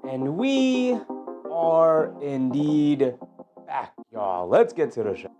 And we are indeed back, y'all. Let's get to the show.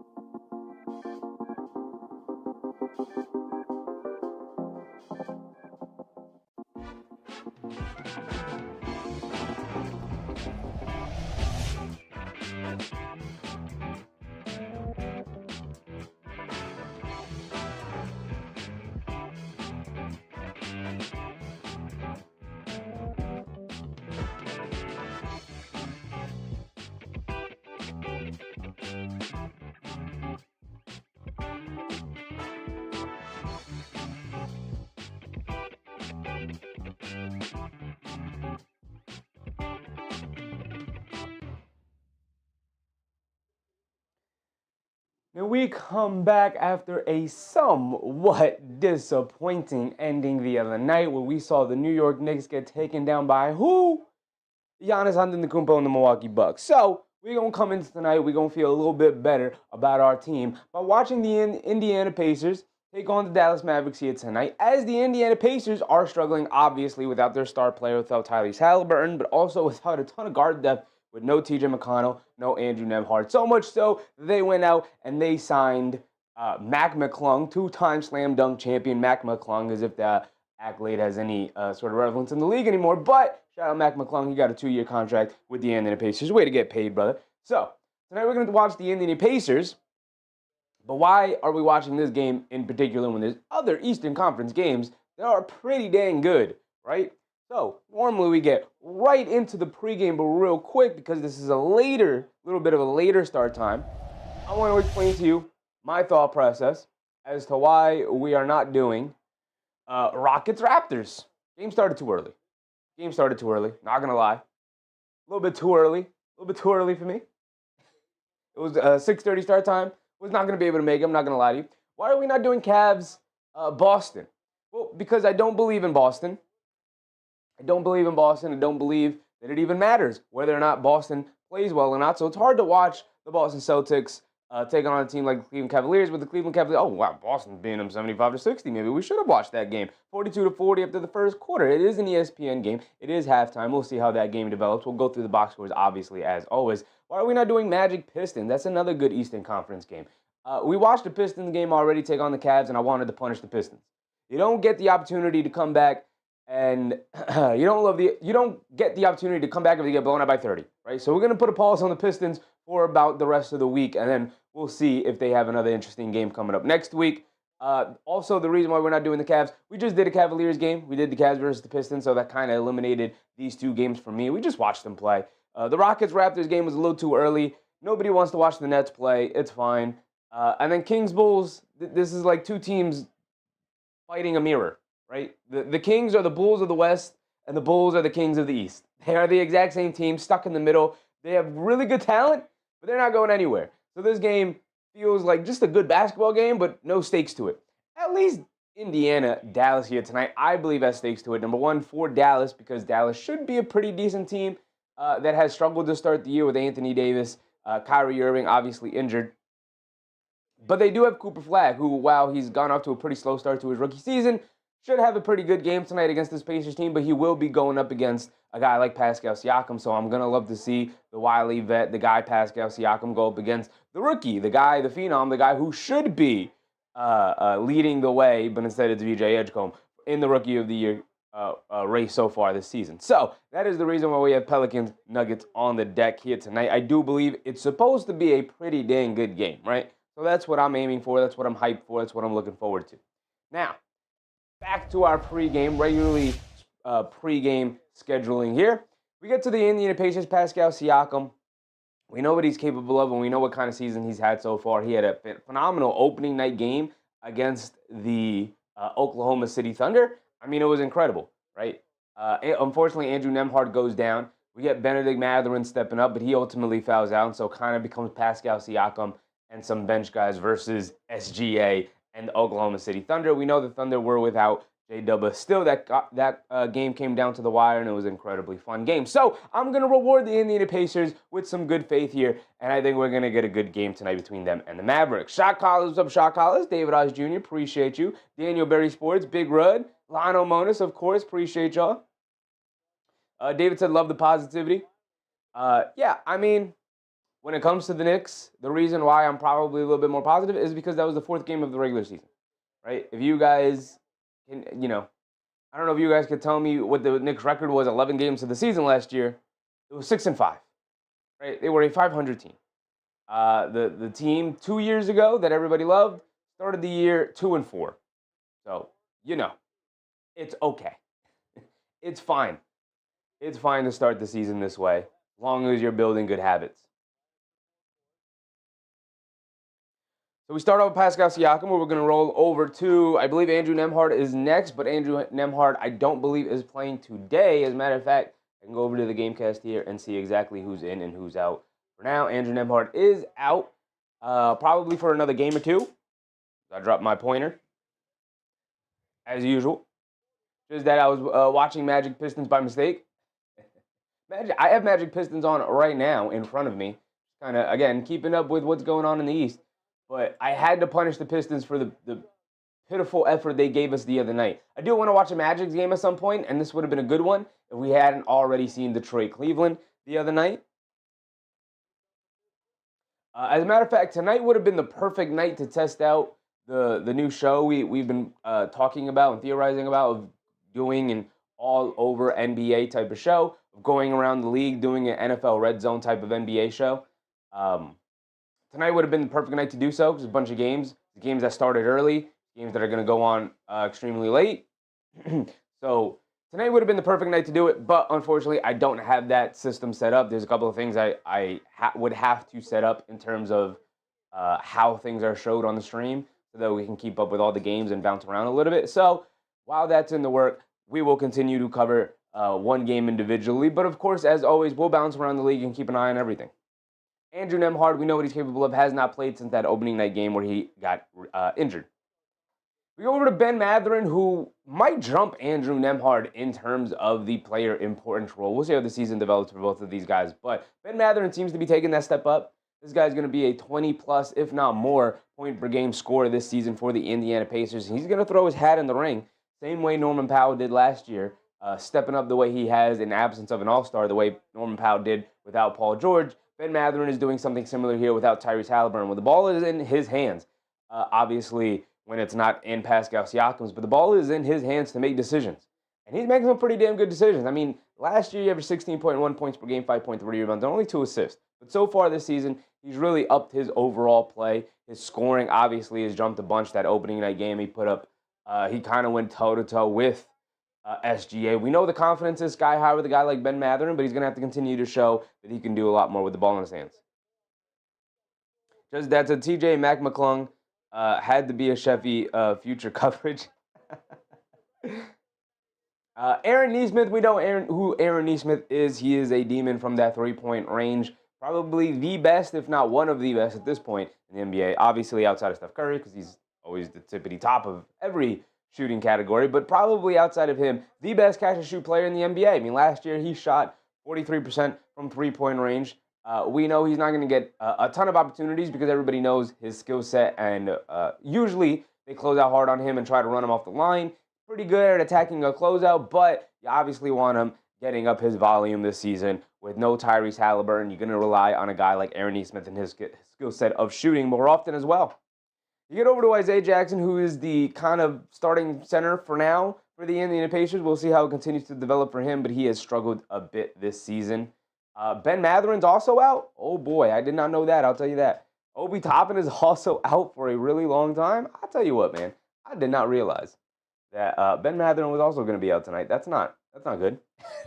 Now we come back after a somewhat disappointing ending the other night where we saw the New York Knicks get taken down by who? Giannis Antetokounmpo and the Milwaukee Bucks. So we're going to come into tonight, we're going to feel a little bit better about our team by watching the Indiana Pacers take on the Dallas Mavericks here tonight, as the Indiana Pacers are struggling, obviously, without their star player, without Tyrese Halliburton, but also without a ton of guard depth with no TJ McConnell, no Andrew Nembhard. So much so, they went out and they signed Mac McClung, two-time slam dunk champion Mac McClung, as if that accolade has any sort of relevance in the league anymore. But shout out Mac McClung, he got a 2-year contract with the Indiana Pacers. Way to get paid, brother. So, tonight we're going to watch the Indiana Pacers. But why are we watching this game in particular when there's other Eastern Conference games that are pretty dang good, right? So, normally we get right into the pregame, but real quick, because this is a little bit of a later start time, I want to explain to you my thought process as to why we are not doing Rockets-Raptors. Game started too early. Not going to lie. A little bit too early for me. It was a 6:30 start time. Was not going to be able to make it. I'm not going to lie to you. Why are we not doing Cavs-Boston? Well, because I don't believe in Boston. I don't believe that it even matters whether or not Boston plays well or not. So it's hard to watch the Boston Celtics take on a team like the Cleveland Cavaliers with the Cleveland Cavaliers. Oh, wow, Boston beating them 75-60. Maybe we should have watched that game. 42-40 after the first quarter. It is an ESPN game. It is halftime. We'll see how that game develops. We'll go through the box scores, obviously, as always. Why are we not doing Magic Pistons? That's another good Eastern Conference game. We watched the Pistons game already take on the Cavs, and I wanted to punish the Pistons. You don't get the opportunity to come back, and you don't get the opportunity to come back if you get blown out by 30, right? So we're going to put a pause on the Pistons for about the rest of the week, and then we'll see if they have another interesting game coming up next week. Also, the reason why we're not doing the Cavs, we just did a Cavaliers game. We did the Cavs versus the Pistons, so that kind of eliminated these two games for me. We just watched them play. The Rockets-Raptors game was a little too early. Nobody wants to watch the Nets play. It's fine. And then Kings-Bulls, this is like two teams fighting a mirror, right? The Kings are the Bulls of the West, and the Bulls are the Kings of the East. They are the exact same team, stuck in the middle. They have really good talent, but they're not going anywhere. So this game feels like just a good basketball game, but no stakes to it. At least Indiana, Dallas here tonight, I believe has stakes to it. Number one, for Dallas, because Dallas should be a pretty decent team that has struggled to start the year with Anthony Davis, Kyrie Irving obviously injured. But they do have Cooper Flagg, who, while he's gone off to a pretty slow start to his rookie season, should have a pretty good game tonight against this Pacers team, but he will be going up against a guy like Pascal Siakam, so I'm going to love to see the wily vet, the guy Pascal Siakam, go up against the rookie, the guy, the phenom, the guy who should be leading the way, but instead it's VJ Edgecombe in the Rookie of the Year race so far this season. So that is the reason why we have Pelicans Nuggets on the deck here tonight. I do believe it's supposed to be a pretty dang good game, right? So that's what I'm aiming for. That's what I'm hyped for. That's what I'm looking forward to. Now, back to our pregame, regularly pregame scheduling here. We get to the Indiana Pacers, Pascal Siakam. We know what he's capable of, and we know what kind of season he's had so far. He had a phenomenal opening night game against the Oklahoma City Thunder. I mean, it was incredible, right? Unfortunately, Andrew Nembhard goes down. We get Benedict Mathurin stepping up, but he ultimately fouls out, and so kind of becomes Pascal Siakam and some bench guys versus SGA and the Oklahoma City Thunder. We know the Thunder were without J-Dubba. Still, that game came down to the wire, and it was an incredibly fun game. So I'm going to reward the Indiana Pacers with some good faith here, and I think we're going to get a good game tonight between them and the Mavericks. Shot Collins, what's up, Shot Collins? David Oz Jr., appreciate you. Daniel Berry Sports, Big Rud, Lionel Monis, of course, appreciate y'all. David said, love the positivity. Yeah, I mean, when it comes to the Knicks, the reason why I'm probably a little bit more positive is because that was the fourth game of the regular season, right? If you guys can, I don't know if you guys could tell me what the Knicks record was 11 games of the season last year. It was 6-5, right? They were a 500 team. The team 2 years ago that everybody loved started the year 2-4. So, it's okay. It's fine. It's fine to start the season this way, as long as you're building good habits. So we start off with Pascal Siakam, where we're going to roll over to, I believe Andrew Nembhard is next, but Andrew Nembhard, I don't believe, is playing today. As a matter of fact, I can go over to the Gamecast here and see exactly who's in and who's out. For now, Andrew Nembhard is out, probably for another game or two. I dropped my pointer, as usual. Just that I was watching Magic Pistons by mistake. I have Magic Pistons on right now in front of me. Kind of, again, keeping up with what's going on in the East. But I had to punish the Pistons for the pitiful effort they gave us the other night. I do want to watch a Magic's game at some point, and this would have been a good one if we hadn't already seen Detroit-Cleveland the other night. As a matter of fact, tonight would have been the perfect night to test out the new show we've been talking about and theorizing about, of doing an all-over NBA type of show, of going around the league, doing an NFL Red Zone type of NBA show. Tonight would have been the perfect night to do so, because a bunch of games that started early, games that are going to go on extremely late. So tonight would have been the perfect night to do it, but unfortunately, I don't have that system set up. There's a couple of things I would have to set up in terms of how things are showed on the stream, so that we can keep up with all the games and bounce around a little bit. So while that's in the work, we will continue to cover one game individually. But of course, as always, we'll bounce around the league and keep an eye on everything. Andrew Nembhard, we know what he's capable of, has not played since that opening night game where he got injured. We go over to Ben Mathurin, who might jump Andrew Nembhard in terms of the player importance role. We'll see how the season develops for both of these guys. But Ben Mathurin seems to be taking that step up. This guy's going to be a 20-plus, if not more, point-per-game scorer this season for the Indiana Pacers. He's going to throw his hat in the ring, same way Norman Powell did last year, stepping up the way he has in absence of an all-star, the way Norman Powell did without Paul George. Ben Mathurin is doing something similar here without Tyrese Halliburton. When the ball is in his hands, obviously when it's not in Pascal Siakam's, but the ball is in his hands to make decisions. And he's making some pretty damn good decisions. I mean, last year he averaged 16.1 points per game, 5.3 rebounds, and only 2 assists. But so far this season, he's really upped his overall play. His scoring obviously has jumped a bunch. That opening night game he put up, he kind of went toe-to-toe with SGA. We know the confidence is sky high with a guy like Ben Mathurin, but he's going to have to continue to show that he can do a lot more with the ball in his hands. Just that's a TJ McClung had to be a Sheffy future coverage. Aaron Nesmith, we know who Aaron Nesmith is. He is a demon from that three-point range. Probably the best, if not one of the best at this point in the NBA. Obviously outside of Steph Curry, because he's always the tippity top of every shooting category, but probably outside of him, the best catch-and-shoot player in the NBA. I mean, last year he shot 43% from three-point range. We know he's not going to get a ton of opportunities because everybody knows his skill set, and usually they close out hard on him and try to run him off the line. Pretty good at attacking a closeout, but you obviously want him getting up his volume this season. With no Tyrese Halliburton, you're going to rely on a guy like Aaron Nesmith and his skill set of shooting more often as well. You get over to Isaiah Jackson, who is the kind of starting center for now for the Indiana Pacers. We'll see how it continues to develop for him, but he has struggled a bit this season. Ben Mathurin's also out. Oh boy, I did not know that. I'll tell you that. Obi Toppin is also out for a really long time. I'll tell you what, man. I did not realize that Ben Mathurin was also going to be out tonight. That's not good.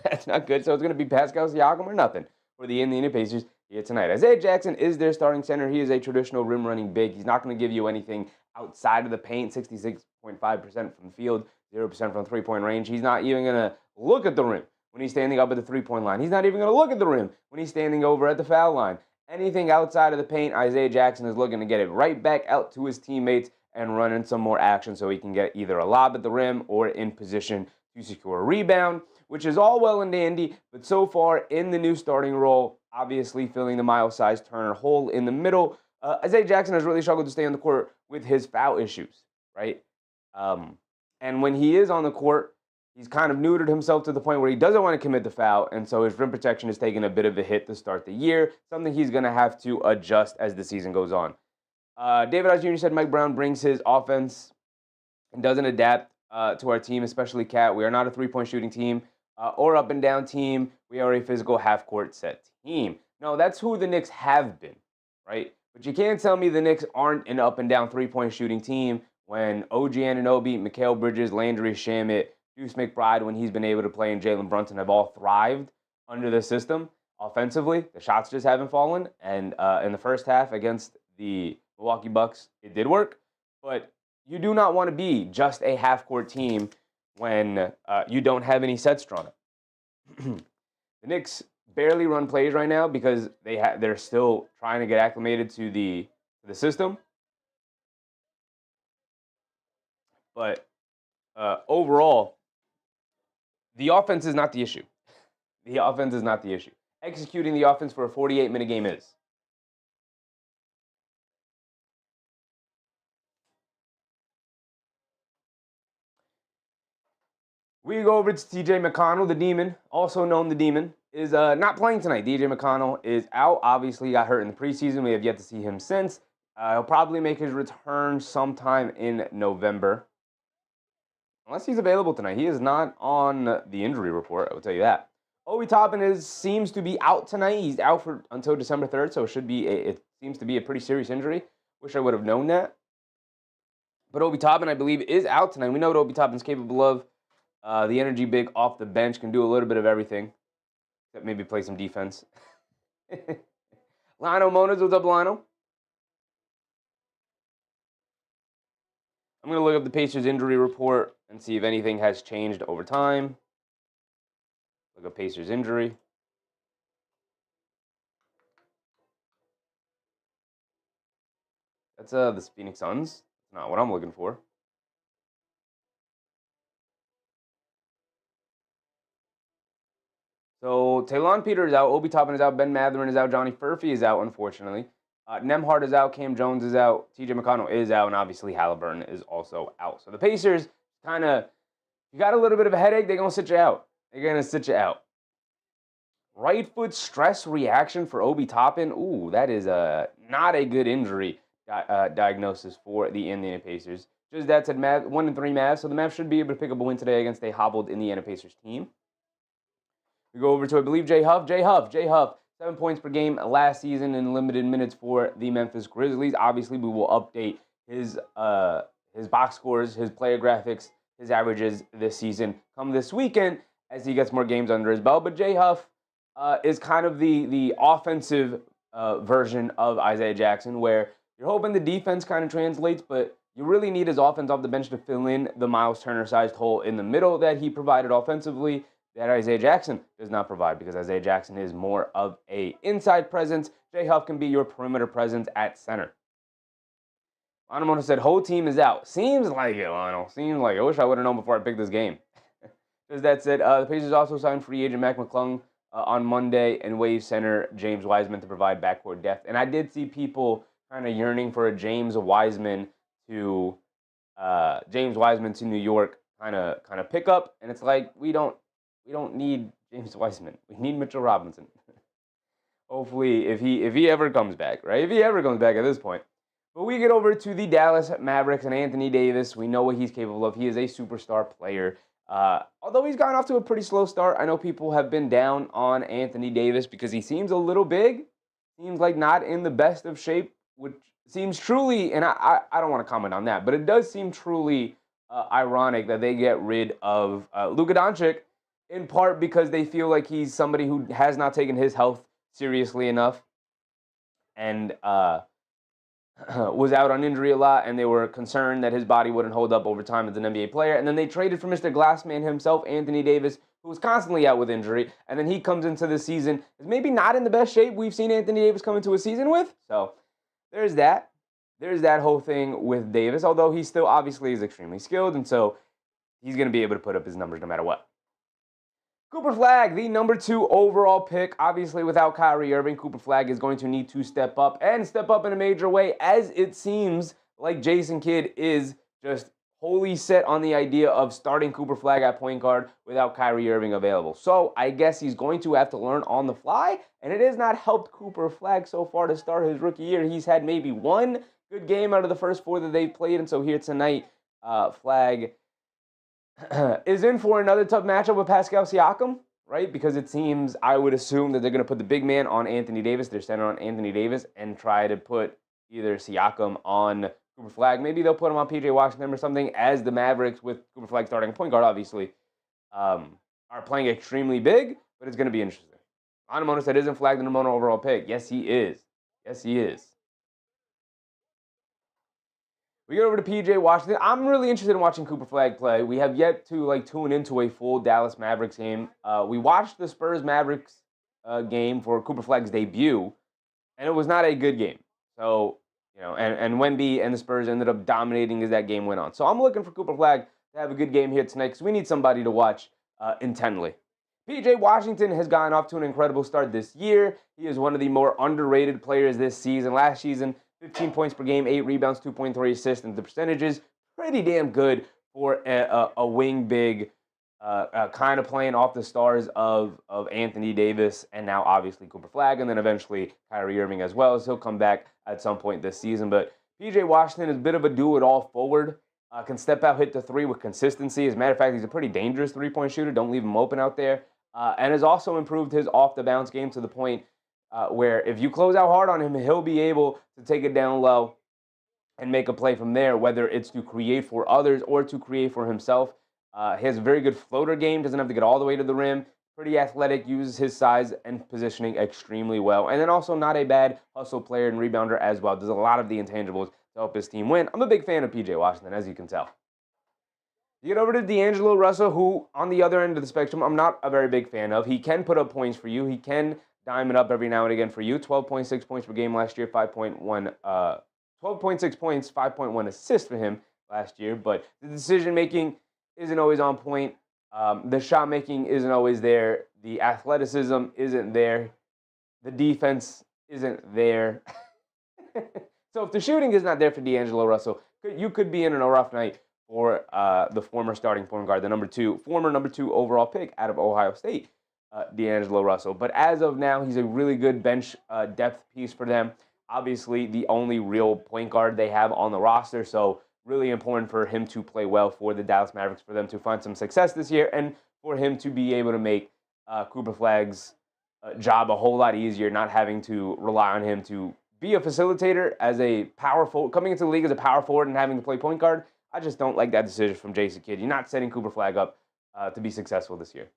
That's not good. So it's going to be Pascal Siakam or nothing for the Indiana Pacers here tonight. Isaiah Jackson is their starting center. He is a traditional rim-running big. He's not going to give you anything outside of the paint, 66.5% from the field, 0% from three-point range. He's not even going to look at the rim when he's standing up at the three-point line. He's not even going to look at the rim when he's standing over at the foul line. Anything outside of the paint, Isaiah Jackson is looking to get it right back out to his teammates and run in some more action so he can get either a lob at the rim or in position to secure a rebound, which is all well and dandy, but so far in the new starting role, obviously filling the Miles-sized Turner hole in the middle, Isaiah Jackson has really struggled to stay on the court with his foul issues, right? And when he is on the court, He's kind of neutered himself to the point where he doesn't want to commit the foul, and so his rim protection is taking a bit of a hit to start the year, something he's going to have to adjust as the season goes on. David Oz Jr. said Mike Brown brings his offense and doesn't adapt to our team, especially Cat. We are not a three-point shooting team or up-and-down team. We are a physical half-court set team. No, that's who the Knicks have been, right? But you can't tell me the Knicks aren't an up-and-down three-point shooting team when OG Anunoby, Mikal Bridges, Landry Shamet, Deuce McBride, when he's been able to play, and Jalen Brunson have all thrived under the system offensively. The shots just haven't fallen. And in the first half against the Milwaukee Bucks, it did work. But you do not want to be just a half-court team when you don't have any sets drawn up. The Knicks barely run plays right now because they're still trying to get acclimated to the system. But overall, the offense is not the issue. The offense is not the issue. Executing the offense for a 48-minute game is. We go over to TJ McConnell, the Demon, also known the Demon, is not playing tonight. DJ McConnell is out. Obviously, he got hurt in the preseason. We have yet to see him since. He'll probably make his return sometime in November. Unless he's available tonight. He is not on the injury report, I will tell you that. Obi Toppin seems to be out tonight. He's out until December 3rd, so it seems to be a pretty serious injury. Wish I would have known that. But Obi Toppin, I believe, is out tonight. We know what Obi Toppin's capable of. The energy big off the bench can do a little bit of everything. Except maybe play some defense. Lino Monas, what's up, Lino? I'm going to look up the Pacers injury report and see if anything has changed over time. Look up Pacers injury. That's the Phoenix Suns. That's not what I'm looking for. So Talon Peter is out, Obi Toppin is out, Ben Mathurin is out, Johnny Furphy is out, unfortunately. Nembhard is out, Cam Jones is out, TJ McConnell is out, and obviously Halliburton is also out. So the Pacers kind of, you got a little bit of a headache, they're going to sit you out. They're going to sit you out. Right foot stress reaction for Obi Toppin. Ooh, that is not a good injury diagnosis for the Indiana Pacers. Just that said, 1-3 Mavs, so the Mavs should be able to pick up a win today against a hobbled Indiana Pacers team. We go over to, I believe, Jay Huff. Jay Huff, 7 points per game last season in limited minutes for the Memphis Grizzlies. Obviously, we will update his box scores, his player graphics, his averages this season come this weekend as he gets more games under his belt. But Jay Huff is kind of the offensive version of Isaiah Jackson, where you're hoping the defense kind of translates, but you really need his offense off the bench to fill in the Miles Turner-sized hole in the middle that he provided offensively that Isaiah Jackson does not provide, because Isaiah Jackson is more of a inside presence. Jay Huff can be your perimeter presence at center. Lionel said, whole team is out. Seems like it, Lionel. Seems like it. I wish I would have known before I picked this game. As that said, the Pacers also signed free agent Mac McClung on Monday and waived center James Wiseman to provide backcourt depth. And I did see people kind of yearning for a James Wiseman to New York kind of pick up. And it's like, we don't need James Wiseman. We need Mitchell Robinson. Hopefully, if he ever comes back, right? If he ever comes back at this point. But we get over to the Dallas Mavericks and Anthony Davis. We know what he's capable of. He is a superstar player. Although he's gotten off to a pretty slow start. I know people have been down on Anthony Davis because he seems a little big. Seems like not in the best of shape, which seems truly, and I don't want to comment on that, but it does seem truly ironic that they get rid of Luka Doncic, in part because they feel like he's somebody who has not taken his health seriously enough and was out on injury a lot, and they were concerned that his body wouldn't hold up over time as an NBA player. And then they traded for Mr. Glassman himself, Anthony Davis, who was constantly out with injury. And then he comes into the season is maybe not in the best shape we've seen Anthony Davis come into a season with. So there's that. There's that whole thing with Davis, although he still obviously is extremely skilled, and so he's going to be able to put up his numbers no matter what. Cooper Flagg, the number 2 overall pick. Obviously, without Kyrie Irving, Cooper Flagg is going to need to step up, and step up in a major way, as it seems like Jason Kidd is just wholly set on the idea of starting Cooper Flagg at point guard without Kyrie Irving available. So I guess he's going to have to learn on the fly, and it has not helped Cooper Flagg so far to start his rookie year. He's had maybe one good game out of the first 4 that they've played, and so here tonight, Flagg is in for another tough matchup with Pascal Siakam, right? Because it seems, I would assume, that they're going to put the big man on Anthony Davis, their center on Anthony Davis, and try to put either Siakam on Cooper Flagg. Maybe they'll put him on P.J. Washington or something, as the Mavericks, with Cooper Flagg starting point guard, obviously, are playing extremely big, but it's going to be interesting. Anamona said, isn't Flagg the number 1 overall pick? Yes, he is. Yes, he is. We get over to P.J. Washington. I'm really interested in watching Cooper Flagg play. We have yet to tune into a full Dallas Mavericks game. We watched the Spurs-Mavericks game for Cooper Flagg's debut, and it was not a good game. So, and Wemby and the Spurs ended up dominating as that game went on. So I'm looking for Cooper Flagg to have a good game here tonight because we need somebody to watch intently. P.J. Washington has gotten off to an incredible start this year. He is one of the more underrated players this season. Last season, 15 points per game, 8 rebounds, 2.3 assists, and the percentages pretty damn good for a wing big, kind of playing off the stars of Anthony Davis and now obviously Cooper Flagg, and then eventually Kyrie Irving as well, as he'll come back at some point this season. But P.J. Washington is a bit of a do-it-all forward. Can step out, hit the 3 with consistency. As a matter of fact, he's a pretty dangerous three-point shooter. Don't leave him open out there. And has also improved his off-the-bounce game to the point where if you close out hard on him, he'll be able to take it down low and make a play from there, whether it's to create for others or to create for himself. He has a very good floater game, doesn't have to get all the way to the rim. Pretty athletic, uses his size and positioning extremely well. And then also not a bad hustle player and rebounder as well. Does a lot of the intangibles to help his team win. I'm a big fan of P.J. Washington, as you can tell. You get over to D'Angelo Russell, who, on the other end of the spectrum, I'm not a very big fan of. He can put up points for you. He can dime it up every now and again for you. 12.6 points per game last year, 12.6 points, 5.1 assists for him last year. But the decision-making isn't always on point. The shot-making isn't always there. The athleticism isn't there. The defense isn't there. So if the shooting is not there for D'Angelo Russell, you could be in a rough night for the former starting point guard, the former number 2 overall pick out of Ohio State, D'Angelo Russell. But as of now, he's a really good bench depth piece for them. Obviously, the only real point guard they have on the roster, so really important for him to play well for the Dallas Mavericks, for them to find some success this year, and for him to be able to make Cooper Flagg's job a whole lot easier, not having to rely on him to be a facilitator as a power forward, coming into the league as a power forward and having to play point guard. I just don't like that decision from Jason Kidd. You're not setting Cooper Flagg up to be successful this year.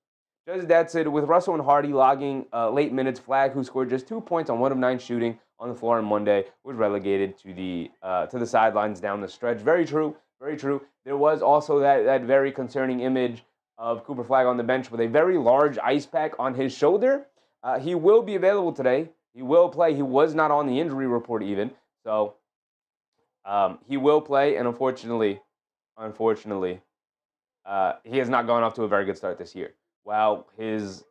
Just that said, with Russell and Hardy logging late minutes, Flagg, who scored just 2 points on 1 of 9 shooting on the floor on Monday, was relegated to the sidelines down the stretch. Very true, very true. There was also that very concerning image of Cooper Flagg on the bench with a very large ice pack on his shoulder. He will be available today. He will play. He was not on the injury report even, so he will play. And unfortunately, he has not gone off to a very good start this year. While his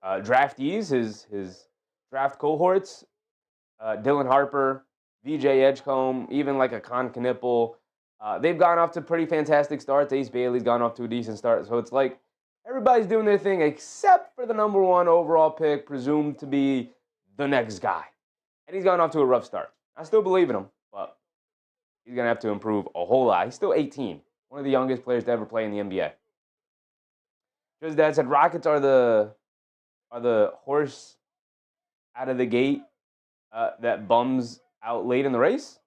draftees, his draft cohorts, Dylan Harper, VJ Edgecombe, even like a Con Knipple, they've gone off to pretty fantastic starts. Ace Bailey's gone off to a decent start. So it's like everybody's doing their thing except for the number 1 overall pick, presumed to be the next guy. And he's gone off to a rough start. I still believe in him, but he's going to have to improve a whole lot. He's still 18, one of the youngest players to ever play in the NBA. Just that said, Rockets are the horse out of the gate that bums out late in the race.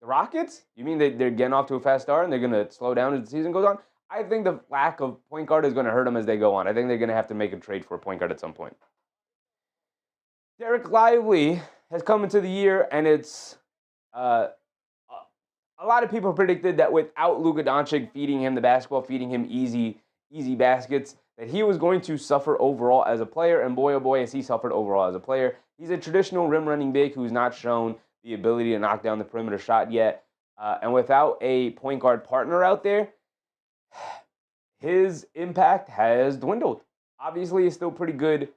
The Rockets? You mean they're getting off to a fast start and they're going to slow down as the season goes on? I think the lack of point guard is going to hurt them as they go on. I think they're going to have to make a trade for a point guard at some point. Derek Lively has come into the year, and it's a lot of people predicted that without Luka Doncic feeding him the basketball, feeding him easy baskets, that he was going to suffer overall as a player, and boy, oh boy, has he suffered overall as a player. He's a traditional rim-running big who's not shown the ability to knock down the perimeter shot yet, and without a point guard partner out there, his impact has dwindled. Obviously, he's still pretty good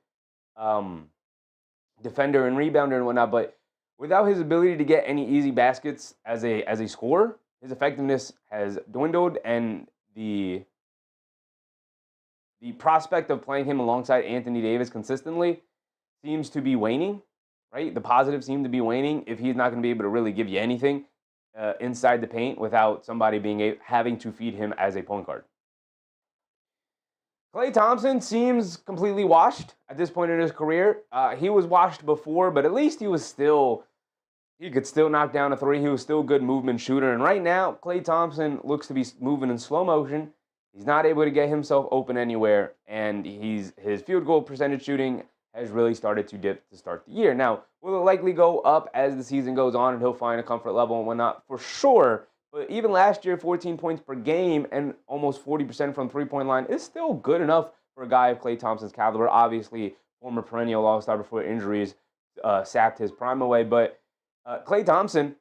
defender and rebounder and whatnot, but without his ability to get any easy baskets as a scorer, his effectiveness has dwindled, and the prospect of playing him alongside Anthony Davis consistently seems to be waning, right? The positives seem to be waning if he's not going to be able to really give you anything inside the paint without somebody having to feed him as a point guard. Klay Thompson seems completely washed at this point in his career. He was washed before, but at least he could still knock down a three. He was still a good movement shooter. And right now, Klay Thompson looks to be moving in slow motion. He's not able to get himself open anywhere, and his field goal percentage shooting has really started to dip to start the year. Now, will it likely go up as the season goes on and he'll find a comfort level and whatnot? For sure. But even last year, 14 points per game and almost 40% from three-point line is still good enough for a guy of Klay Thompson's caliber. Obviously, former perennial all-star before injuries sapped his prime away. But Klay Thompson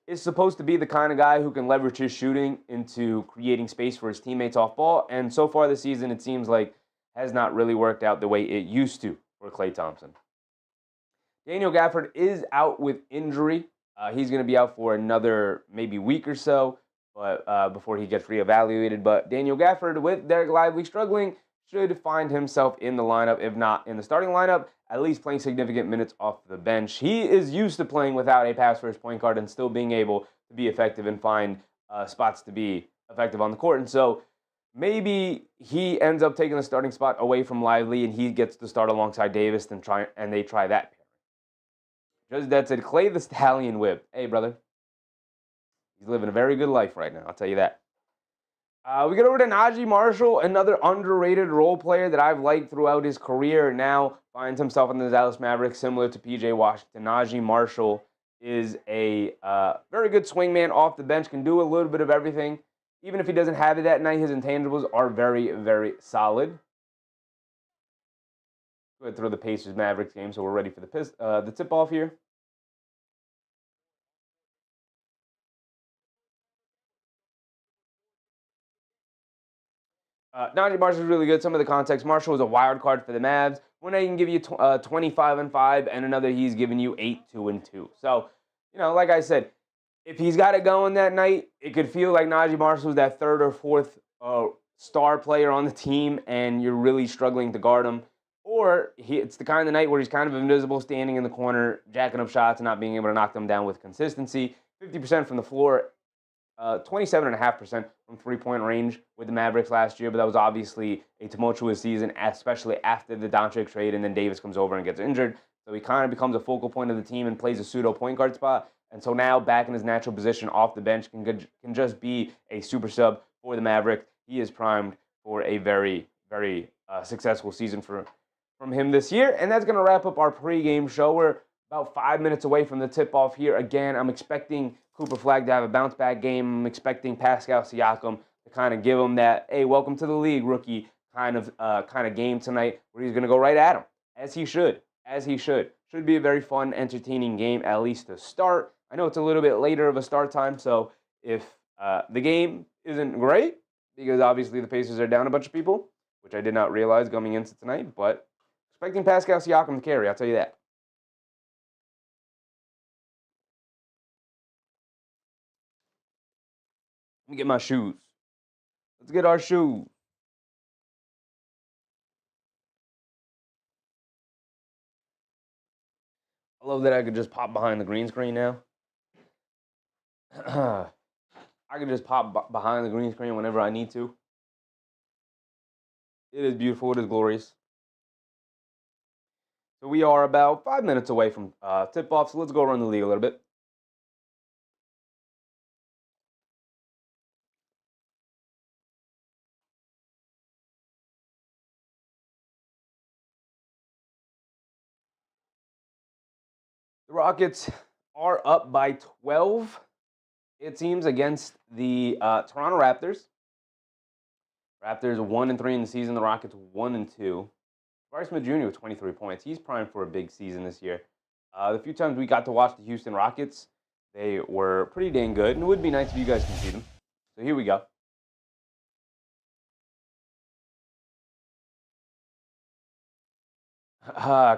is supposed to be the kind of guy who can leverage his shooting into creating space for his teammates off ball. And so far this season, it seems like has not really worked out the way it used to for Klay Thompson. Daniel Gafford is out with injury. He's going to be out for another maybe week or so, but before he gets reevaluated. But Daniel Gafford, with Derek Lively struggling, should find himself in the lineup, if not in the starting lineup, at least playing significant minutes off the bench. He is used to playing without a pass-first point guard and still being able to be effective and find spots to be effective on the court. And so maybe he ends up taking the starting spot away from Lively and he gets to start alongside Davis and they try that. Just that said, Klay the Stallion Whip. Hey, brother. He's living a very good life right now, I'll tell you that. We get over to Najee Marshall, another underrated role player that I've liked throughout his career. Now finds himself in the Dallas Mavericks, similar to P.J. Washington. Najee Marshall is a very good swingman off the bench, can do a little bit of everything. Even if he doesn't have it that night, his intangibles are very, very solid. Go ahead and throw the Pacers-Mavericks game so we're ready for the tip-off here. Najee Marshall is really good. Some of the context, Marshall was a wild card for the Mavs. One night he can give you 25-5, and another he's giving you 8-2-2. So, like I said, if he's got it going that night, it could feel like Najee Marshall was that third or fourth star player on the team, and you're really struggling to guard him. Or it's the kind of night where he's kind of invisible, standing in the corner, jacking up shots, and not being able to knock them down with consistency. 50% from the floor, 27.5% from three-point range with the Mavericks last year, but that was obviously a tumultuous season, especially after the Doncic trade, and then Davis comes over and gets injured. So he kind of becomes a focal point of the team and plays a pseudo point guard spot. And so now back in his natural position off the bench can just be a super sub for the Mavericks. He is primed for a very, very successful season from him this year. And that's going to wrap up our pregame show. We're about 5 minutes away from the tip-off here. Again, I'm expecting Cooper Flagg to have a bounce-back game. I'm expecting Pascal Siakam to kind of give him that, hey, welcome to the league, rookie kind of game tonight, where he's going to go right at him, as he should. Should be a very fun, entertaining game, at least to start. I know it's a little bit later of a start time, so if the game isn't great, because obviously the Pacers are down a bunch of people, which I did not realize coming into tonight, but expecting Pascal Siakam to carry, I'll tell you that. Let me get my shoes. Let's get our shoes. I love that I could just pop behind the green screen now. I can just pop behind the green screen whenever I need to. It is beautiful. It is glorious. So we are about 5 minutes away from tip-off, so let's go around the league a little bit. The Rockets are up by 12, it seems, against the Toronto Raptors. Raptors 1-3 in the season. The Rockets 1-2. Bryce Smith Jr. with 23 points. He's primed for a big season this year. The few times we got to watch the Houston Rockets, they were pretty dang good, and it would be nice if you guys can see them. So here we go.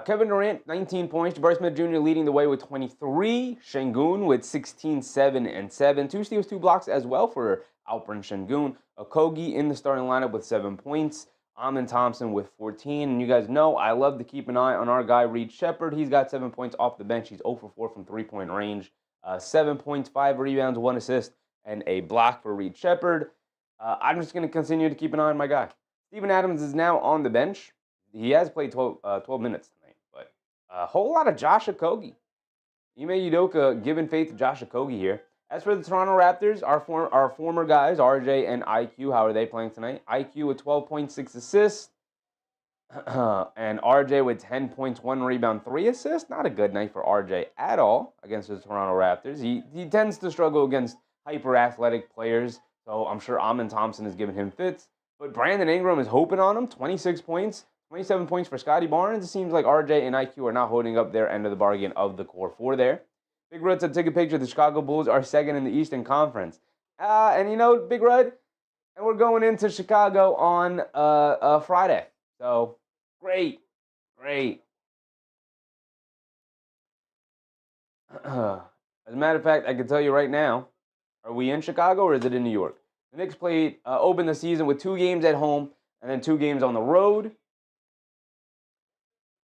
Kevin Durant, 19 points. Jabari Smith Jr. leading the way with 23. Şengün with 16, 7, and 7. 2 steals, 2 blocks as well for Alperen Şengün. Okogie in the starting lineup with 7 points. Amen Thompson with 14. And you guys know I love to keep an eye on our guy, Reed Shepherd. He's got 7 points off the bench. He's 0 for 4 from three-point range. 7 points, 5 rebounds, 1 assist, and a block for Reed Shepherd. I'm just going to continue to keep an eye on my guy. Steven Adams is now on the bench. He has played 12 minutes tonight, but a whole lot of Josh Okogie. Ime Udoka giving faith to Josh Okogie here. As for the Toronto Raptors, our former guys, RJ and IQ, how are they playing tonight? IQ with 12.6 assists, and RJ with 10 points, 1 rebound, 3 assists. Not a good night for RJ at all against the Toronto Raptors. He tends to struggle against hyper-athletic players, so I'm sure Amen Thompson is giving him fits. But Brandon Ingram is hoping on him, 26 points. 27 points for Scotty Barnes. It seems like RJ and IQ are not holding up their end of the bargain of the core four there. Big Rud said, take a picture. The Chicago Bulls are second in the Eastern Conference. And you know, Big Rud, and we're going into Chicago on Friday. So, great. As a matter of fact, I can tell you right now, are we in Chicago or is it in New York? The Knicks opened the season with 2 games at home and then 2 games on the road.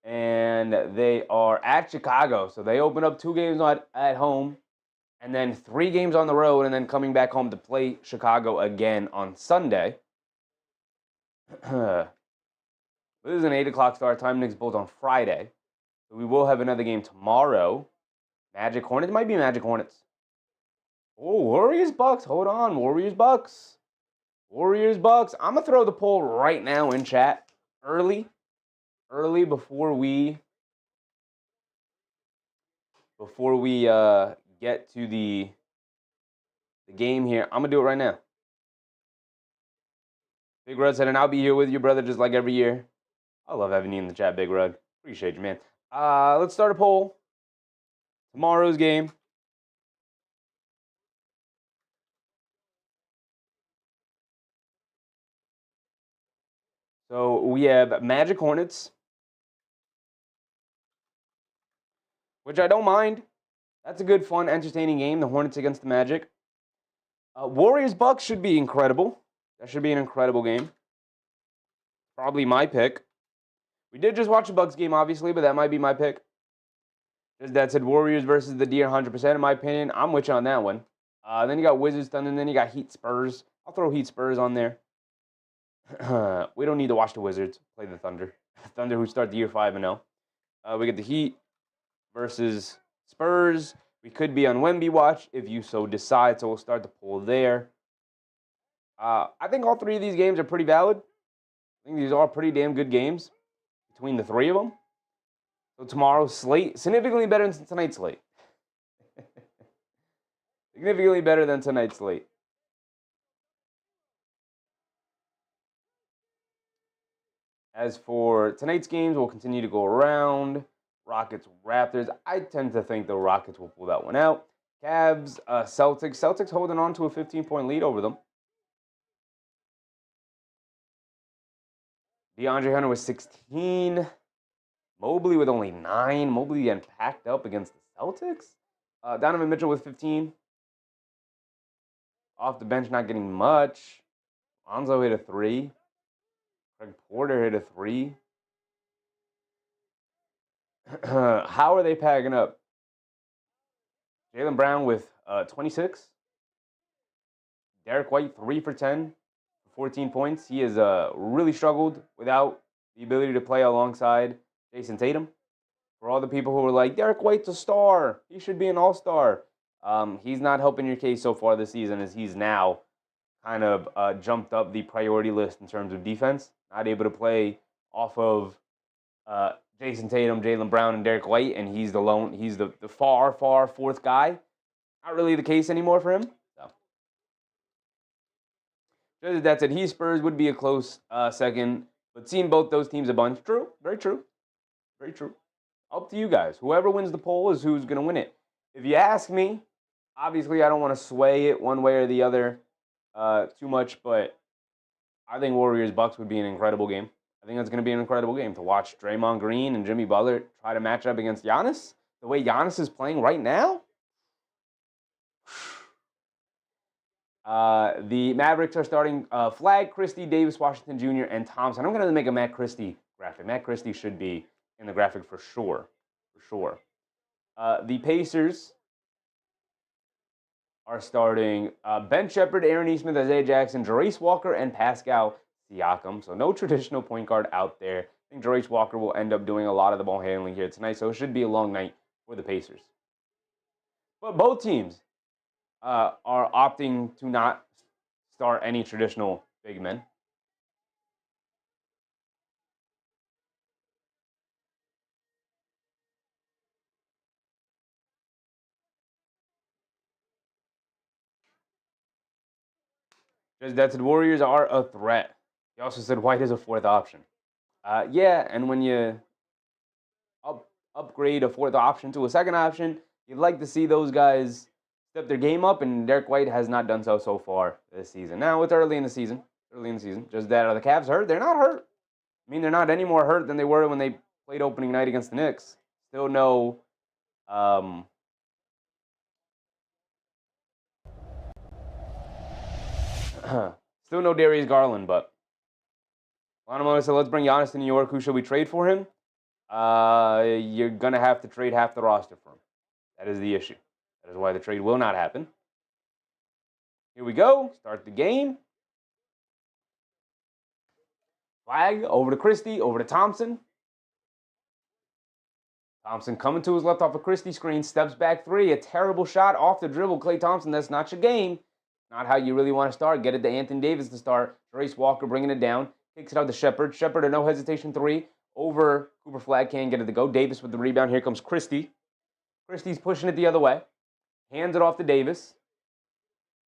And they are at Chicago. So they open up 2 games at home and then 3 games on the road and then coming back home to play Chicago again on Sunday. This is an 8 o'clock start time. Knicks Bulls on Friday. So we will have another game tomorrow. Magic Hornets. It might be Magic Hornets. Oh, Warriors Bucks. Hold on. Warriors Bucks. I'm going to throw the poll right now in chat. Early before we get to the game here. I'm going to do it right now. Big Rud said, and I'll be here with you, brother, just like every year. I love having you in the chat, Big Rud. Appreciate you, man. Let's start a poll. Tomorrow's game. So we have Magic Hornets, which I don't mind. That's a good, fun, entertaining game. The Hornets against the Magic. Warriors Bucks should be incredible. That should be an incredible game. Probably my pick. We did just watch a Bucks game, obviously, but that might be my pick. That said Warriors versus the Deer, 100% in my opinion. I'm with you on that one. Then you got Wizards Thunder, and then you got Heat Spurs. I'll throw Heat Spurs on there. We don't need to watch the Wizards play the Thunder. Thunder who start the year 5-0. We get the Heat versus Spurs. We could be on Wemby watch if you so decide, so we'll start the poll there. I think all 3 of these games are pretty valid. I think these are pretty damn good games between the 3 of them. So tomorrow's slate, significantly better than tonight's slate. Significantly better than tonight's slate. As for tonight's games, we'll continue to go around. Rockets, Raptors. I tend to think the Rockets will pull that one out. Cavs, Celtics. Celtics holding on to a 15-point lead over them. DeAndre Hunter with 16. Mobley with only 9. Mobley getting packed up against the Celtics. Donovan Mitchell with 15. Off the bench, not getting much. Lonzo hit a 3. Craig Porter hit a 3. How are they packing up? Jaylen Brown with 26. Derek White, 3 for 10. 14 points. He has really struggled without the ability to play alongside Jason Tatum. For all the people who were like, Derek White's a star. He should be an all-star. He's not helping your case so far this season as he's now kind of jumped up the priority list in terms of defense. Not able to play off of Jason Tatum, Jaylen Brown, and Derek White, and he's the far, far fourth guy. Not really the case anymore for him. So that said, Spurs would be a close second, but seeing both those teams a bunch, true, very true. Very true. Up to you guys. Whoever wins the poll is who's going to win it. If you ask me, obviously I don't want to sway it one way or the other too much, but I think Warriors-Bucks would be an incredible game. I think that's going to be an incredible game to watch Draymond Green and Jimmy Butler try to match up against Giannis. The way Giannis is playing right now, the Mavericks are starting Flagg, Christie, Davis, Washington Jr., and Thompson. I'm going to make a Matt Christie graphic. Matt Christie should be in the graphic for sure. For sure. The Pacers are starting Ben Shepherd, Aaron Nesmith, Isaiah Jackson, Jarace Walker, and Pascal Siakam. So no traditional point guard out there. I think Jarace Walker will end up doing a lot of the ball handling here tonight, so it should be a long night for the Pacers. But both teams are opting to not start any traditional big men. Just that the Warriors are a threat. He also said White is a fourth option. Yeah, and when you upgrade a fourth option to a second option, you'd like to see those guys step their game up, and Derek White has not done so far this season. Now, it's early in the season. Just that, are the Cavs hurt? They're not hurt. I mean, they're not any more hurt than they were when they played opening night against the Knicks. Still no still no Darius Garland, but Lana said, let's bring Giannis to New York. Who should we trade for him? You're going to have to trade half the roster for him. That is the issue. That is why the trade will not happen. Here we go. Start the game. Flagg over to Christie, over to Thompson. Thompson coming to his left off a Christie screen, steps back three. A terrible shot off the dribble. Klay Thompson, that's not your game. Not how you really want to start. Get it to Anthony Davis to start. Jarace Walker bringing it down. Kicks it out to Shepherd. Shepherd, a no hesitation three. Over Cooper Flagg, can't get it to go. Davis with the rebound. Here comes Christie. Christie's pushing it the other way. Hands it off to Davis.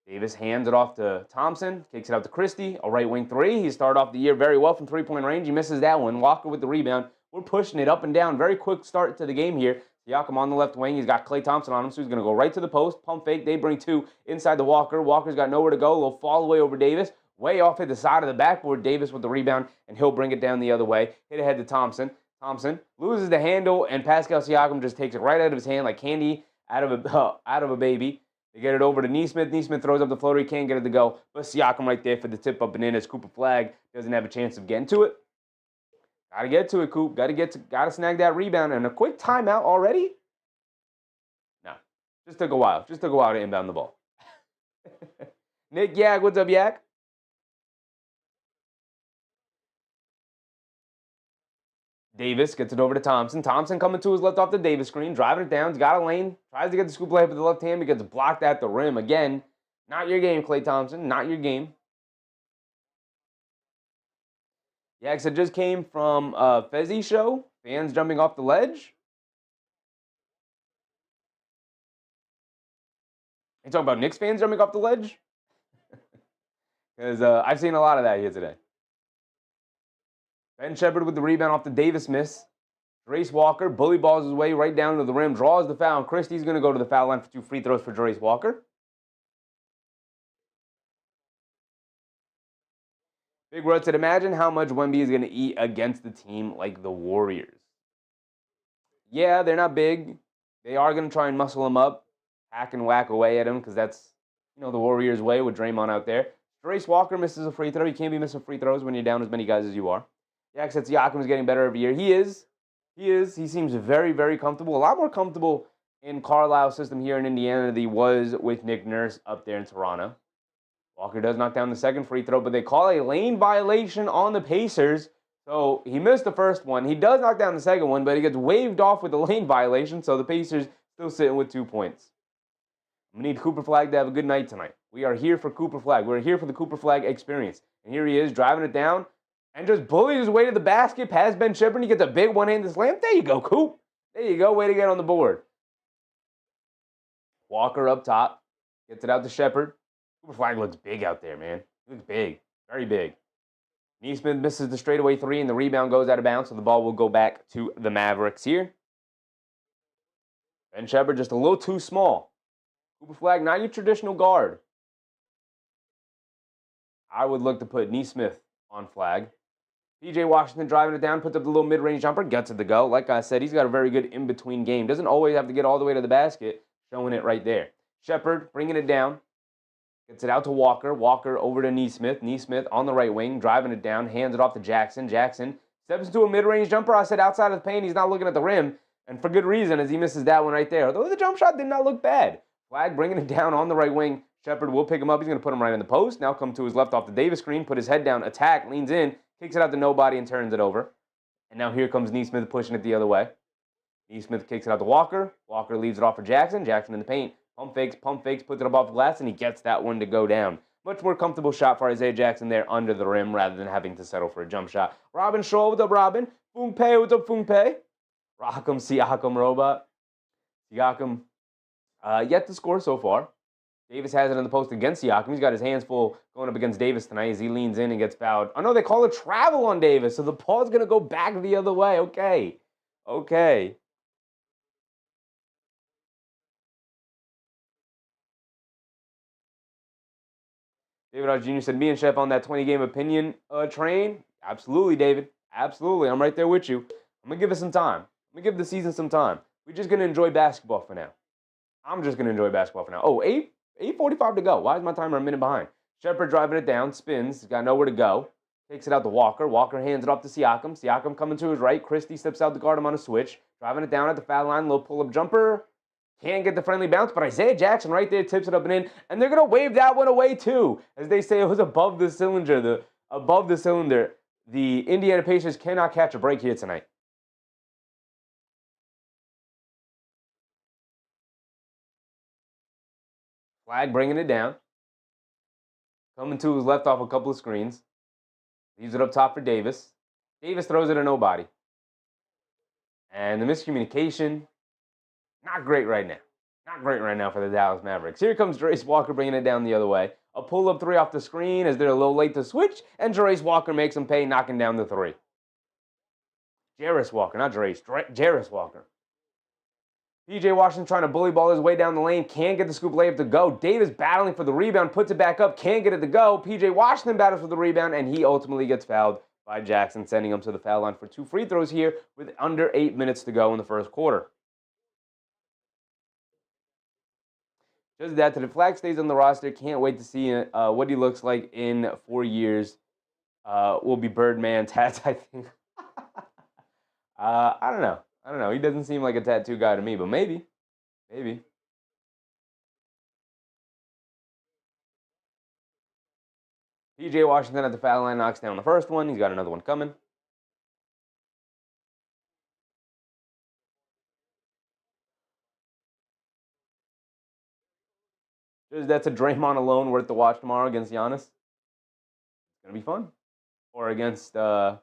Davis hands it off to Thompson. Kicks it out to Christie. A right wing three. He started off the year very well from three-point range. He misses that one. Walker with the rebound. We're pushing it up and down. Very quick start to the game here. Siakam on the left wing. He's got Klay Thompson on him, so he's going to go right to the post. Pump fake. They bring two inside the Walker. Walker's got nowhere to go. A little fall away over Davis. Way off at the side of the backboard. Davis with the rebound, and he'll bring it down the other way. Hit ahead to Thompson. Thompson loses the handle, and Pascal Siakam just takes it right out of his hand like candy out of a baby. They get it over to Nesmith. Nesmith throws up the floater. He can't get it to go. But Siakam right there for the tip up and in as Cooper Flagg doesn't have a chance of getting to it. Got to get to it, Coop. Got to snag that rebound. And a quick timeout already? No. Just took a while. Just took a while to inbound the ball. Nick Yak, what's up, Yak? Davis gets it over to Thompson. Thompson coming to his left off the Davis screen, driving it down. He's got a lane. Tries to get the scoop layup with the left hand. He gets blocked at the rim. Again, not your game, Klay Thompson. Not your game. Yeah, it just came from Fezzi show. Fans jumping off the ledge. You talking about Knicks fans jumping off the ledge? Because I've seen a lot of that here today. Ben Shepherd with the rebound off the Davis miss. Jarace Walker bully balls his way right down to the rim, draws the foul, and Christie's going to go to the foul line for two free throws for Jarace Walker. Big Rod said, imagine how much Wemby is going to eat against a team like the Warriors. Yeah, they're not big. They are going to try and muscle him up, hack and whack away at him, because that's, the Warriors' way with Draymond out there. Jarace Walker misses a free throw. You can't be missing free throws when you're down as many guys as you are. Yeah, said Siakam is getting better every year. He is. He seems very, very comfortable. A lot more comfortable in Carlisle's system here in Indiana than he was with Nick Nurse up there in Toronto. Walker does knock down the second free throw, but they call a lane violation on the Pacers. So he missed the first one. He does knock down the second one, but he gets waved off with the lane violation, so the Pacers still sitting with 2 points. We need Cooper Flagg to have a good night tonight. We are here for Cooper Flagg. We're here for the Cooper Flagg experience. And here he is driving it down and just bullies his way to the basket, past Ben Shepherd. He gets a big one-handed slam. There you go, Coop. There you go. Way to get on the board. Walker up top. Gets it out to Shepherd. Cooper Flagg looks big out there, man. He looks big. Very big. Nesmith misses the straightaway three, and the rebound goes out of bounds, so the ball will go back to the Mavericks here. Ben Shepherd just a little too small. Cooper Flagg, not your traditional guard. I would look to put Nesmith on Flagg. PJ Washington driving it down, puts up the little mid-range jumper, gets it to go. Like I said, he's got a very good in-between game. Doesn't always have to get all the way to the basket, showing it right there. Shepard bringing it down, gets it out to Walker. Walker over to Nesmith. Nesmith on the right wing, driving it down, hands it off to Jackson. Jackson steps into a mid-range jumper. I said outside of the paint, he's not looking at the rim, and for good reason, as he misses that one right there. Although the jump shot did not look bad. Flagg bringing it down on the right wing. Shepard will pick him up. He's going to put him right in the post. Now come to his left off the Davis screen, put his head down, attack, leans in, kicks it out to nobody and turns it over. And now here comes Nesmith pushing it the other way. Nesmith kicks it out to Walker. Walker leaves it off for Jackson. Jackson in the paint. Pump fakes, puts it up off the glass, and he gets that one to go down. Much more comfortable shot for Isaiah Jackson there under the rim rather than having to settle for a jump shot. Robin Shaw, what's up, Robin? Foong Pei, what's up, Foong Pei? Rock'em, Siakam, Robot. Siakam yet to score so far. Davis has it in the post against Siakam. He's got his hands full going up against Davis tonight as he leans in and gets fouled. Oh, no, they call it travel on Davis, so the ball's going to go back the other way. Okay. David R. Jr. said, me and Chef on that 20-game opinion train. Absolutely, David. Absolutely. I'm right there with you. I'm going to give it some time. I'm going to give the season some time. We're just going to enjoy basketball for now. I'm just going to enjoy basketball for now. Oh, 8:45 to go. Why is my timer a minute behind? Shepard driving it down, spins, got nowhere to go. Takes it out to Walker. Walker hands it off to Siakam. Siakam coming to his right. Christie steps out to guard him on a switch. Driving it down at the foul line. Little pull-up jumper. Can't get the friendly bounce, but Isaiah Jackson right there tips it up and in. And they're going to wave that one away too. As they say, it was above the cylinder. The Indiana Pacers cannot catch a break here tonight. Flagg bringing it down. Coming to his left off a couple of screens. Leaves it up top for Davis. Davis throws it to nobody. And the miscommunication, not great right now. Not great right now for the Dallas Mavericks. Here comes Jarace Walker bringing it down the other way. A pull-up three off the screen as they're a little late to switch, and Jarace Walker makes him pay, knocking down the three. Jarace Walker, not Jarace. Jarace Walker. PJ Washington trying to bully ball his way down the lane. Can't get the scoop layup to go. Davis battling for the rebound. Puts it back up. Can't get it to go. PJ Washington battles for the rebound, and he ultimately gets fouled by Jackson, sending him to the foul line for 2 free throws here with under 8 minutes to go in the first quarter. Just that to the Flagg stays on the roster. Can't wait to see what he looks like in 4 years. Will be Birdman tats, I think. I don't know. He doesn't seem like a tattoo guy to me, but maybe. PJ Washington at the foul line knocks down the first one. He's got another one coming. That's a Draymond alone worth the watch tomorrow against Giannis. It's going to be fun. Or against Wemby.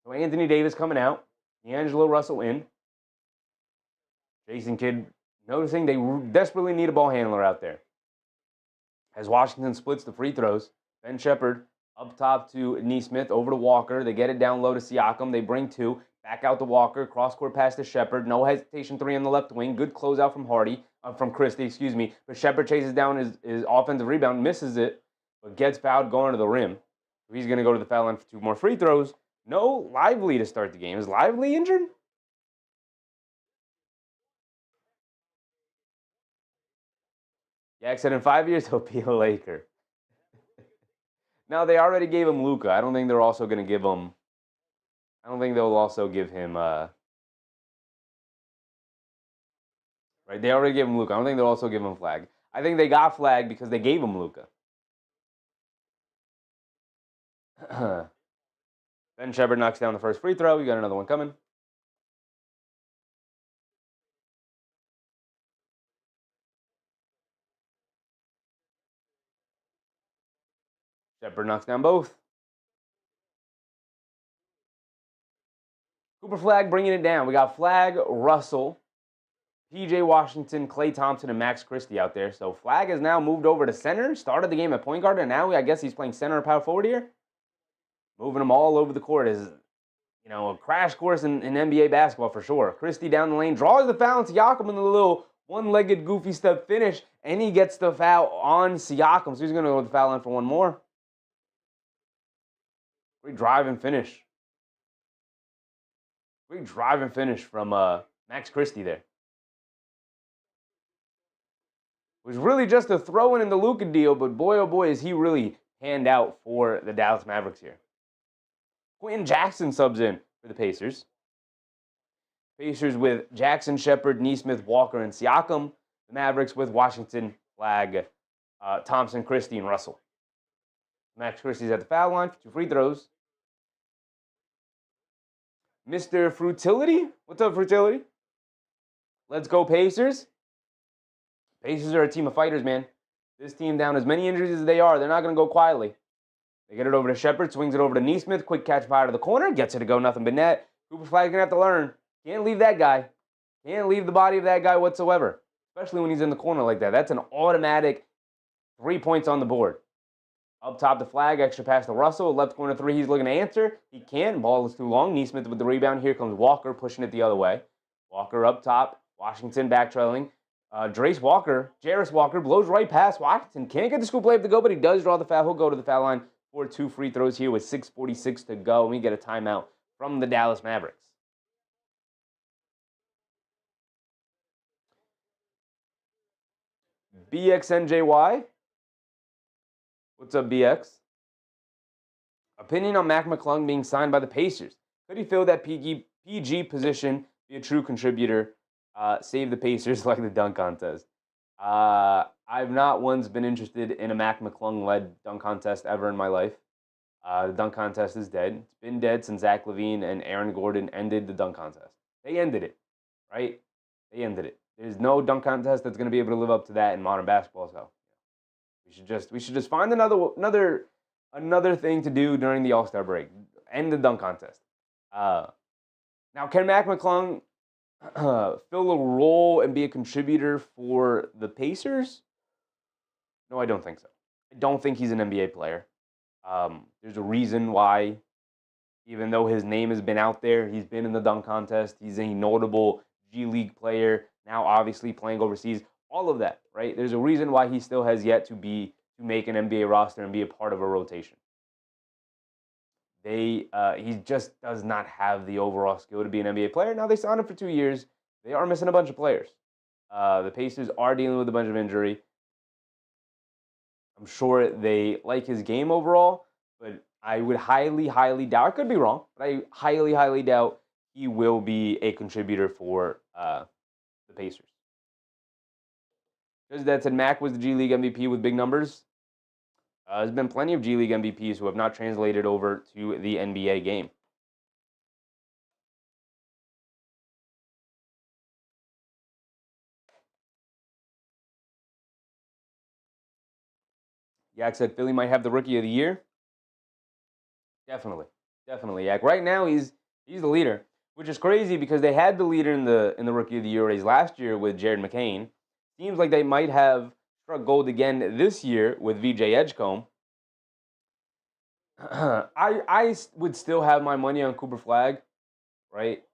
So Anthony Davis coming out. D'Angelo Russell in. Jason Kidd noticing they desperately need a ball handler out there. As Washington splits the free throws, Ben Shepard up top to Nesmith, over to Walker. They get it down low to Siakam. They bring two. Back out to Walker. Cross-court pass to Shepard. No hesitation three on the left wing. Good closeout from Christie, But Shepard chases down his offensive rebound, misses it, but gets fouled going to the rim. So he's going to go to the foul line for 2 more free throws. No Lively to start the game. Is Lively injured? Yak said in 5 years he'll be a Laker. Now they already gave him Luka. I don't think they're also going to give him. I don't think they'll also give him. Right, they already gave him Luka. I don't think they'll also give him Flagg. I think they got Flagg because they gave him Luka. Ben Shepard knocks down the first free throw. You got another one coming. Shepard knocks down both. Cooper Flagg bringing it down. We got Flagg, Russell, PJ Washington, Klay Thompson, and Max Christie out there. So Flagg has now moved over to center. Started the game at point guard, and now I guess he's playing center or power forward here. moving them all over the court is, a crash course in NBA basketball for sure. Christie down the lane, draws the foul on Siakam in the little one-legged goofy step finish, and he gets the foul on Siakam. So he's going to go to the foul line for one more. Great drive and finish. Great drive and finish from Max Christie there. It was really just a throw-in the Luka deal, but boy, oh boy, is he really hand out for the Dallas Mavericks here. Quentin Jackson subs in for the Pacers. Pacers with Jackson, Shepard, Nesmith, Walker, and Siakam. The Mavericks with Washington, Flagg, Thompson, Christie, and Russell. Max Christie's at the foul line for 2 free throws. Mr. Frutility? What's up, Frutility? Let's go, Pacers. Pacers are a team of fighters, man. This team, down as many injuries as they are, they're not going to go quietly. They get it over to Shepard, swings it over to Nesmith. Quick catch by out of the corner. Gets it to go, nothing but net. Cooper Flagg's going to have to learn. Can't leave that guy. Can't leave the body of that guy whatsoever. Especially when he's in the corner like that. That's an automatic 3 points on the board. Up top, the Flagg. Extra pass to Russell. Left corner 3, he's looking to answer. He can't. Ball is too long. Nesmith with the rebound. Here comes Walker, pushing it the other way. Walker up top. Washington back trailing. Jairus Walker blows right past Washington. Can't get the scoop layup to go, but he does draw the foul. He'll go to the foul line for 2 free throws here with 6:46 to go. And we get a timeout from the Dallas Mavericks. BXNJY. What's up, BX? Opinion on Mac McClung being signed by the Pacers. Could he fill that PG position, be a true contributor, save the Pacers like the dunk contest? I've not once been interested in a Mac McClung-led dunk contest ever in my life. The dunk contest is dead. It's been dead since Zach LaVine and Aaron Gordon ended the dunk contest. They ended it, right? They ended it. There's no dunk contest that's going to be able to live up to that in modern basketball. So we should just find another thing to do during the All-Star break. End the dunk contest. Now, can Mac McClung fill a role and be a contributor for the Pacers? No, I don't think so. I don't think he's an NBA player. There's a reason why, even though his name has been out there, he's been in the dunk contest, he's a notable G League player, now obviously playing overseas, all of that, right? There's a reason why he still has yet to make an NBA roster and be a part of a rotation. He just does not have the overall skill to be an NBA player. Now, they signed him for 2 years. They are missing a bunch of players. The Pacers are dealing with a bunch of injury. I'm sure they like his game overall, but I would highly, highly doubt, I could be wrong, but I highly, highly doubt he will be a contributor for the Pacers. Because that said, Mac was the G League MVP with big numbers. There's been plenty of G League MVPs who have not translated over to the NBA game. Yak said Philly might have the Rookie of the Year. Definitely, Yak. Right now, he's the leader, which is crazy because they had the leader in the Rookie of the Year race last year with Jared McCain. Seems like they might have struck gold again this year with VJ Edgecombe. I would still have my money on Cooper Flagg, right?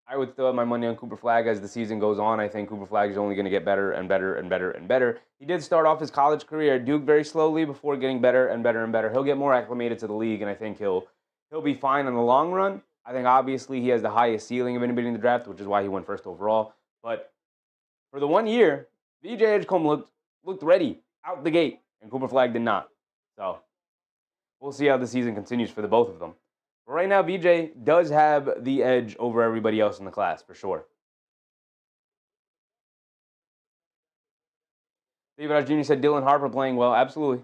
I would still have my money on Cooper Flagg as the season goes on. I think Cooper Flagg is only going to get better and better and better and better. He did start off his college career at Duke very slowly before getting better and better and better. He'll get more acclimated to the league, and I think he'll be fine in the long run. I think obviously he has the highest ceiling of anybody in the draft, which is why he went first overall. But for the 1 year, VJ Edgecombe looked ready out the gate, and Cooper Flagg did not. So we'll see how the season continues for the both of them. But right now, VJ does have the edge over everybody else in the class, for sure. David Hodge Jr. said Dylan Harper playing well. Absolutely.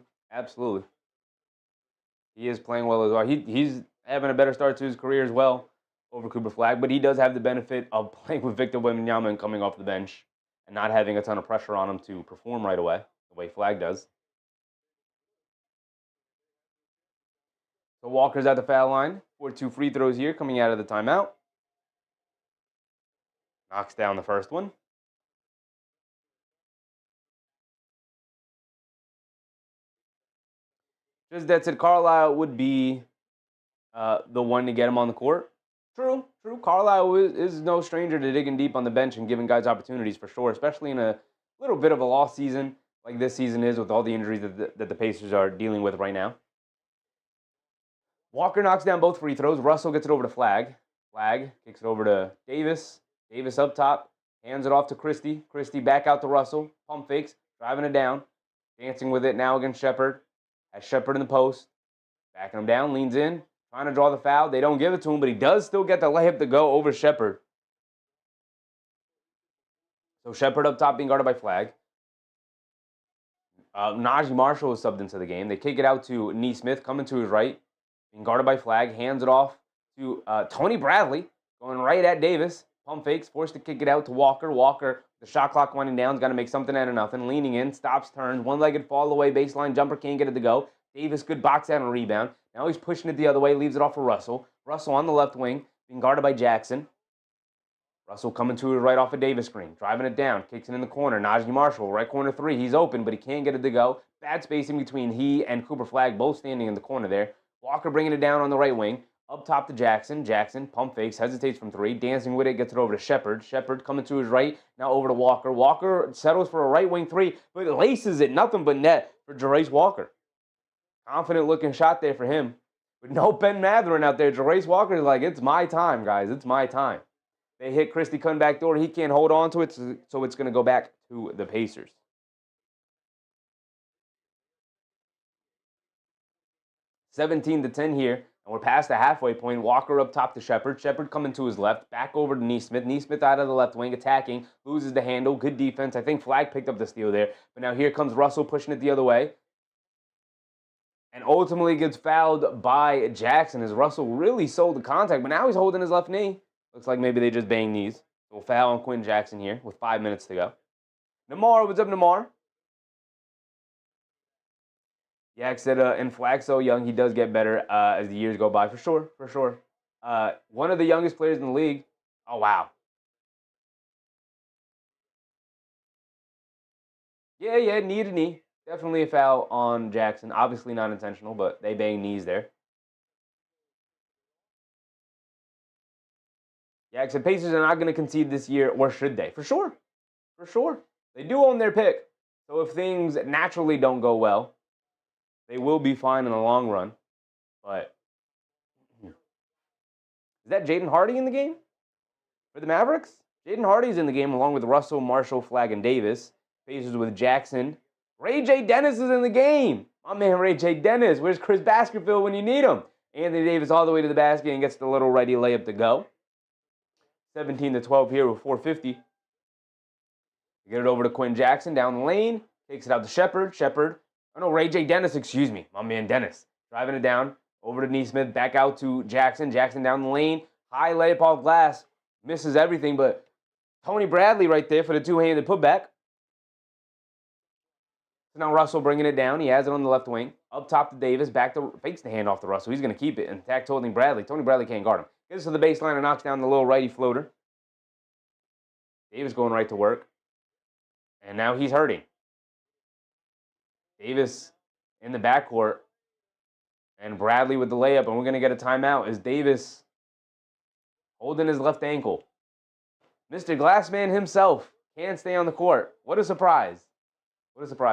He is playing well as well. He's having a better start to his career as well over Cooper Flagg, but he does have the benefit of playing with Victor Wembanyama and coming off the bench and not having a ton of pressure on him to perform right away, the way Flagg does. So Walker's at the foul line for 2 free throws here coming out of the timeout. Knocks down the first one. Just that said, Carlisle would be the one to get him on the court. True. Carlisle is no stranger to digging deep on the bench and giving guys opportunities for sure, especially in a little bit of a lost season like this season is with all the injuries that the Pacers are dealing with right now. Walker knocks down both free throws. Russell gets it over to Flagg. Flagg kicks it over to Davis. Davis up top. Hands it off to Christie. Christie back out to Russell. Pump fakes. Driving it down. Dancing with it now against Shepherd. Has Shepherd in the post. Backing him down. Leans in. Trying to draw the foul. They don't give it to him, but he does still get the layup to go over Shepherd. So Shepherd up top being guarded by Flagg. Najee Marshall is subbed into the game. They kick it out to Nesmith, coming to his right. Being guarded by Flagg. Hands it off to Tony Bradley. Going right at Davis. Pump fakes. Forced to kick it out to Walker. Walker, the shot clock winding down. Has got to make something out of nothing. Leaning in. Stops, turns. One-legged fall away. Baseline jumper. Can't get it to go. Davis, good box out and rebound. Now he's pushing it the other way. Leaves it off for Russell. Russell on the left wing. Being guarded by Jackson. Russell coming to his right off a Davis screen. Driving it down. Kicks it in the corner. Najee Marshall, right corner three. He's open, but he can't get it to go. Bad spacing between he and Cooper Flagg, both standing in the corner there. Walker bringing it down on the right wing. Up top to Jackson. Jackson, pump fakes, hesitates from three. Dancing with it, gets it over to Shepherd. Shepherd coming to his right. Now over to Walker. Walker settles for a right wing three, but laces it. Nothing but net for Jarace Walker. Confident looking shot there for him. With no Ben Mathurin out there, Jarace Walker is like, it's my time, guys. It's my time. They hit Christie cutting back door. He can't hold on to it, so it's going to go back to the Pacers. 17-10 here, and we're past the halfway point. Walker up top to Shepherd. Shepherd coming to his left. Back over to Nesmith. Nesmith out of the left wing, attacking. Loses the handle. Good defense. I think Flagg picked up the steal there. But now here comes Russell pushing it the other way. And ultimately gets fouled by Jackson as Russell really sold the contact. But now he's holding his left knee. Looks like maybe they just bang knees. We'll foul on Quinn Jackson here with 5 minutes to go. Namar, what's up, Namar? Yak said, and Flagg so young, he does get better as the years go by. For sure. One of the youngest players in the league. Oh, wow. Yeah, knee to knee. Definitely a foul on Jackson. Obviously not intentional, but they bang knees there. Yak said, Pacers are not going to concede this year, or should they? For sure. They do own their pick. So if things naturally don't go well, they will be fine in the long run. But is that Jaden Hardy in the game for the Mavericks? Jaden Hardy's in the game along with Russell, Marshall, Flagg, and Davis. Pacers with Jackson. Ray J. Dennis is in the game. My man Ray J. Dennis. Where's Chris Baskerville when you need him? Anthony Davis all the way to the basket and gets the little ready layup to go. 17-12 here with 4:50. Get it over to Quinn Jackson down the lane. Takes it out to Shepherd. Ray J. Dennis, excuse me. My man Dennis. Driving it down. Over to Nesmith. Back out to Jackson. Jackson down the lane. High layup off glass. Misses everything, but Tony Bradley right there for the two-handed putback. So now Russell bringing it down. He has it on the left wing. Up top to Davis. Back to fakes the handoff to Russell. He's going to keep it. And attack Tony Bradley. Tony Bradley can't guard him. Gets to the baseline and knocks down the little righty floater. Davis going right to work. And now he's hurting. Davis in the backcourt. And Bradley with the layup. And we're going to get a timeout as Davis holding his left ankle. Mr. Glassman himself can't stay on the court. What a surprise.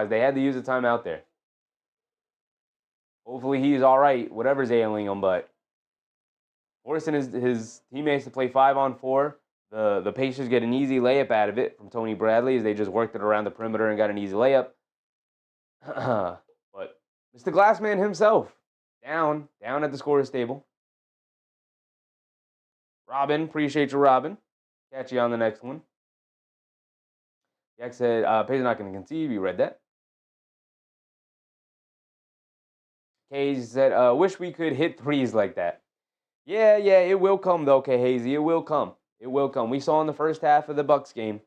They had to use a timeout there. Hopefully he's all right, whatever's ailing him, but forcing his teammates to play 5-on-4. The Pacers get an easy layup out of it from Tony Bradley as they just worked it around the perimeter and got an easy layup. But Mr. Glassman himself, down at the scorer's table. Robin, appreciate you, Robin. Catch you on the next one. Jack said, Pacers not going to concede. We read that. Casey said, wish we could hit threes like that. Yeah, it will come, though, Hazy. It will come. We saw in the first half of the Bucks game,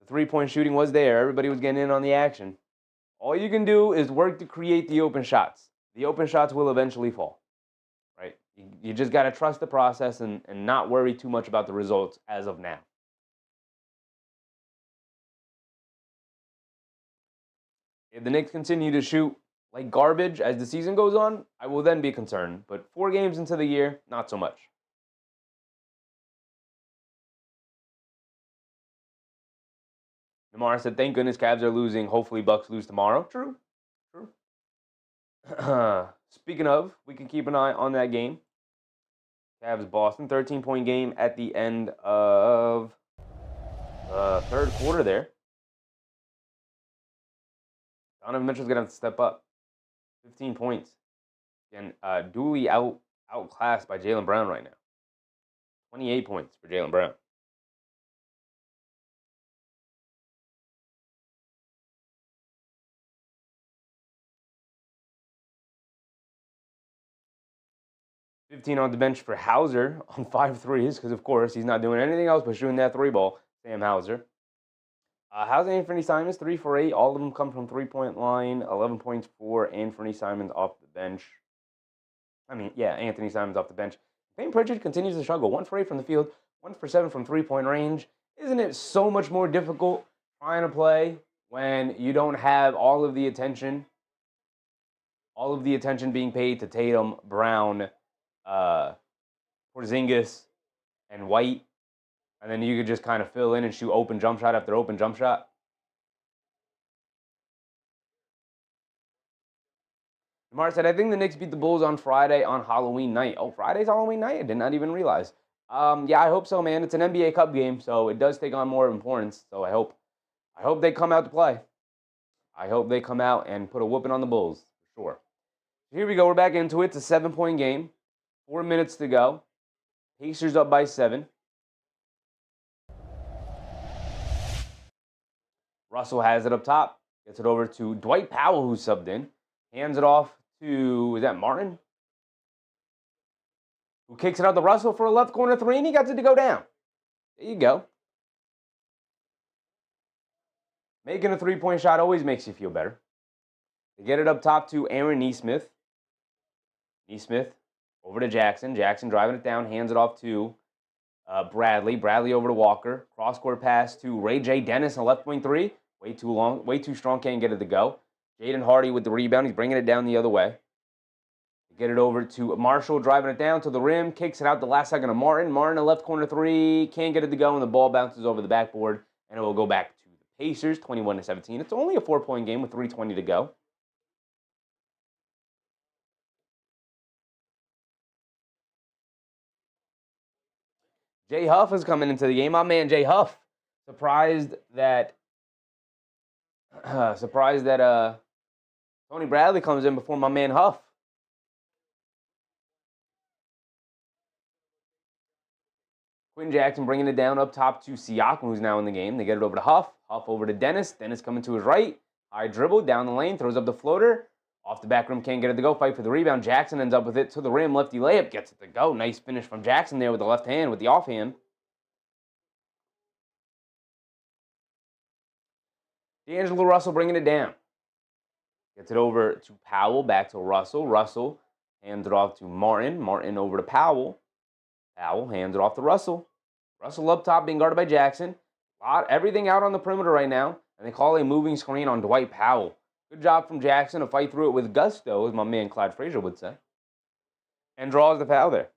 the three-point shooting was there. Everybody was getting in on the action. All you can do is work to create the open shots. The open shots will eventually fall, right? You just got to trust the process and not worry too much about the results as of now. If the Knicks continue to shoot like garbage as the season goes on, I will then be concerned. But 4 games into the year, not so much. Namara said, thank goodness Cavs are losing. Hopefully Bucks lose tomorrow. True. Speaking of, we can keep an eye on that game. Cavs-Boston, 13-point game at the end of third quarter there. Donovan Mitchell's going to have to step up. 15 points. And duly outclassed by Jaylen Brown right now. 28 points for Jaylen Brown. $15 on the bench for Hauser on 5 threes, because of course he's not doing anything else but shooting that 3 ball. Sam Hauser. How's Anthony Simons? 3 for 8. All of them come from 3-point line. 11 points for Anthony Simons off the bench. Anthony Simons off the bench. Payne Pritchard continues to struggle. 1 for 8 from the field. 1 for 7 from 3-point range. Isn't it so much more difficult trying to play when you don't have all of the attention being paid to Tatum, Brown, Porzingis, and White, and then you could just kind of fill in and shoot open jump shot after open jump shot? Demar said, I think the Knicks beat the Bulls on Friday on Halloween night. Oh, Friday's Halloween night? I did not even realize. Yeah, I hope so, man. It's an NBA Cup game, so it does take on more importance. So I hope they come out to play. I hope they come out and put a whooping on the Bulls, for sure. Here we go. We're back into it. It's a 7-point game. 4 minutes to go. Pacers up by 7. Russell has it up top. Gets it over to Dwight Powell, who's subbed in. Hands it off to, is that Martin? Who kicks it out to Russell for a left corner 3, and he got it to go down. There you go. Making a 3-point shot always makes you feel better. They get it up top to Aaron Nesmith. Nesmith over to Jackson. Jackson driving it down, hands it off to Bradley. Bradley over to Walker. Cross-court pass to Ray J. Dennis, a left point 3. Way too long, way too strong, can't get it to go. Jaden Hardy with the rebound. He's bringing it down the other way. Get it over to Marshall, driving it down to the rim. Kicks it out the last second to Martin. Martin, a left corner 3. Can't get it to go, and the ball bounces over the backboard, and it will go back to the Pacers, 21-17. It's only a 4-point game with 3:20 to go. Jay Huff is coming into the game. My man Jay Huff, surprised that Tony Bradley comes in before my man Huff. Quinn Jackson bringing it down up top to Siakam, who's now in the game. They get it over to Huff. Huff over to Dennis. Dennis coming to his right. High dribble down the lane, throws up the floater. Off the back rim, can't get it to go. Fight for the rebound. Jackson ends up with it to the rim. Lefty layup, gets it to go. Nice finish from Jackson there with the left hand, with the offhand. D'Angelo Russell bringing it down. Gets it over to Powell, back to Russell. Russell hands it off to Martin. Martin over to Powell. Powell hands it off to Russell. Russell up top being guarded by Jackson. Everything out on the perimeter right now. And they call a moving screen on Dwight Powell. Good job from Jackson to fight through it with gusto, as my man Clyde Frazier would say. And draws the foul there.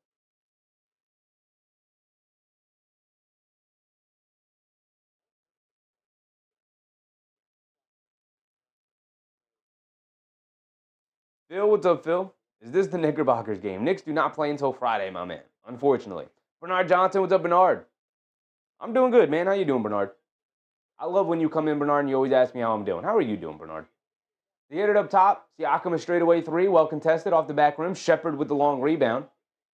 Phil, what's up, Phil? Is this the Knickerbockers game? Knicks do not play until Friday, my man, unfortunately. Bernard Johnson, what's up, Bernard? I'm doing good, man. How you doing, Bernard? I love when you come in, Bernard, and you always ask me how I'm doing. How are you doing, Bernard? They hit it up top. Siakam, a straightaway 3, well contested off the back rim. Shepard with the long rebound.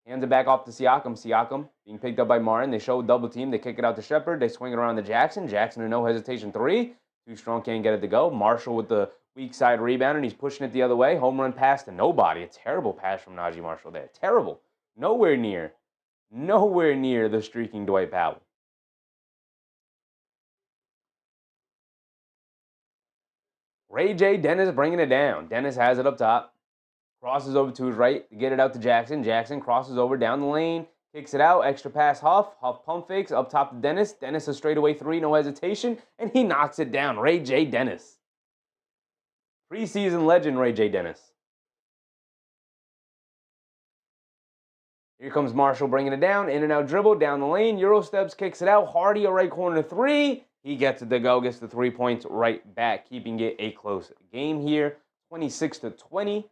Hands it back off to Siakam. Siakam being picked up by Martin. They show double team. They kick it out to Shepard. They swing it around to Jackson. Jackson, a no hesitation 3. Too strong, can't get it to go. Marshall with the weak side rebound, and he's pushing it the other way. Home run pass to nobody. A terrible pass from Najee Marshall there. Terrible. Nowhere near the streaking Dwight Powell. Ray J. Dennis bringing it down. Dennis has it up top. Crosses over to his right to get it out to Jackson. Jackson crosses over down the lane. Kicks it out. Extra pass Huff. Huff pump fakes up top to Dennis. Dennis a straightaway 3, no hesitation. And he knocks it down. Ray J. Dennis. Preseason legend Ray J. Dennis. Here comes Marshall bringing it down. In and out dribble, down the lane. Euro steps, kicks it out. Hardy, a right corner three. He gets it to go, gets the 3 points right back, keeping it a close game here. 26-20.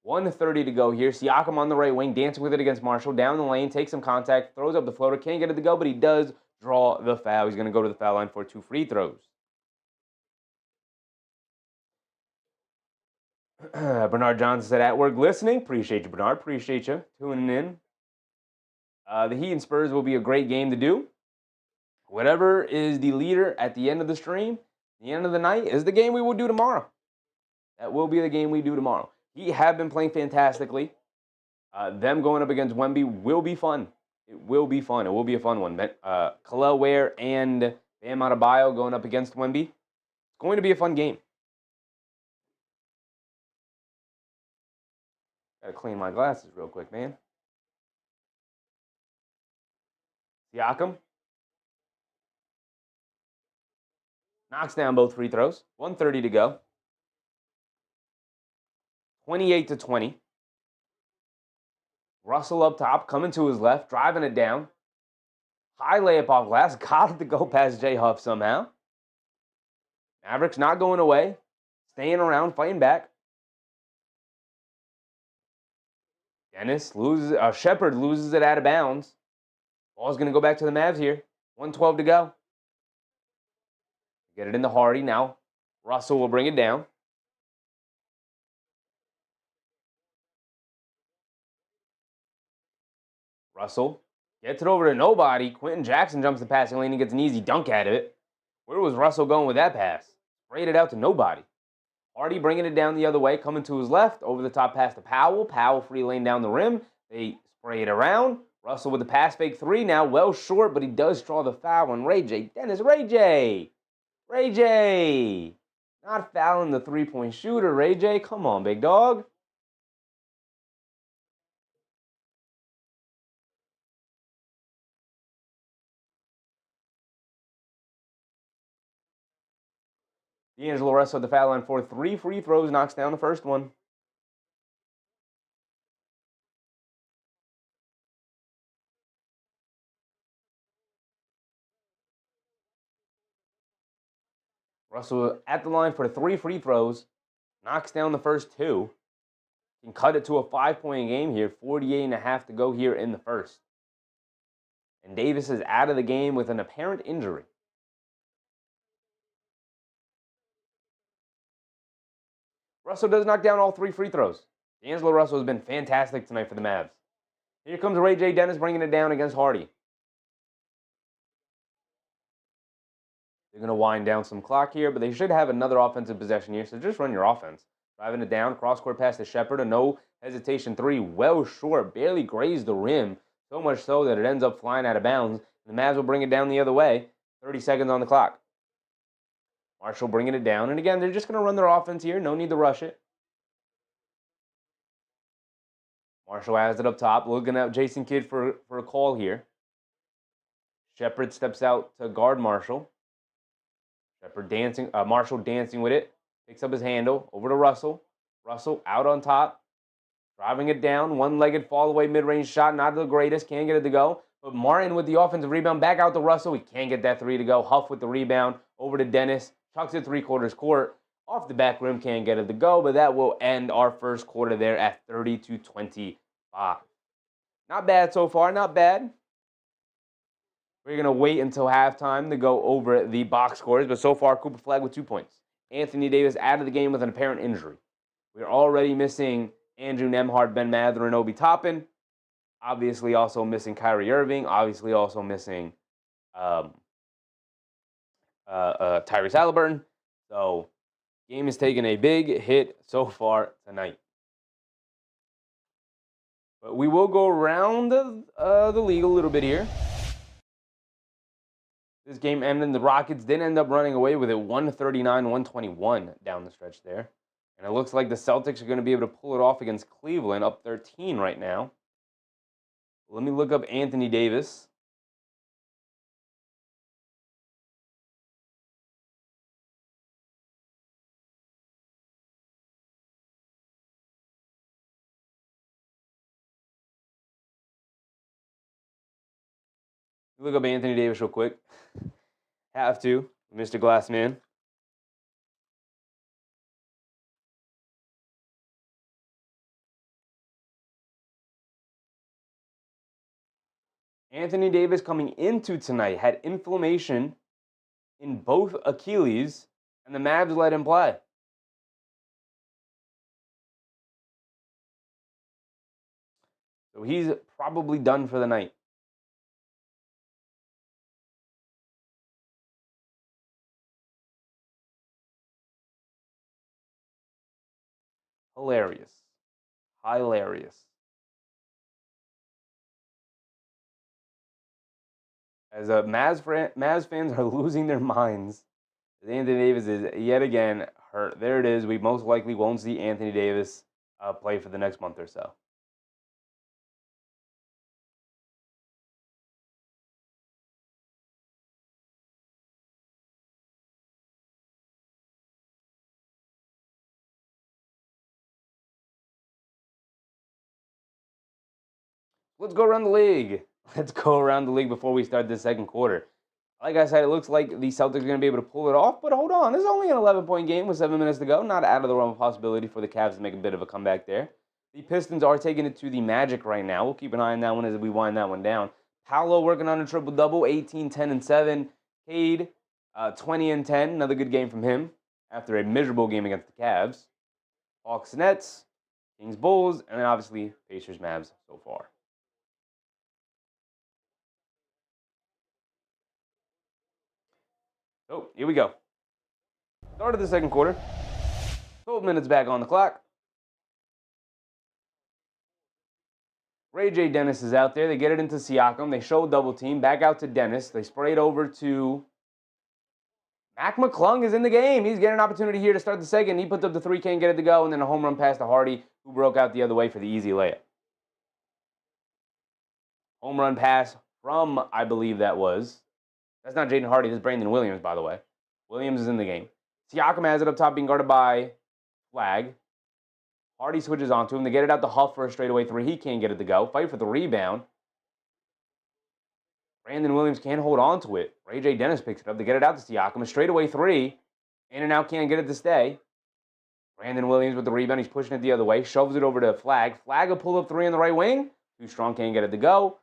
1:30 to go here. Siakam on the right wing, dancing with it against Marshall. Down the lane, takes some contact, throws up the floater. Can't get it to go, but he does draw the foul. He's going to go to the foul line for 2 free throws. Bernard Johnson said, at work listening. Appreciate you, Bernard. Appreciate you tuning in. The Heat and Spurs will be a great game to do. Whatever is the leader at the end of the stream, the end of the night, is the game we will do tomorrow. That will be the game we do tomorrow. Heat have been playing fantastically. Them going up against Wemby will be fun. It will be fun. It will be a fun one. Khalil Ware and Bam Adebayo going up against Wemby. It's going to be a fun game. Gotta clean my glasses real quick, man. Siakam knocks down both free throws. 1:30 to go. 28-20. Russell up top, coming to his left, driving it down. High layup off glass. Got it to go past J. Huff somehow. Mavericks not going away. Staying around, fighting back. Shepard loses it out of bounds. Ball's going to go back to the Mavs here. 1:12 to go. Get it into Hardy now. Russell will bring it down. Russell gets it over to nobody. Quentin Jackson jumps the passing lane and gets an easy dunk out of it. Where was Russell going with that pass? Sprayed it out to nobody. Hardy bringing it down the other way, coming to his left, over the top pass to Powell. Powell free lane down the rim. They spray it around. Russell with the pass fake three now, well short, but he does draw the foul on Ray J. Dennis, Ray J. Ray J. Not fouling the three-point shooter, Ray J. Come on, big dog. D'Angelo Russell at the foul line for 3 free throws, knocks down the first one. Russell at the line for 3 free throws, knocks down the first 2. Can cut it to a 5-point game here, 48.5 to go here in the first. And Davis is out of the game with an apparent injury. Russell does knock down all 3 free throws. D'Angelo Russell has been fantastic tonight for the Mavs. Here comes Ray J. Dennis bringing it down against Hardy. They're going to wind down some clock here, but they should have another offensive possession here, so just run your offense. Driving it down, cross-court pass to Shepard, a no-hesitation 3, well short, barely grazed the rim, so much so that it ends up flying out of bounds. The Mavs will bring it down the other way, 30 seconds on the clock. Marshall bringing it down, and again, they're just going to run their offense here, no need to rush it. Marshall has it up top, looking at Jason Kidd for a call here. Shepard steps out to guard Marshall. Marshall dancing with it. Picks up his handle, over to Russell. Russell out on top. Driving it down, one-legged fall-away mid-range shot, not the greatest, can't get it to go. But Martin with the offensive rebound, back out to Russell. He can't get that 3 to go. Huff with the rebound, over to Dennis. Chucks it 3/4 court. Off the back rim, can't get it to go, but that will end our first quarter there at 30-25. Not bad so far, not bad. We're going to wait until halftime to go over the box scores, but so far, Cooper Flagg with 2 points. Anthony Davis out of the game with an apparent injury. We're already missing Andrew Nembhard, Ben Mather, and Obi Toppin. Obviously also missing Kyrie Irving. Obviously also missing Tyrese Halliburton. So, game is taking a big hit so far tonight. But we will go around the league a little bit here. This game ended, the Rockets did end up running away with it 139-121 down the stretch there. And it looks like the Celtics are going to be able to pull it off against Cleveland, up 13 right now. Let me look up Anthony Davis. Look up Anthony Davis real quick. Have to, Mr. Glassman. Anthony Davis coming into tonight had inflammation in both Achilles, and the Mavs let him play. So he's probably done for the night. Hilarious. Hilarious. As Mavs fans are losing their minds, Anthony Davis is yet again hurt. There it is. We most likely won't see Anthony Davis play for the next month or so. Let's go around the league. Let's go around the league before we start this second quarter. Like I said, it looks like the Celtics are going to be able to pull it off, but hold on. This is only an 11-point game with 7 minutes to go. Not out of the realm of possibility for the Cavs to make a bit of a comeback there. The Pistons are taking it to the Magic right now. We'll keep an eye on that one as we wind that one down. Paolo working on a triple-double, 18, 10, and 7. Cade, 20 and 10. Another good game from him after a miserable game against the Cavs. Hawks, Nets, Kings, Bulls, and then obviously Pacers, Mavs so far. So, here we go. Start of the second quarter. 12 minutes back on the clock. Ray J. Dennis is out there. They get it into Siakam. They show double team. Back out to Dennis. They spray it over to Mac McClung is in the game. He's getting an opportunity here to start the second. He puts up the three, can't get it to go, and then a home run pass to Hardy, who broke out the other way for the easy layup. Home run pass from, I believe that was. That's not Jaden Hardy. This is Brandon Williams, by the way. Williams is in the game. Siakam has it up top, being guarded by Flagg. Hardy switches onto him. They get it out to Huff for a straightaway three. He can't get it to go. Fight for the rebound. Brandon Williams can't hold on to it. Ray J. Dennis picks it up. They get it out to Siakam. A straightaway three. In and out, can't get it to stay. Brandon Williams with the rebound. He's pushing it the other way. Shoves it over to Flagg. Flagg will pull up three on the right wing. Too strong, can't get it to go.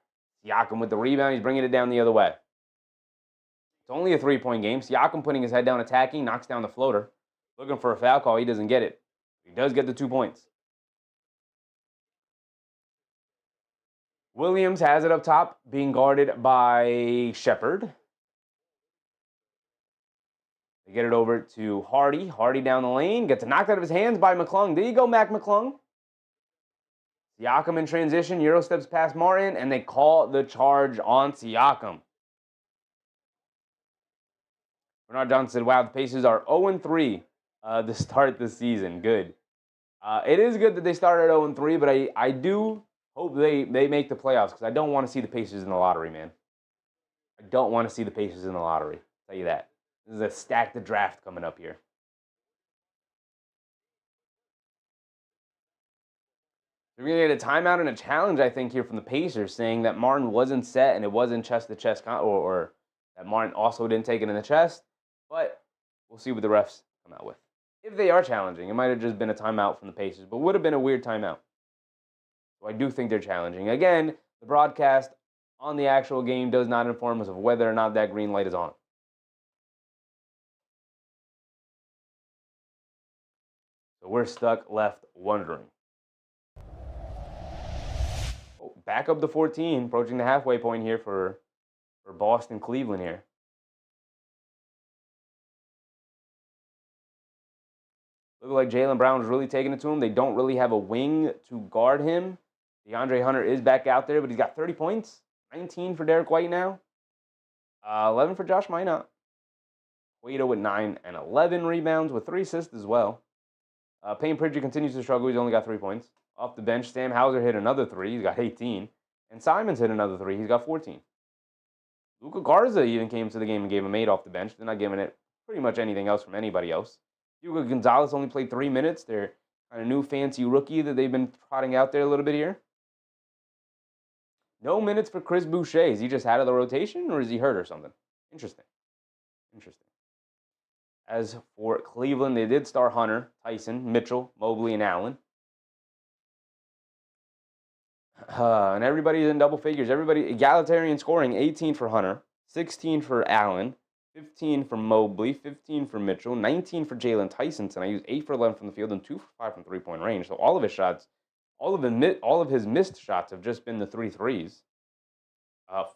Siakam with the rebound. He's bringing it down the other way. It's only a 3-point game. Siakam putting his head down, attacking, knocks down the floater. Looking for a foul call. He doesn't get it. He does get the 2 points. Williams has it up top, being guarded by Shepard. They get it over to Hardy. Hardy down the lane. Gets it knocked out of his hands by McClung. There you go, Mac McClung. Siakam in transition. Euro steps past Martin, and they call the charge on Siakam. Bernard Johnson said, wow, the Pacers are 0-3 to start the season. Good. It is good that they started 0-3, but I do hope they make the playoffs because I don't want to see the Pacers in the lottery, man. I don't want to see the Pacers in the lottery. I'll tell you that. This is a stack the draft coming up here. They're going to get a timeout and a challenge, I think, here from the Pacers, saying that Martin wasn't set and it wasn't chest-to-chest, or that Martin also didn't take it in the chest. But we'll see what the refs come out with. If they are challenging, it might have just been a timeout from the Pacers, but would have been a weird timeout. So I do think they're challenging. Again, the broadcast on the actual game does not inform us of whether or not that green light is on. So we're stuck left wondering. Oh, back up to 14, approaching the halfway point here for Boston, Cleveland here. Look like Jaylen Brown is really taking it to him. They don't really have a wing to guard him. DeAndre Hunter is back out there, but he's got 30 points. 19 for Derek White now. 11 for Josh Minot. Cueto with 9 and 11 rebounds with 3 assists as well. Payne Pritchard continues to struggle. He's only got 3 points. Off the bench, Sam Hauser hit another 3. He's got 18. And Simons hit another 3. He's got 14. Luka Garza even came to the game and gave him 8 off the bench. They're not giving it pretty much anything else from anybody else. Hugo Gonzalez only played 3 minutes. They're kind of new fancy rookie that they've been trotting out there a little bit here. No minutes for Chris Boucher. Is he just out of the rotation or is he hurt or something? Interesting. As for Cleveland, they did start Hunter, Tyson, Mitchell, Mobley, and Allen. And everybody's in double figures. Everybody egalitarian scoring, 18 for Hunter, 16 for Allen, 15 for Mobley, 15 for Mitchell, 19 for Jalen Tyson tonight. He was 8 for 11 from the field and 2 for 5 from three-point range. So all of his shots, all of his missed shots have just been the 3 threes.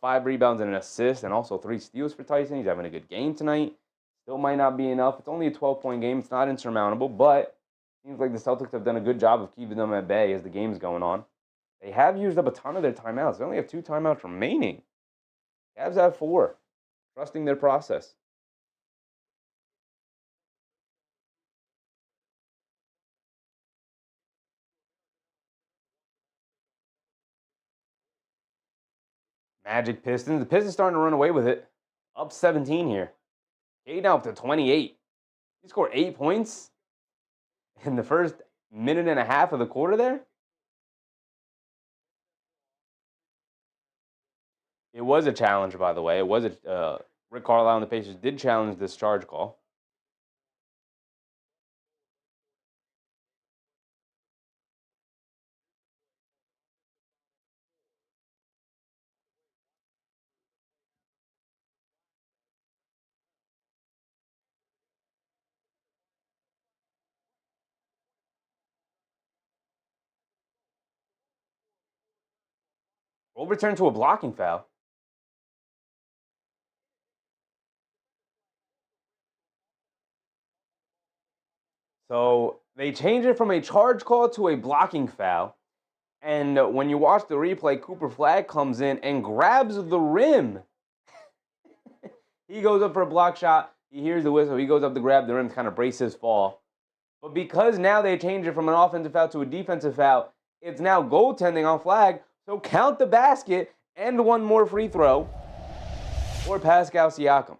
5 rebounds and an assist, and also 3 steals for Tyson. He's having a good game tonight. Still might not be enough. It's only a 12-point game. It's not insurmountable, but it seems like the Celtics have done a good job of keeping them at bay as the game's going on. They have used up a ton of their timeouts. They only have 2 timeouts remaining. Cavs have 4. Trusting their process. Magic Pistons. The Pistons starting to run away with it. Up 17 here. Cade now up to 28. He scored 8 points in the first minute and a half of the quarter there. It was a challenge, by the way. It was Rick Carlisle and the Pacers did challenge this charge call. Overturned to a blocking foul. So they changed it from a charge call to a blocking foul. And when you watch the replay, Cooper Flagg comes in and grabs the rim. He goes up for a block shot. He hears the whistle. He goes up to grab the rim to kind of brace his fall. But because now they changed it from an offensive foul to a defensive foul, it's now goaltending on Flagg. So count the basket and one more free throw for Pascal Siakam.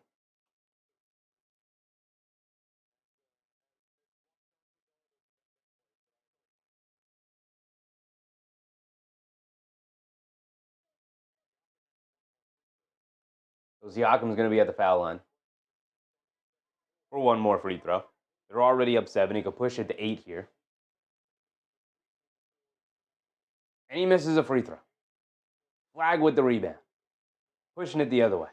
So Siakam's going to be at the foul line for one more free throw. They're already up 7. He could push it to 8 here. And he misses a free throw. Flagg with the rebound. Pushing it the other way.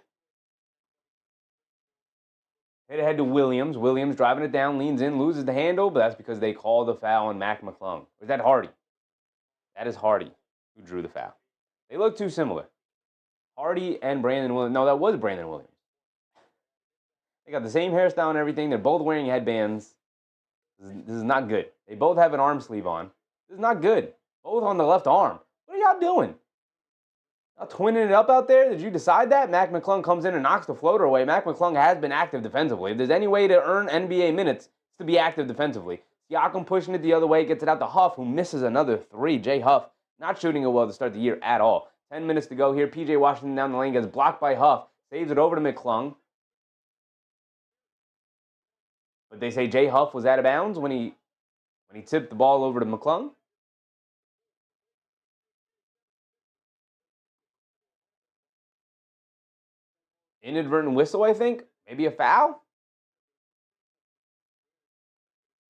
Hit ahead to Williams. Williams driving it down, leans in, loses the handle, but that's because they called the foul on Mac McClung. Or is that Hardy? That is Hardy who drew the foul. They look too similar. Hardy and Brandon Williams. No, that was Brandon Williams. They got the same hairstyle and everything. They're both wearing headbands. This is not good. They both have an arm sleeve on. This is not good. Both on the left arm. What are y'all doing? Y'all twinning it up out there? Did you decide that? Mac McClung comes in and knocks the floater away. Mac McClung has been active defensively. If there's any way to earn NBA minutes, it's to be active defensively. Siakam pushing it the other way, gets it out to Huff, who misses another 3. Jay Huff not shooting it well to start the year at all. 10 minutes to go here. PJ Washington down the lane, gets blocked by Huff, saves it over to McClung. But they say Jay Huff was out of bounds when he tipped the ball over to McClung. Inadvertent whistle, I think. Maybe a foul?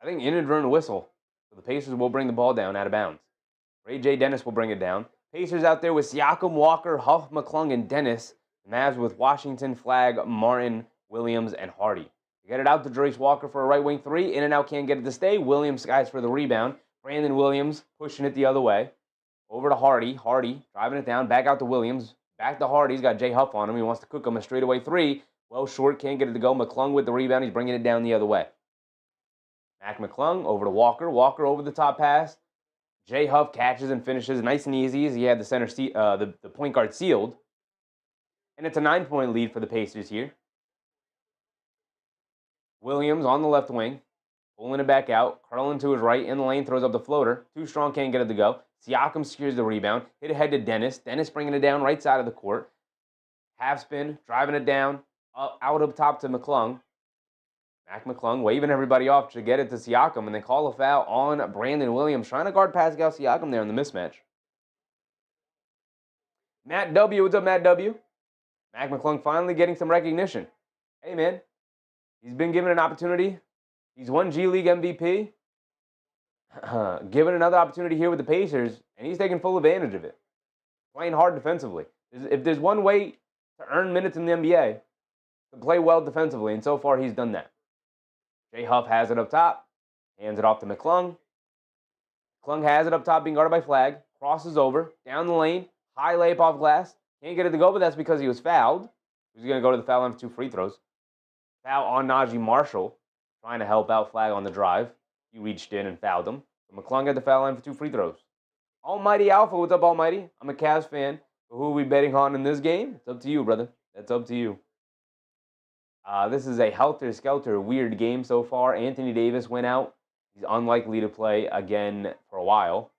I think inadvertent whistle. So the Pacers will bring the ball down out of bounds. Ray J. Dennis will bring it down. Pacers out there with Siakam, Walker, Huff, McClung, and Dennis. The Mavs with Washington, Flagg, Martin, Williams, and Hardy. They get it out to Jarace Walker for a right wing 3. In and out, can't get it to stay. Williams guys for the rebound. Brandon Williams pushing it the other way. Over to Hardy. Hardy driving it down. Back out to Williams. Back to Hardy. He's got Jay Huff on him. He wants to cook him a straightaway 3. Well short. Can't get it to go. McClung with the rebound. He's bringing it down the other way. Mac McClung over to Walker. Walker over the top pass. Jay Huff catches and finishes nice and easy as he had the center the point guard sealed. And it's a 9-point lead for the Pacers here. Williams on the left wing. Pulling it back out. Curling to his right. In the lane. Throws up the floater. Too strong. Can't get it to go. Siakam secures the rebound. Hit ahead to Dennis. Dennis bringing it down right side of the court. Half spin. Driving it down. Out up top to McClung. Mac McClung waving everybody off to get it to Siakam. And they call a foul on Brandon Williams. Trying to guard Pascal Siakam there in the mismatch. Matt W. What's up, Matt W? Mac McClung finally getting some recognition. Hey, man, he's been given an opportunity. He's won G League MVP. Given another opportunity here with the Pacers, and he's taking full advantage of it. Playing hard defensively. If there's one way to earn minutes in the NBA, to play well defensively, and so far he's done that. Jay Huff has it up top, hands it off to McClung. McClung has it up top, being guarded by Flagg, crosses over, down the lane, high layup off glass. Can't get it to go, but that's because he was fouled. He's going to go to the foul line for 2 free throws. Foul on Najee Marshall, trying to help out Flagg on the drive. He reached in and fouled him. But McClung at the foul line for 2 free throws. Almighty Alpha, what's up, Almighty? I'm a Cavs fan. But who are we betting on in this game? It's up to you, brother. That's up to you. This is a helter-skelter weird game so far. Anthony Davis went out. He's unlikely to play again for a while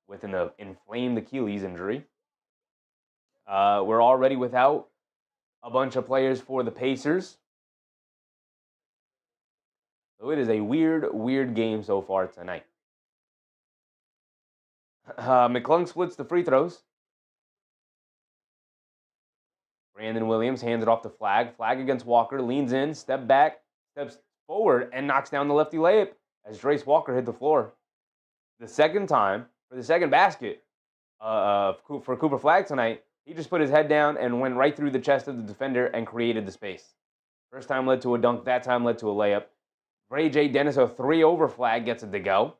with an inflamed Achilles injury. We're already without a bunch of players for the Pacers. So it is a weird game so far tonight. McClung splits the free throws. Brandon Williams hands it off to Flagg. Flagg against Walker, leans in, step back, steps forward, and knocks down the lefty layup as Trace Walker hit the floor. The second time, for the second basket for Cooper Flagg tonight, he just put his head down and went right through the chest of the defender and created the space. First time led to a dunk, that time led to a layup. Ray J. Dennis, a 3 over Flagg, gets it to go.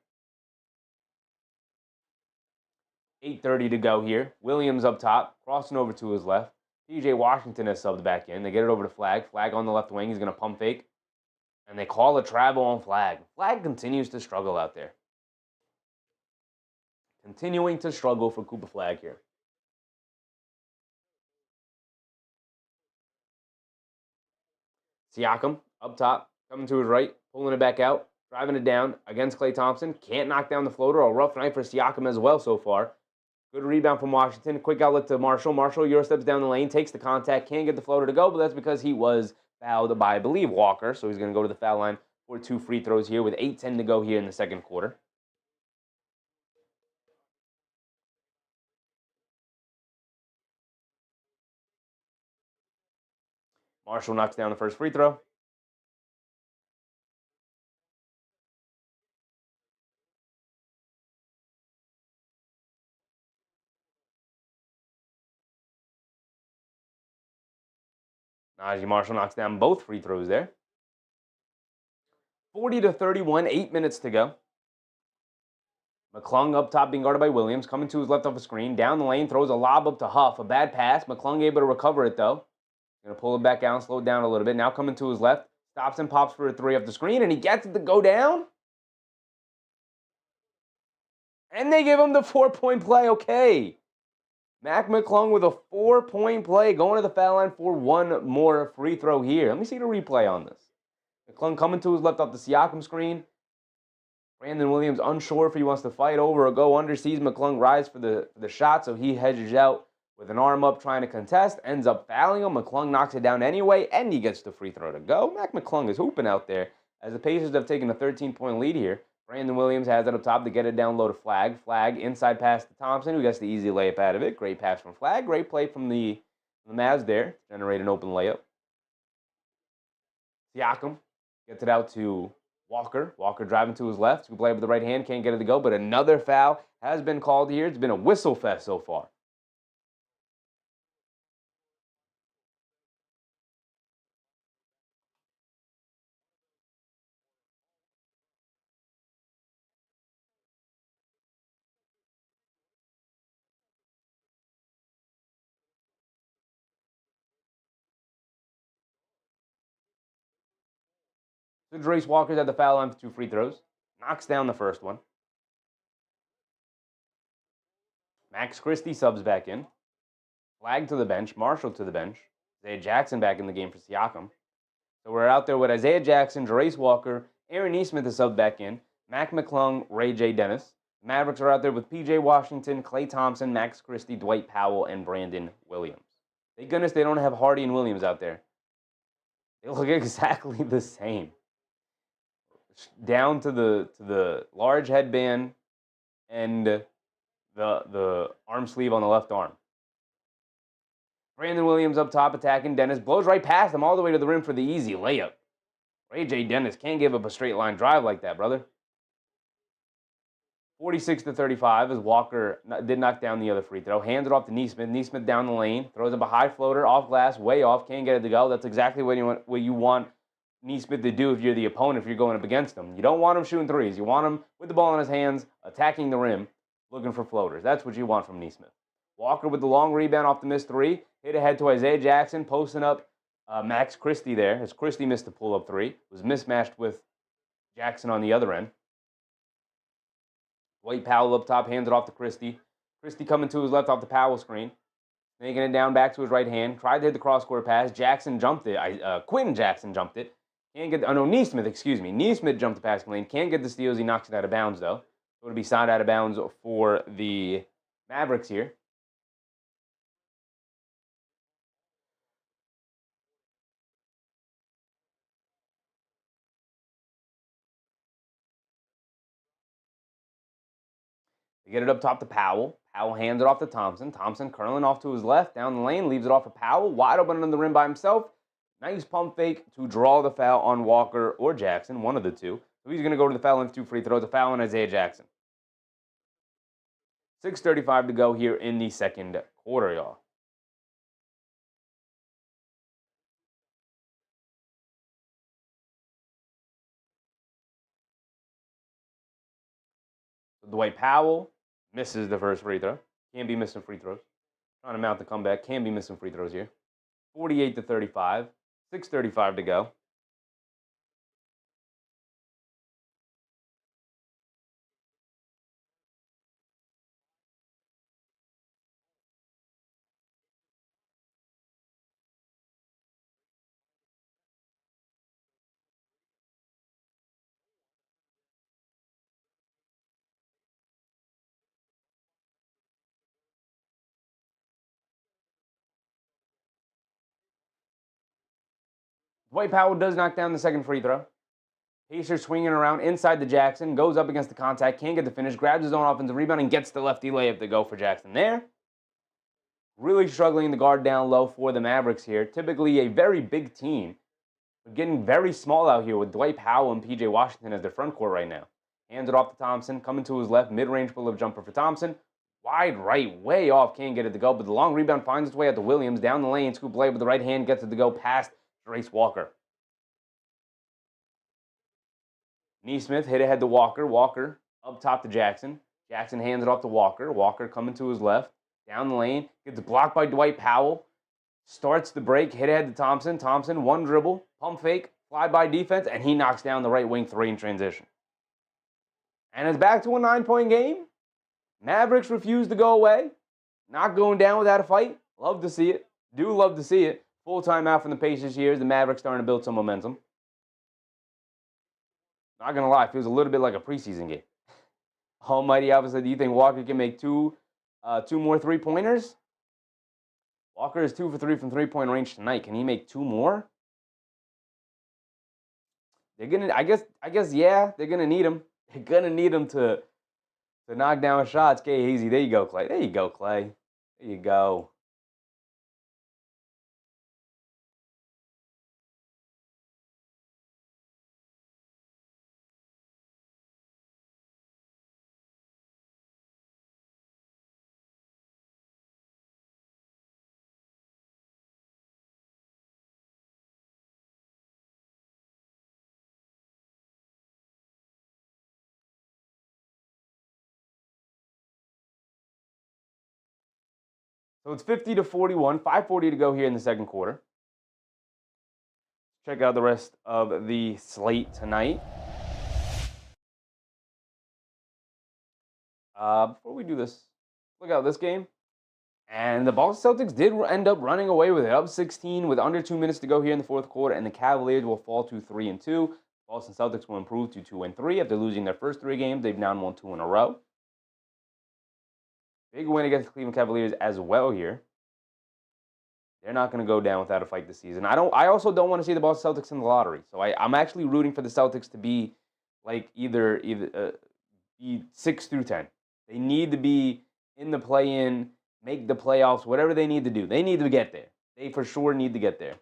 8:30 to go here. Williams up top, crossing over to his left. P.J. Washington has subbed back in. They get it over to Flagg. Flagg on the left wing. He's going to pump fake. And they call a travel on Flagg. Flagg continues to struggle out there. Continuing to struggle for Cooper Flagg here. Siakam up top, coming to his right, pulling it back out, driving it down against Klay Thompson. Can't knock down the floater. A rough night for Siakam as well so far. Good rebound from Washington. Quick outlet to Marshall. Marshall, Euro steps down the lane, takes the contact, can't get the floater to go, but that's because he was fouled by, I believe, Walker. So he's going to go to the foul line for 2 free throws here with 8:10 to go here in the second quarter. Marshall knocks down the first free throw. Najee Marshall knocks down both free throws there. 40-31, 8 minutes to go. McClung up top being guarded by Williams, coming to his left off a screen, down the lane, throws a lob up to Huff, a bad pass. McClung able to recover it though. Going to pull it back down, slow it down a little bit. Now coming to his left, stops and pops for a 3 off the screen, and he gets it to go down. And they give him the 4-point play, okay. Mac McClung with a 4-point play, going to the foul line for 1 more free throw here. Let me see the replay on this. McClung coming to his left off the Siakam screen. Brandon Williams unsure if he wants to fight over or go under. Sees McClung rise for the shot, so he hedges out with an arm up trying to contest. Ends up fouling him. McClung knocks it down anyway, and he gets the free throw to go. Mac McClung is hooping out there as the Pacers have taken a 13-point lead here. Brandon Williams has it up top to get it down low to Flagg. Flagg inside pass to Thompson, who gets the easy layup out of it. Great pass from Flagg. Great play from the Mavs there. Generate an open layup. Siakam gets it out to Walker. Walker driving to his left. He play with the right hand. Can't get it to go, but another foul has been called here. It's been a whistle fest so far. So Trace Walker's at the foul line for 2 free throws. Knocks down the first one. Max Christie subs back in. Flagg to the bench. Marshall to the bench. Isaiah Jackson back in the game for Siakam. So we're out there with Isaiah Jackson, Trace Walker, Aaron Nesmith is subbed back in. Mac McClung, Ray J. Dennis. Mavericks are out there with P.J. Washington, Klay Thompson, Max Christie, Dwight Powell, and Brandon Williams. Thank goodness they don't have Hardy and Williams out there. They look exactly the same. Down to the large headband and the arm sleeve on the left arm. Brandon Williams up top attacking Dennis. Blows right past him all the way to the rim for the easy layup. A.J. Dennis can't give up a straight line drive like that, brother. 46-35 as Walker did knock down the other free throw. Hands it off to Nesmith. Nesmith down the lane. Throws up a high floater, off glass, way off. Can't get it to go. That's exactly what you want Nesmith to do if you're the opponent, if you're going up against him. You don't want him shooting threes. You want him with the ball in his hands, attacking the rim, looking for floaters. That's what you want from Nesmith. Walker with the long rebound off the missed three. Hit ahead to Isaiah Jackson, posting up Max Christie there. As Christie missed the pull-up three. Was mismatched with Jackson on the other end. Dwight Powell up top, hands it off to Christie. Christie coming to his left off the Powell screen. Making it down back to his right hand. Tried to hit the cross-court pass. Jackson jumped it. Quinn Jackson jumped it. Can't get, Nesmith, excuse me. Nesmith jumped the passing lane. Can't get the steals. He knocks it out of bounds, though. So it'll be signed out of bounds for the Mavericks here. They get it up top to Powell. Powell hands it off to Thompson. Thompson curling off to his left, down the lane, leaves it off for Powell. Wide open on the rim by himself. Nice pump fake to draw the foul on Walker or Jackson, one of the two. So he's going to go to the foul line, 2 free throws. A foul on Isaiah Jackson. 6:35 to go here in the second quarter, y'all. Dwight Powell misses the first free throw. Can't be missing free throws. Trying to mount the comeback. Can't be missing free throws here. 48-35. 6:35 to go. Dwight Powell does knock down the second free throw. Pacers swinging around inside to Jackson. Goes up against the contact. Can't get the finish. Grabs his own offensive rebound and gets the lefty layup to go for Jackson there. Really struggling to guard down low for the Mavericks here. Typically a very big team. But getting very small out here with Dwight Powell and P.J. Washington as their front court right now. Hands it off to Thompson. Coming to his left. Mid-range pull-up jumper for Thompson. Wide right. Way off. Can't get it to go. But the long rebound finds its way out to Williams. Down the lane. Scoop layup with the right hand. Gets it to go past Trace Walker. Nesmith hit ahead to Walker. Walker up top to Jackson. Jackson hands it off to Walker. Walker coming to his left. Down the lane. Gets blocked by Dwight Powell. Starts the break. Hit ahead to Thompson. Thompson, one dribble. Pump fake. Fly-by defense. And he knocks down the right wing three in transition. And it's back to a 9-point game. Mavericks refuse to go away. Not going down without a fight. Love to see it. Do love to see it. Full timeout from the Pacers here. The Mavericks starting to build some momentum. Not going to lie, it feels a little bit like a preseason game. Almighty obviously, do you think Walker can make two more three-pointers? Walker is 2 for 3 from three-point range tonight. Can he make 2 more? They're gonna, I guess, yeah, they're gonna need him. They're gonna need him to knock down shots. Okay, easy. There you go, Clay. There you go, Clay. There you go. So it's 50-41, 5:40 to go here in the second quarter. Check out the rest of the slate tonight. Before we do this, look out this game. And the Boston Celtics did end up running away with it, up 16 with under 2 minutes to go here in the fourth quarter, and the Cavaliers will fall to 3-2. Boston Celtics will improve to 2-3 after losing their first 3 games. They've now won 2 in a row. Big win against the Cleveland Cavaliers as well here. They're not going to go down without a fight this season. I also don't want to see the Boston Celtics in the lottery. So I'm actually rooting for the Celtics to be like either be 6 through 10. They need to be in the play-in make the playoffs, whatever they need to do. They need to get there. They for sure need to get there.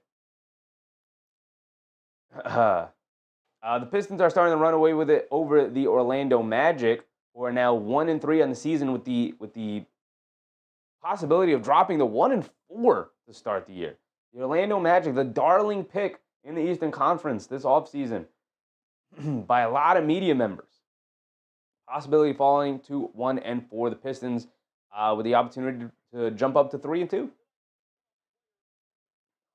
The Pistons are starting to run away with it over the Orlando Magic, who are now 1-3 on the season with the possibility of dropping to 1-4 to start the year. The Orlando Magic, the darling pick in the Eastern Conference this offseason by a lot of media members. Possibility falling to 1-4. The Pistons with the opportunity to jump up to 3-2.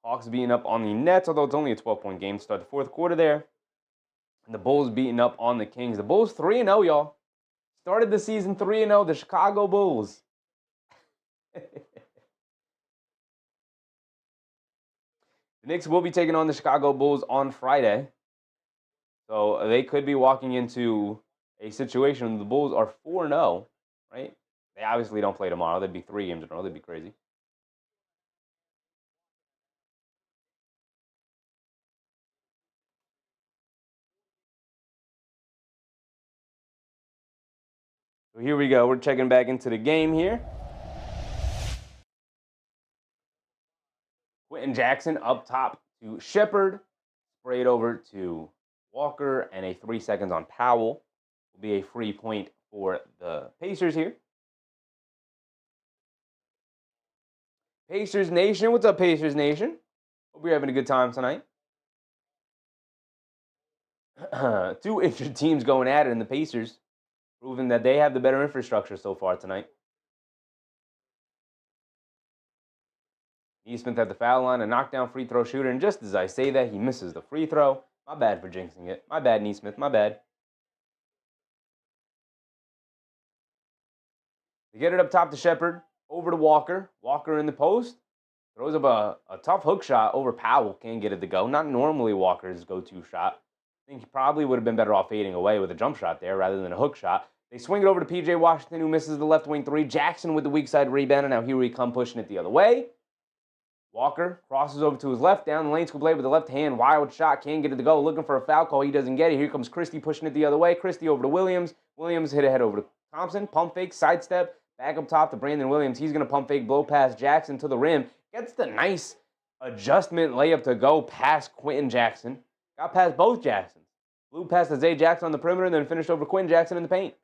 Hawks beating up on the Nets, although it's only a 12-point game to start the fourth quarter there. And the Bulls beating up on the Kings. The Bulls 3-0, y'all. Started the season 3-0, the Chicago Bulls. The Knicks will be taking on the Chicago Bulls on Friday. So they could be walking into a situation where the Bulls are 4-0, right? They obviously don't play tomorrow. They'd be 3 games in a row. They'd be crazy. So here we go. We're checking back into the game here. Quentin Jackson up top to Shepherd. Sprayed over to Walker, and a 3 seconds on Powell. Will be a free point for the Pacers here. Pacers Nation. What's up, Pacers Nation? Hope you're having a good time tonight. 2 injured teams going at it in the Pacers, proving that they have the better infrastructure so far tonight. Neesmith at the foul line, a knockdown free throw shooter, and just as I say that, he misses the free throw. My bad for jinxing it. My bad, Neesmith. My bad. They get it up top to Shepherd. Over to Walker. Walker in the post. Throws up a tough hook shot over Powell. Can't get it to go. Not normally Walker's go-to shot. I think he probably would have been better off fading away with a jump shot there rather than a hook shot. They swing it over to P.J. Washington, who misses the left wing 3. Jackson with the weak side rebound, and now here we come pushing it the other way. Walker crosses over to his left, down the lane, scoop play with the left hand, wild shot, can't get it to go, looking for a foul call, he doesn't get it. Here comes Christie pushing it the other way. Christie over to Williams. Williams hit ahead over to Thompson, pump fake, sidestep, back up top to Brandon Williams. He's going to pump fake, blow past Jackson to the rim. Gets the nice adjustment layup to go past Quentin Jackson. Got past both Jacksons. Blew past Isaiah Jackson on the perimeter, and then finished over Quentin Jackson in the paint.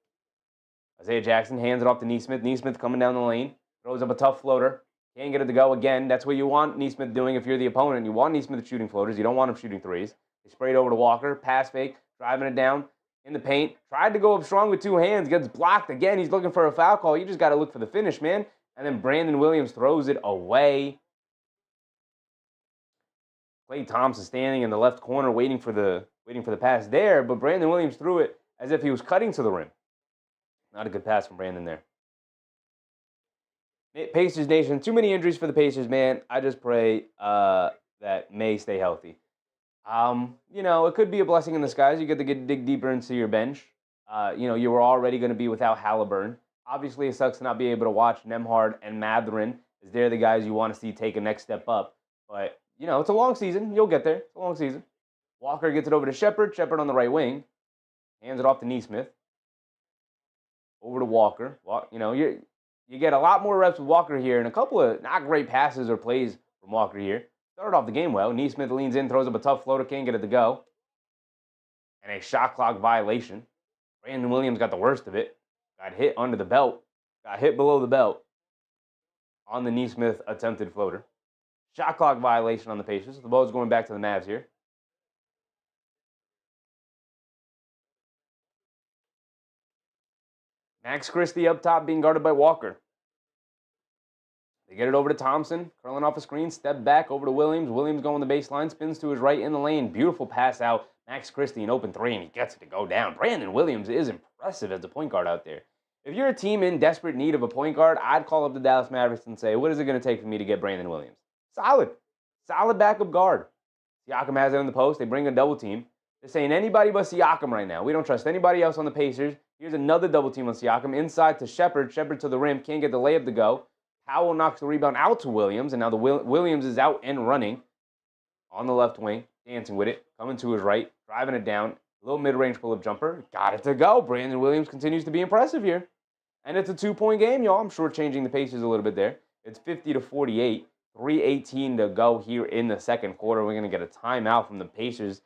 Isaiah Jackson hands it off to Neesmith. Neesmith coming down the lane, throws up a tough floater. Can't get it to go again. That's what you want Neesmith doing if you're the opponent. You want Neesmith shooting floaters. You don't want him shooting threes. They sprayed over to Walker. Pass fake. Driving it down in the paint. Tried to go up strong with 2 hands. Gets blocked again. He's looking for a foul call. You just got to look for the finish, man. And then Brandon Williams throws it away. Klay Thompson standing in the left corner waiting for the pass there. But Brandon Williams threw it as if he was cutting to the rim. Not a good pass from Brandon there. Pacers Nation, too many injuries for the Pacers, man. I just pray that May stay healthy. It could be a blessing in disguise. You get to dig deeper into your bench. You were already going to be without Halliburton. Obviously, it sucks to not be able to watch Nembhard and Mathurin, as they're the guys you want to see take a next step up. But, it's a long season. You'll get there. It's a long season. Walker gets it over to Shepherd. Shepherd on the right wing. Hands it off to Neesmith. Over to Walker. You get a lot more reps with Walker here, and a couple of not great passes or plays from Walker here. Started off the game well. Neesmith leans in, throws up a tough floater, can't get it to go. And a shot clock violation. Brandon Williams got the worst of it. Got hit under the belt. Got hit below the belt on the Neesmith attempted floater. Shot clock violation on the Pacers. The ball's going back to the Mavs here. Max Christie up top being guarded by Walker. They get it over to Thompson, curling off a screen, step back over to Williams. Williams going the baseline, spins to his right in the lane. Beautiful pass out. Max Christie an open 3, and he gets it to go down. Brandon Williams is impressive as a point guard out there. If you're a team in desperate need of a point guard, I'd call up the Dallas Mavericks and say, what is it going to take for me to get Brandon Williams? Solid backup guard. Siakam has it in the post. They bring a double team. They're saying anybody but Siakam right now. We don't trust anybody else on the Pacers. Here's another double team on Siakam. Inside to Shepherd. Shepherd to the rim. Can't get the layup to go. Powell knocks the rebound out to Williams. And now Williams is out and running on the left wing. Dancing with it. Coming to his right. Driving it down. A little mid-range pull-up jumper. Got it to go. Brandon Williams continues to be impressive here. And it's a 2-point game, y'all. I'm shortchanging the Pacers a little bit there. It's 50-48, 3:18 to go here in the second quarter. We're going to get a timeout from the Pacers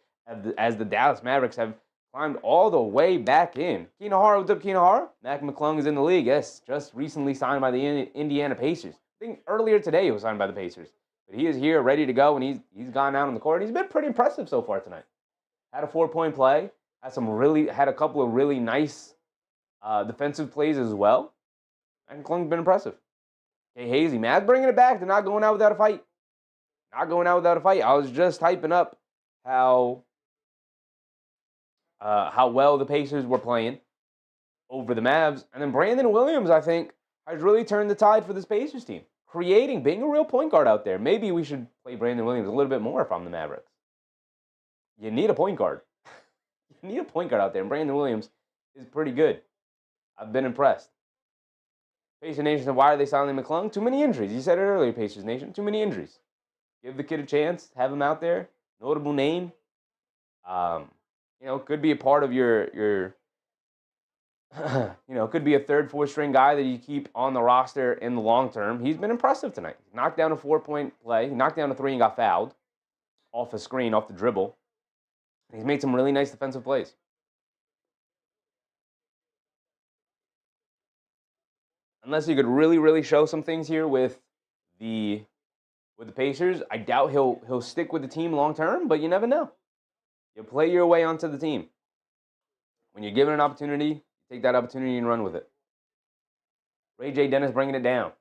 as the Dallas Mavericks have climbed all the way back in. Kinahara, what's up, Kinahara? Mac McClung is in the league. Yes, just recently signed by the Indiana Pacers. I think earlier today he was signed by the Pacers. But he is here, ready to go, and he's gone out on the court. He's been pretty impressive so far tonight. Had a 4-point play. Had a couple of really nice defensive plays as well. And McClung's been impressive. Okay, Hazy, Mavs bringing it back. They're not going out without a fight. Not going out without a fight. I was just hyping up how well the Pacers were playing over the Mavs. And then Brandon Williams, I think, has really turned the tide for this Pacers team. Being a real point guard out there. Maybe we should play Brandon Williams a little bit more if I'm the Mavericks. You need a point guard. You need a point guard out there. And Brandon Williams is pretty good. I've been impressed. Pacers Nation said, why are they signing McClung? Too many injuries. You said it earlier, Pacers Nation. Too many injuries. Give the kid a chance. Have him out there. Notable name. Could be a part of your could be a third, fourth string guy that you keep on the roster in the long term. He's been impressive tonight. He knocked down a 4-point play. He knocked down a 3 and got fouled off a screen, off the dribble. He's made some really nice defensive plays. Unless you could really, really show some things here with the Pacers, I doubt he'll stick with the team long term, but you never know. You play your way onto the team. When you're given an opportunity, take that opportunity and run with it. Ray J. Dennis bringing it down.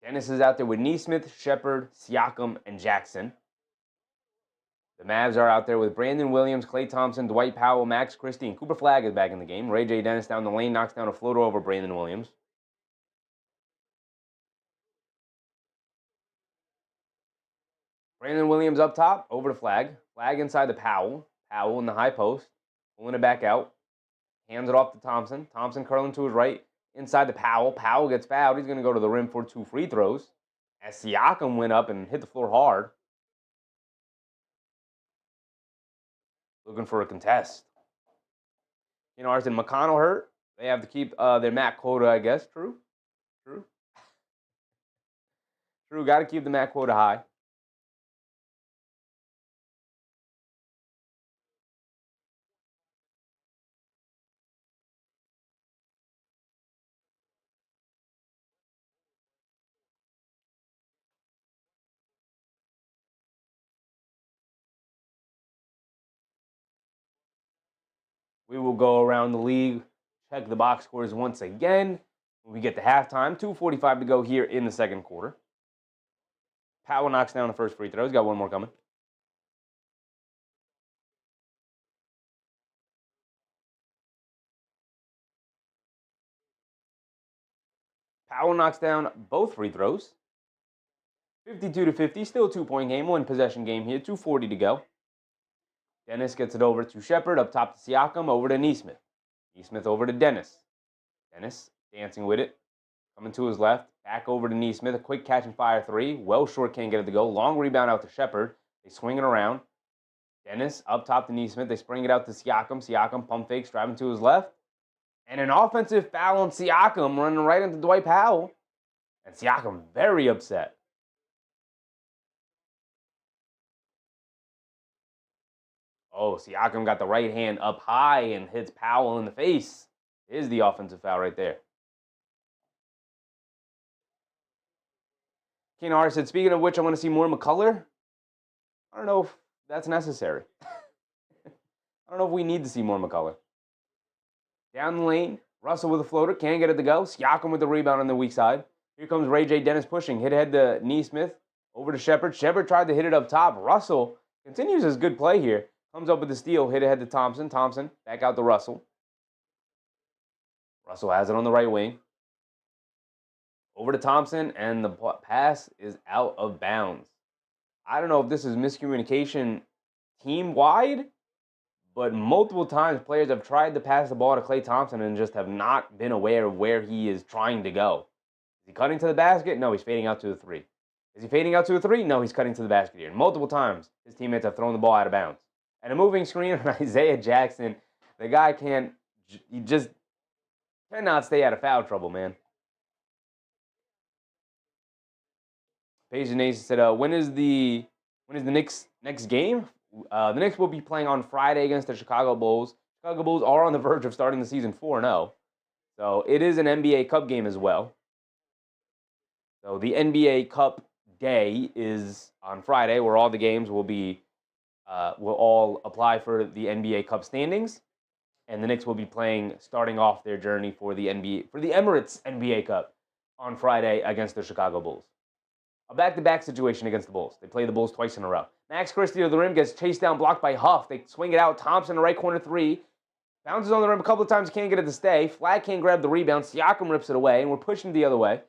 Dennis is out there with Nesmith, Shepard, Siakam, and Jackson. The Mavs are out there with Brandon Williams, Klay Thompson, Dwight Powell, Max Christie, and Cooper Flagg is back in the game. Ray J. Dennis down the lane, knocks down a floater over Brandon Williams. Brandon Williams up top, over to Flagg. Flagg inside the Powell. Powell in the high post, pulling it back out. Hands it off to Thompson. Thompson curling to his right, inside the Powell. Powell gets fouled. He's going to go to the rim for 2 free throws. As Siakam went up and hit the floor hard. Looking for a contest. Arson McConnell hurt. They have to keep their MAC quota, I guess. True. Got to keep the MAC quota high. We will go around the league, check the box scores once again. When we get to halftime, 2:45 to go here in the second quarter. Powell knocks down the first free throw. He's got one more coming. Powell knocks down both free throws. 52-50, still a 2-point game, 1-possession game here, 2:40 to go. Dennis gets it over to Shepard, up top to Siakam, over to Nesmith. Nesmith over to Dennis. Dennis dancing with it, coming to his left, back over to Nesmith, a quick catch and fire 3. Well short, can't get it to go. Long rebound out to Shepard. They swing it around. Dennis up top to Nesmith. They spring it out to Siakam. Siakam pump fakes, driving to his left. And an offensive foul on Siakam, running right into Dwight Powell. And Siakam very upset. Oh, Siakam got the right hand up high and hits Powell in the face. Is the offensive foul right there. Keenar said, speaking of which, I want to see more McCullough. I don't know if that's necessary. I don't know if we need to see more McCullough. Down the lane, Russell with a floater, can't get it to go. Siakam with the rebound on the weak side. Here comes Ray J. Dennis pushing. Hit ahead to Nesmith. Over to Shepard. Shepard tried to hit it up top. Russell continues his good play here. Comes up with the steal. Hit ahead to Thompson. Thompson back out to Russell. Russell has it on the right wing. Over to Thompson, and the pass is out of bounds. I don't know if this is miscommunication team-wide, but multiple times players have tried to pass the ball to Klay Thompson and just have not been aware of where he is trying to go. Is he cutting to the basket? No, he's fading out to the 3. Is he fading out to the 3? No, he's cutting to the basket here. Multiple times, his teammates have thrown the ball out of bounds. And a moving screen on Isaiah Jackson. The guy can't You just cannot stay out of foul trouble, man. Paige Nation said, when is the Knicks next game? The Knicks will be playing on Friday against the Chicago Bulls. Chicago Bulls are on the verge of starting the season 4-0. So it is an NBA Cup game as well. So the NBA Cup day is on Friday, where all the games will all apply for the NBA Cup standings, and the Knicks will be playing, starting off their journey for the Emirates NBA Cup on Friday against the Chicago Bulls. A back-to-back situation against the Bulls. They play the Bulls twice in a row. Max Christie to the rim, gets chased down, blocked by Huff. They swing it out. Thompson, the right corner three. Bounces on the rim a couple of times, can't get it to stay. Flagg can't grab the rebound. Siakam rips it away, and we're pushing the other way.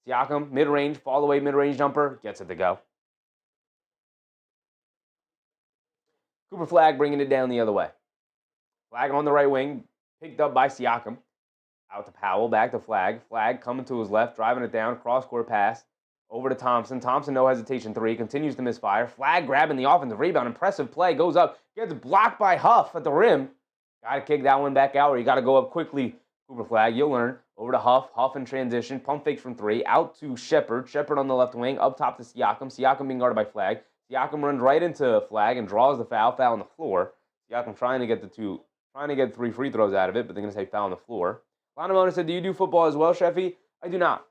Siakam, mid-range, fall-away mid-range jumper, gets it to go. Cooper Flagg bringing it down the other way. Flagg on the right wing, picked up by Siakam. Out to Powell, back to Flagg. Flagg coming to his left, driving it down, cross-court pass. Over to Thompson. Thompson, no hesitation, three. Continues to misfire. Flagg grabbing the offensive rebound. Impressive play. Goes up. Gets blocked by Huff at the rim. Got to kick that one back out, or you got to go up quickly. Cooper Flagg, you'll learn. Over to Huff. Huff in transition. Pump fakes from three. Out to Shepherd. Shepherd on the left wing. Up top to Siakam. Siakam being guarded by Flagg. Siakam runs right into Flagg and draws the foul. Foul on the floor. Siakam trying to get 3 free throws out of it, but they're going to say foul on the floor. Lanamona said, do you do football as well, Sheffy? I do not.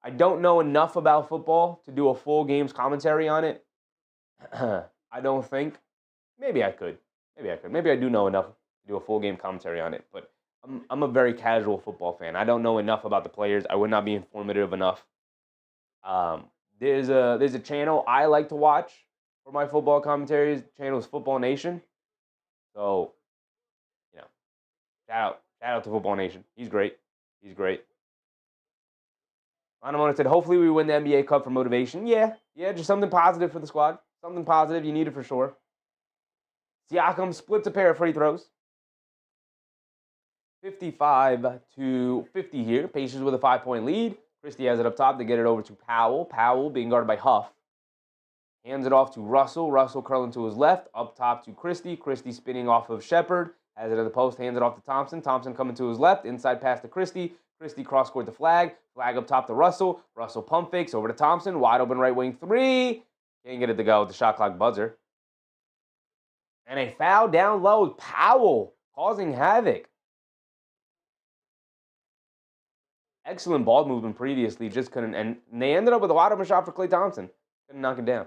I don't know enough about football to do a full games commentary on it. I don't think. Maybe I could. Maybe I do know enough to do a full game commentary on it. But I'm a very casual football fan. I don't know enough about the players. I would not be informative enough. There's a channel I like to watch for my football commentaries. The channel is Football Nation. So, shout out to Football Nation. He's great. Anamona said, hopefully we win the NBA Cup for motivation. Yeah, just something positive for the squad. Something positive. You need it for sure. Siakam splits a pair of free throws. 55-50 here. Pacers with a 5-point lead. Christie has it up top to get it over to Powell. Powell being guarded by Huff. Hands it off to Russell. Russell curling to his left. Up top to Christie. Christie spinning off of Shepherd. Has it at the post. Hands it off to Thompson. Thompson coming to his left. Inside pass to Christie. Christie cross-court to Flagg. Flagg up top to Russell. Russell pump fakes over to Thompson. Wide open right wing three. Can't get it to go with the shot clock buzzer. And a foul down low. Powell causing havoc. Excellent ball movement previously. Just couldn't. And they ended up with a wide open shot for Klay Thompson. Couldn't knock it down.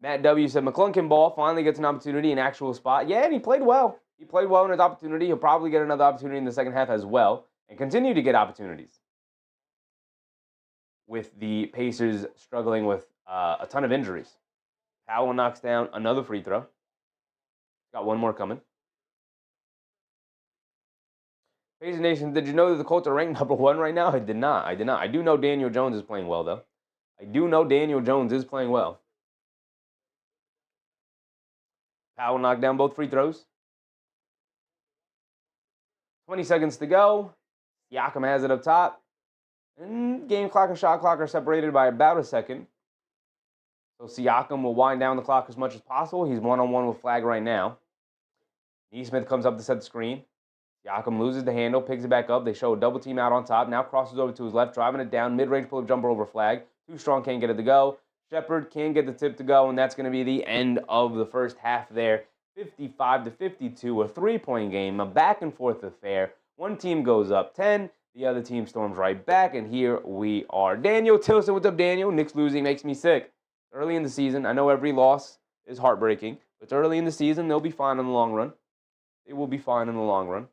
Matt W. said, McClunkin ball finally gets an opportunity, an actual spot. Yeah, and he played well. He played well in his opportunity. He'll probably get another opportunity in the second half as well and continue to get opportunities. With the Pacers struggling with a ton of injuries. Powell knocks down another free throw. Got one more coming. Pacer Nation, did you know that the Colts are ranked number 1 right now? I did not. I do know Daniel Jones is playing well, though. Powell knocked down both free throws. 20 seconds to go. Siakam has it up top. And game clock and shot clock are separated by about a second. So Siakam will wind down the clock as much as possible. He's one-on-one with Flagg right now. Neesmith comes up to set the screen. Siakam loses the handle, picks it back up. They show a double team out on top. Now crosses over to his left, driving it down. Mid-range pull-up jumper over Flagg. Too strong, can't get it to go. Shepherd can't get the tip to go, and that's going to be the end of the first half there. 55-52, a 3-point game, a back-and-forth affair. One team goes up 10. The other team storms right back, and here we are. Daniel Tilson, what's up, Daniel? Knicks losing makes me sick. Early in the season, I know every loss is heartbreaking, but it's early in the season. They'll be fine in the long run. They will be fine in the long run.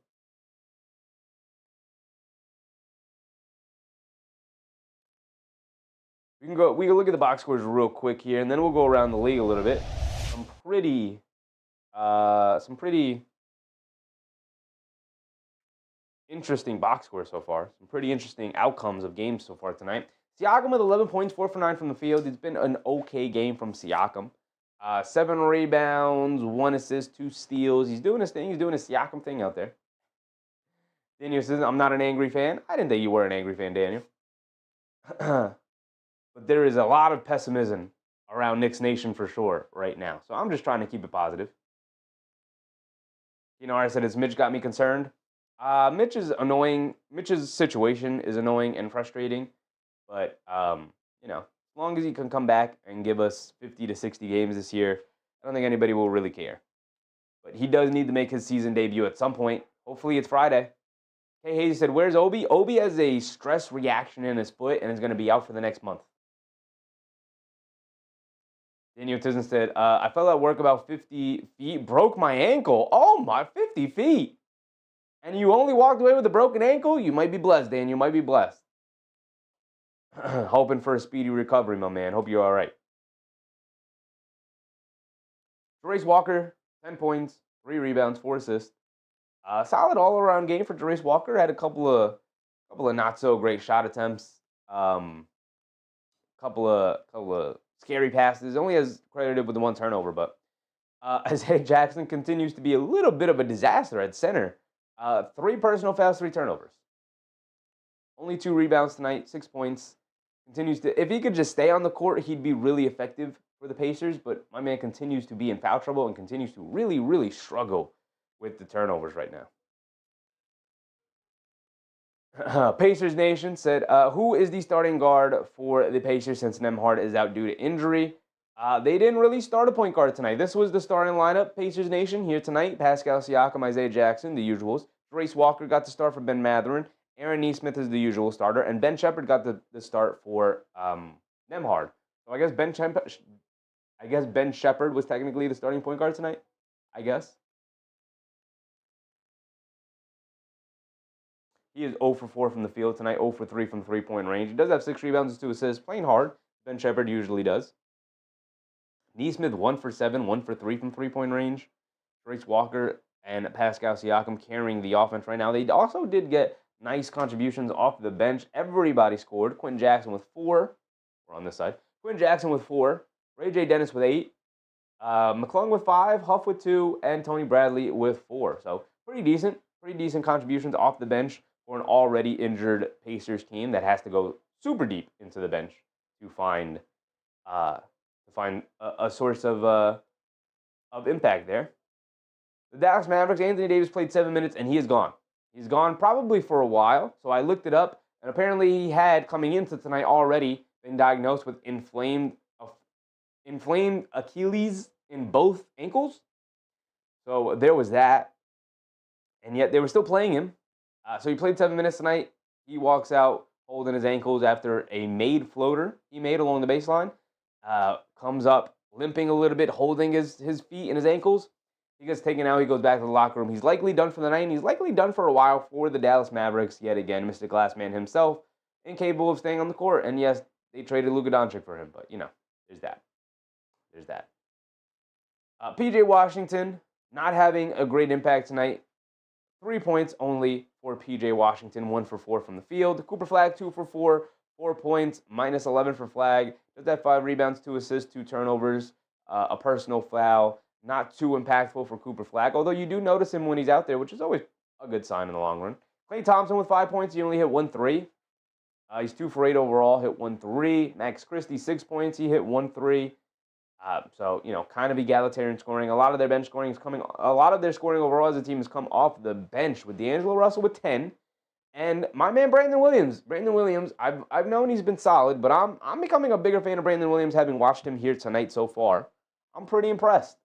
We can look at the box scores real quick here, and then we'll go around the league a little bit. Some pretty interesting box scores so far. Some pretty interesting outcomes of games so far tonight. Siakam with 11 points, 4 for 9 from the field. It's been an okay game from Siakam. 7 rebounds, 1 assist, 2 steals. He's doing his thing. He's doing his Siakam thing out there. Daniel says, I'm not an angry fan. I didn't think you were an angry fan, Daniel. But there is a lot of pessimism around Knicks Nation for sure right now. So I'm just trying to keep it positive. I said, has Mitch got me concerned? Mitch is annoying. Mitch's situation is annoying and frustrating. But, as long as he can come back and give us 50 to 60 games this year, I don't think anybody will really care. But he does need to make his season debut at some point. Hopefully it's Friday. Hey, Hayes said, where's Obi? Obi has a stress reaction in his foot and is going to be out for the next month. Daniel Tizen said, I fell at work about 50 feet, broke my ankle. Oh, my 50 feet. And you only walked away with a broken ankle? You might be blessed, Dan. You might be blessed. Hoping for a speedy recovery, my man. Hope you're all right. Jarace Walker, 10 points, 3 rebounds, 4 assists. Solid all-around game for Jarace Walker. Had a couple of not-so-great shot attempts. Couple of scary passes. Only has credited with the 1 turnover, but Isaiah Jackson continues to be a little bit of a disaster at center. 3 personal fouls, 3 turnovers. Only 2 rebounds tonight, 6 points. Continues to, if he could just stay on the court, he'd be really effective for the Pacers, but my man continues to be in foul trouble and continues to really, really struggle with the turnovers right now. Pacers Nation said, who is the starting guard for the Pacers since Nembhard is out due to injury? They didn't really start a point guard tonight. This was the starting lineup, Pacers Nation, here tonight. Pascal Siakam, Isaiah Jackson, the usuals. Jarace Walker got the start for Ben Mathurin. Aaron Nesmith is the usual starter. And Ben Shepherd got the start for Nembhard. So I guess Ben Shepherd was technically the starting point guard tonight. I guess. He is 0 for 4 from the field tonight, 0 for 3 from 3-point range. He does have 6 rebounds and 2 assists, playing hard. Ben Shepherd usually does. Nesmith 1 for 7, 1 for 3 from 3-point range. Jarace Walker and Pascal Siakam carrying the offense right now. They also did get nice contributions off the bench. Everybody scored. Quentin Jackson with 4. We're on this side. Quentin Jackson with 4. Ray J. Dennis with 8. McClung with 5. Huff with 2. And Tony Bradley with 4. So pretty decent contributions off the bench for an already injured Pacers team that has to go super deep into the bench to find a source of impact there. The Dallas Mavericks, Anthony Davis played 7 minutes and he is gone. He's gone probably for a while. So I looked it up, and apparently he had, coming into tonight already, been diagnosed with inflamed Achilles in both ankles. So there was that. And yet they were still playing him. So he played 7 minutes tonight. He walks out holding his ankles after a made floater he made along the baseline. Comes up limping a little bit, holding his feet and his ankles. He gets taken out. He goes back to the locker room. He's likely done for the night, and he's likely done for a while for the Dallas Mavericks. Yet again, Mr. Glassman himself, incapable of staying on the court. And yes, they traded Luka Doncic for him, but, there's that. There's that. P.J. Washington not having a great impact tonight. 3 points only for P.J. Washington, 1 for 4 from the field. Cooper Flagg, 2 for 4, 4 points, minus 11 for Flagg. Does have 5 rebounds, 2 assists, 2 turnovers, a personal foul. Not too impactful for Cooper Flagg, although you do notice him when he's out there, which is always a good sign in the long run. Klay Thompson with 5 points. He only hit 1 3. He's 2 for 8 overall, hit 1 3. Max Christie, 6 points. He hit 1 3. So, kind of egalitarian scoring. A lot of their bench scoring is coming. A lot of their scoring overall as a team has come off the bench with D'Angelo Russell with 10. And my man Brandon Williams. I've known he's been solid, but I'm becoming a bigger fan of Brandon Williams having watched him here tonight so far. I'm pretty impressed.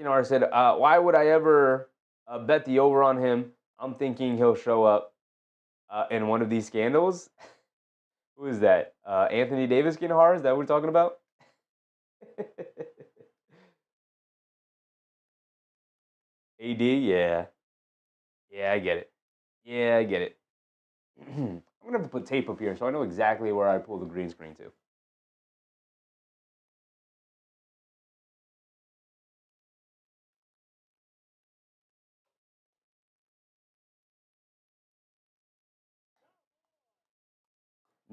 I said, why would I ever bet the over on him? I'm thinking he'll show up in one of these scandals. Who is that? Anthony Davis getting hard? Is that what we're talking about? AD, yeah. Yeah, I get it. I'm going to have to put tape up here so I know exactly where I pull the green screen to.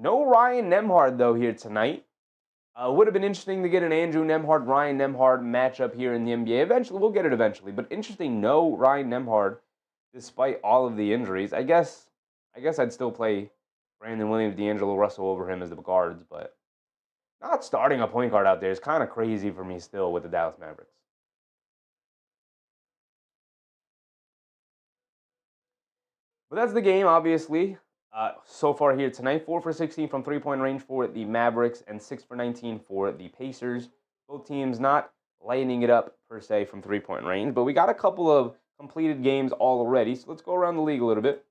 No Ryan Nembhard, though, here tonight. Would have been interesting to get an Andrew Nembhard, Ryan Nembhard matchup here in the NBA. Eventually, we'll get it eventually. But interesting, no Ryan Nembhard, despite all of the injuries. I guess I'd still play Brandon Williams, D'Angelo Russell over him as the guards, but not starting a point guard out there is kind of crazy for me still with the Dallas Mavericks. But that's the game, obviously. So far here tonight, 4 for 16 from three-point range for the Mavericks and 6 for 19 for the Pacers. Both teams not lighting it up, per se, from three-point range. But we got a couple of completed games already, so let's go around the league a little bit.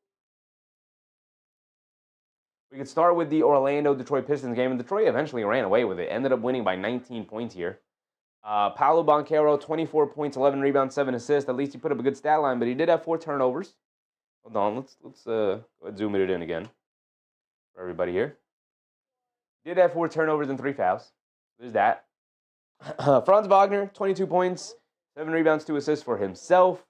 We could start with the Orlando-Detroit Pistons game, and Detroit eventually ran away with it. Ended up winning by 19 points here. Paolo Banchero, 24 points, 11 rebounds, 7 assists. At least he put up a good stat line, but he did have 4 turnovers. Hold on, let's go ahead zoom it in again for everybody here. Did have 4 turnovers and 3 fouls. There's that. Franz Wagner, 22 points, 7 rebounds, 2 assists for himself.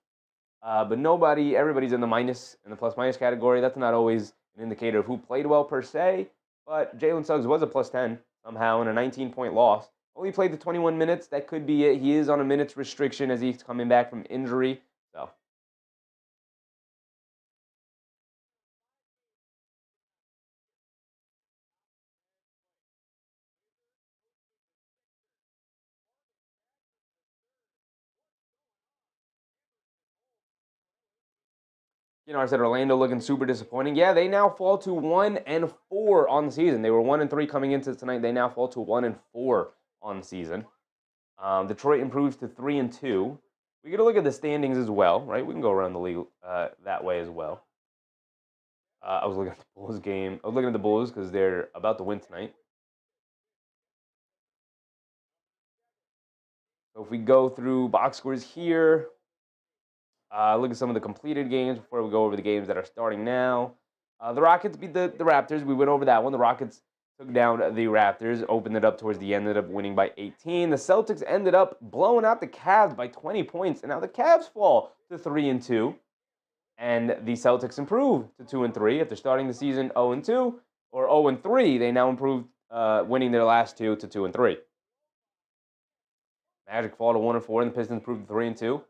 But everybody's in the plus-minus category. That's not always an indicator of who played well per se. But Jalen Suggs was a plus 10 somehow in a 19-point loss. Only played the 21 minutes. That could be it. He is on a minutes restriction as he's coming back from injury. So. I said Orlando looking super disappointing. Yeah, they now fall to 1-4 on the season. They were 1-3 coming into tonight. They now fall to 1-4 on the season. Detroit improves to 3-2. We get a look at the standings as well, right? We can go around the league that way as well. I was looking at the Bulls game. I was looking at the Bulls because they're about to win tonight. So if we go through box scores here, look at some of the completed games before we go over the games that are starting now. The Rockets beat the Raptors. We went over that one. The Rockets took down the Raptors, opened it up towards the end, ended up winning by 18. The Celtics ended up blowing out the Cavs by 20 points, and now the Cavs fall to 3-2. And the Celtics improve to 2-3 after starting the season 0-2 or 0-3. They now improved, winning their last 2 to 2-3. Magic fall to 1-4, and the Pistons improved to 3-2.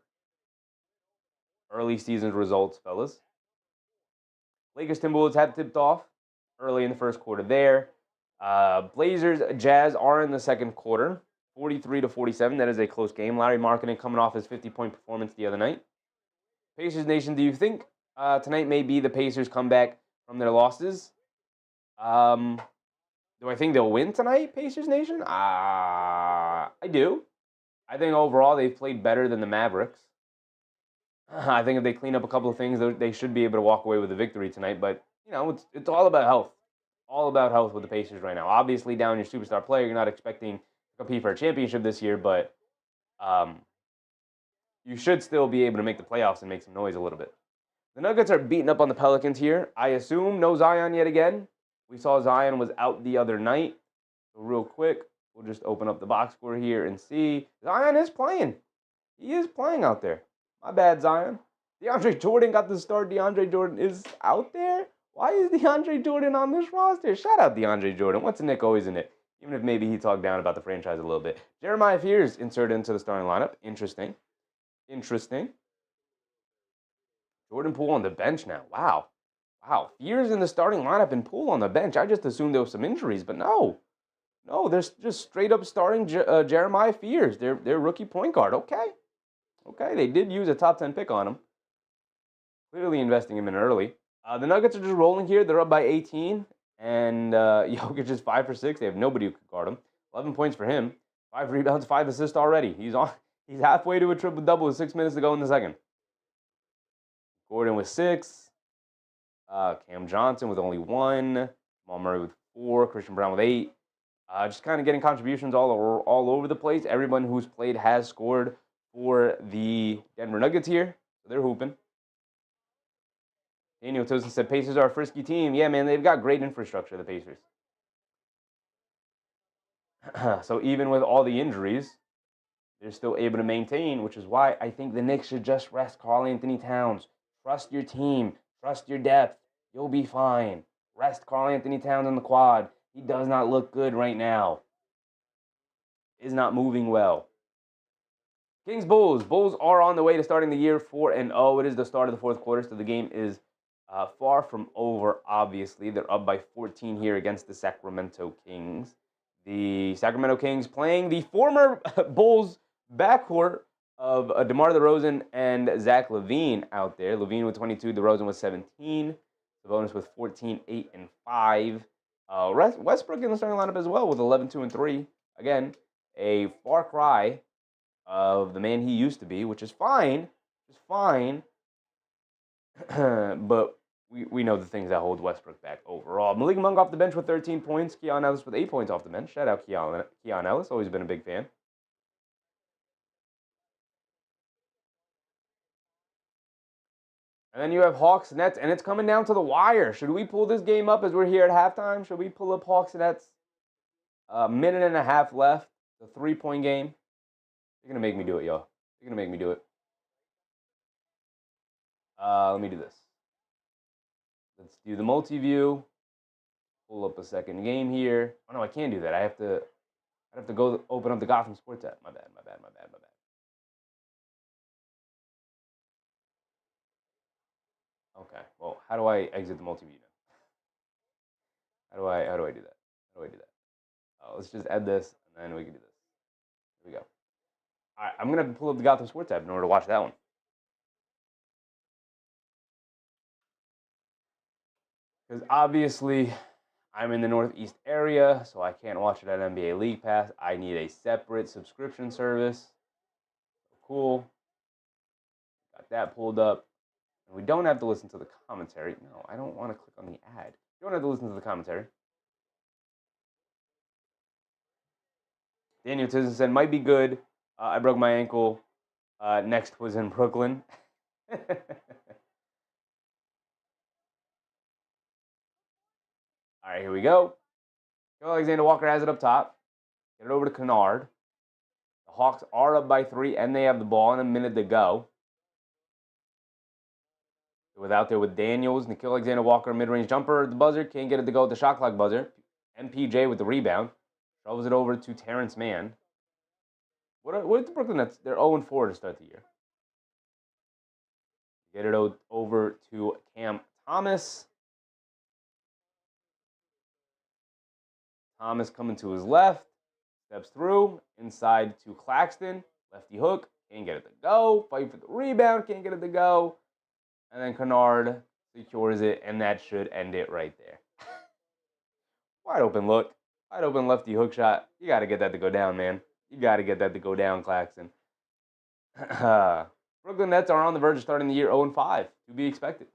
Early season results, fellas. Lakers Timberwolves had tipped off early in the first quarter there. Blazers Jazz are in the second quarter, 43-47. That is a close game. Larry Markkinen coming off his 50-point performance the other night. Pacers Nation, do you think tonight may be the Pacers comeback from their losses? Do I think they'll win tonight, Pacers Nation? I do. I think overall they've played better than the Mavericks. I think if they clean up a couple of things, they should be able to walk away with a victory tonight. But, it's all about health. All about health with the Pacers right now. Obviously, down your superstar player, you're not expecting to compete for a championship this year, but you should still be able to make the playoffs and make some noise a little bit. The Nuggets are beating up on the Pelicans here. I assume no Zion yet again. We saw Zion was out the other night. So real quick, we'll just open up the box score here and see. Zion is playing. He is playing out there. My bad, Zion. DeAndre Jordan got the start. DeAndre Jordan is out there. Why is DeAndre Jordan on this roster? Shout out DeAndre Jordan. What's Nick always in it? Even if maybe he talked down about the franchise a little bit. Jeremiah Fears inserted into the starting lineup. Interesting. Jordan Poole on the bench now. Wow. Fears in the starting lineup and Poole on the bench. I just assumed there was some injuries, but no. No, they're just straight up starting Jeremiah Fears. Their rookie point guard. Okay, they did use a top 10 pick on him. Clearly investing him in early. The Nuggets are just rolling here. They're up by 18. And Jokic is 5 for 6. They have nobody who could guard him. 11 points for him. 5 rebounds, 5 assists already. He's halfway to a triple-double with 6 minutes to go in the second. Gordon with 6. Cam Johnson with only 1. Jamal Murray with 4. Christian Brown with 8. Just kind of getting contributions all over the place. Everyone who's played has scored for the Denver Nuggets here. So they're hooping. Daniel Tosin said, Pacers are a frisky team. Yeah, man, they've got great infrastructure, the Pacers. So even with all the injuries, they're still able to maintain, which is why I think the Knicks should just rest Karl-Anthony Towns. Trust your team. Trust your depth. You'll be fine. Rest Karl-Anthony Towns on the quad. He does not look good right now. Is not moving well. Kings Bulls. Bulls are on the way to starting the year 4-0. It is the start of the fourth quarter, so the game is Far from over, obviously. They're up by 14 here against the Sacramento Kings. The Sacramento Kings playing the former Bulls backcourt of DeMar DeRozan and Zach LaVine out there. LaVine with 22, DeRozan with 17. Sabonis with 14, 8, and 5. Westbrook in the starting lineup as well with 11, 2, and 3. Again, a far cry of the man he used to be, which is fine. It's fine. But we know the things that hold Westbrook back overall. Malik Monk off the bench with 13 points. Keon Ellis with 8 points off the bench. Shout out Keon Ellis. Always been a big fan. And then you have Hawks Nets, and it's coming down to the wire. Should we pull this game up as we're here at halftime? Should we pull up Hawks Nets? A minute and a half left. The 3-point game. You're going to make me do it, yo. You're going to make me do it. Let me do this. Let's do the multi-view. Pull up a second game here. Oh no, I can't do that. I have to go open up the Gotham Sports app. My bad. Okay. Well, how do I exit the multi-view now? How do I do that? Let's just add this, and then we can do this. Here we go. All right, I'm gonna have to pull up the Gotham Sports app in order to watch that one. Because obviously, I'm in the Northeast area, so I can't watch it at NBA League Pass. I need a separate subscription service. Cool. Got that pulled up. And we don't have to listen to the commentary. No, I don't want to click on the ad. You don't have to listen to the commentary. Daniel Tizen said, might be good. I broke my ankle. Next was in Brooklyn. All right, here we go. Alexander Walker has it up top. Get it over to Kennard. The Hawks are up by 3, and they have the ball in a minute to go. Out there with Daniels, Nickeil Alexander Walker, mid-range jumper at the buzzer. Can't get it to go at the shot clock buzzer. MPJ with the rebound. Shovels it over to Terrence Mann. What are the Brooklyn Nets? They're 0-4 to start the year. Get it over to Cam Thomas. Thomas coming to his left. Steps through. Inside to Claxton. Lefty hook. Can't get it to go. Fight for the rebound. Can't get it to go. And then Kennard secures it, and that should end it right there. Wide open look. Wide open lefty hook shot. You got to get that to go down, man. You got to get that to go down, Claxton. Brooklyn Nets are on the verge of starting the year 0-5. To be expected.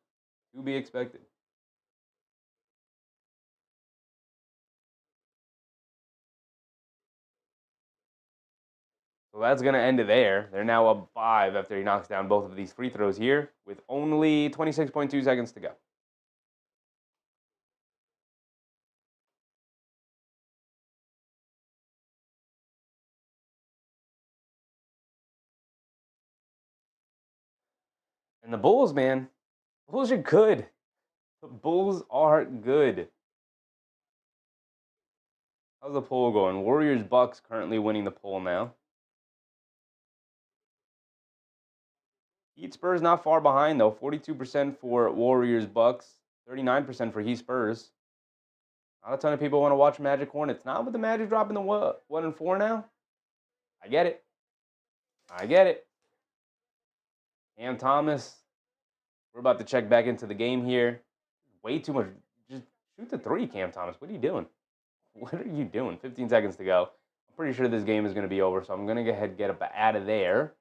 So that's going to end it there. They're now up 5 after he knocks down both of these free throws here with only 26.2 seconds to go. And the Bulls, man, Bulls are good. The Bulls are good. How's the poll going? Warriors Bucks currently winning the poll now. Heat Spurs not far behind, though. 42% for Warriors Bucks, 39% for Heat Spurs. Not a ton of people want to watch Magic Hornets. Not with the Magic dropping the 1-4 now. I get it. Cam Thomas. We're about to check back into the game here. Way too much. Just shoot the 3, Cam Thomas. What are you doing? 15 seconds to go. I'm pretty sure this game is going to be over, so I'm going to go ahead and get up out of there.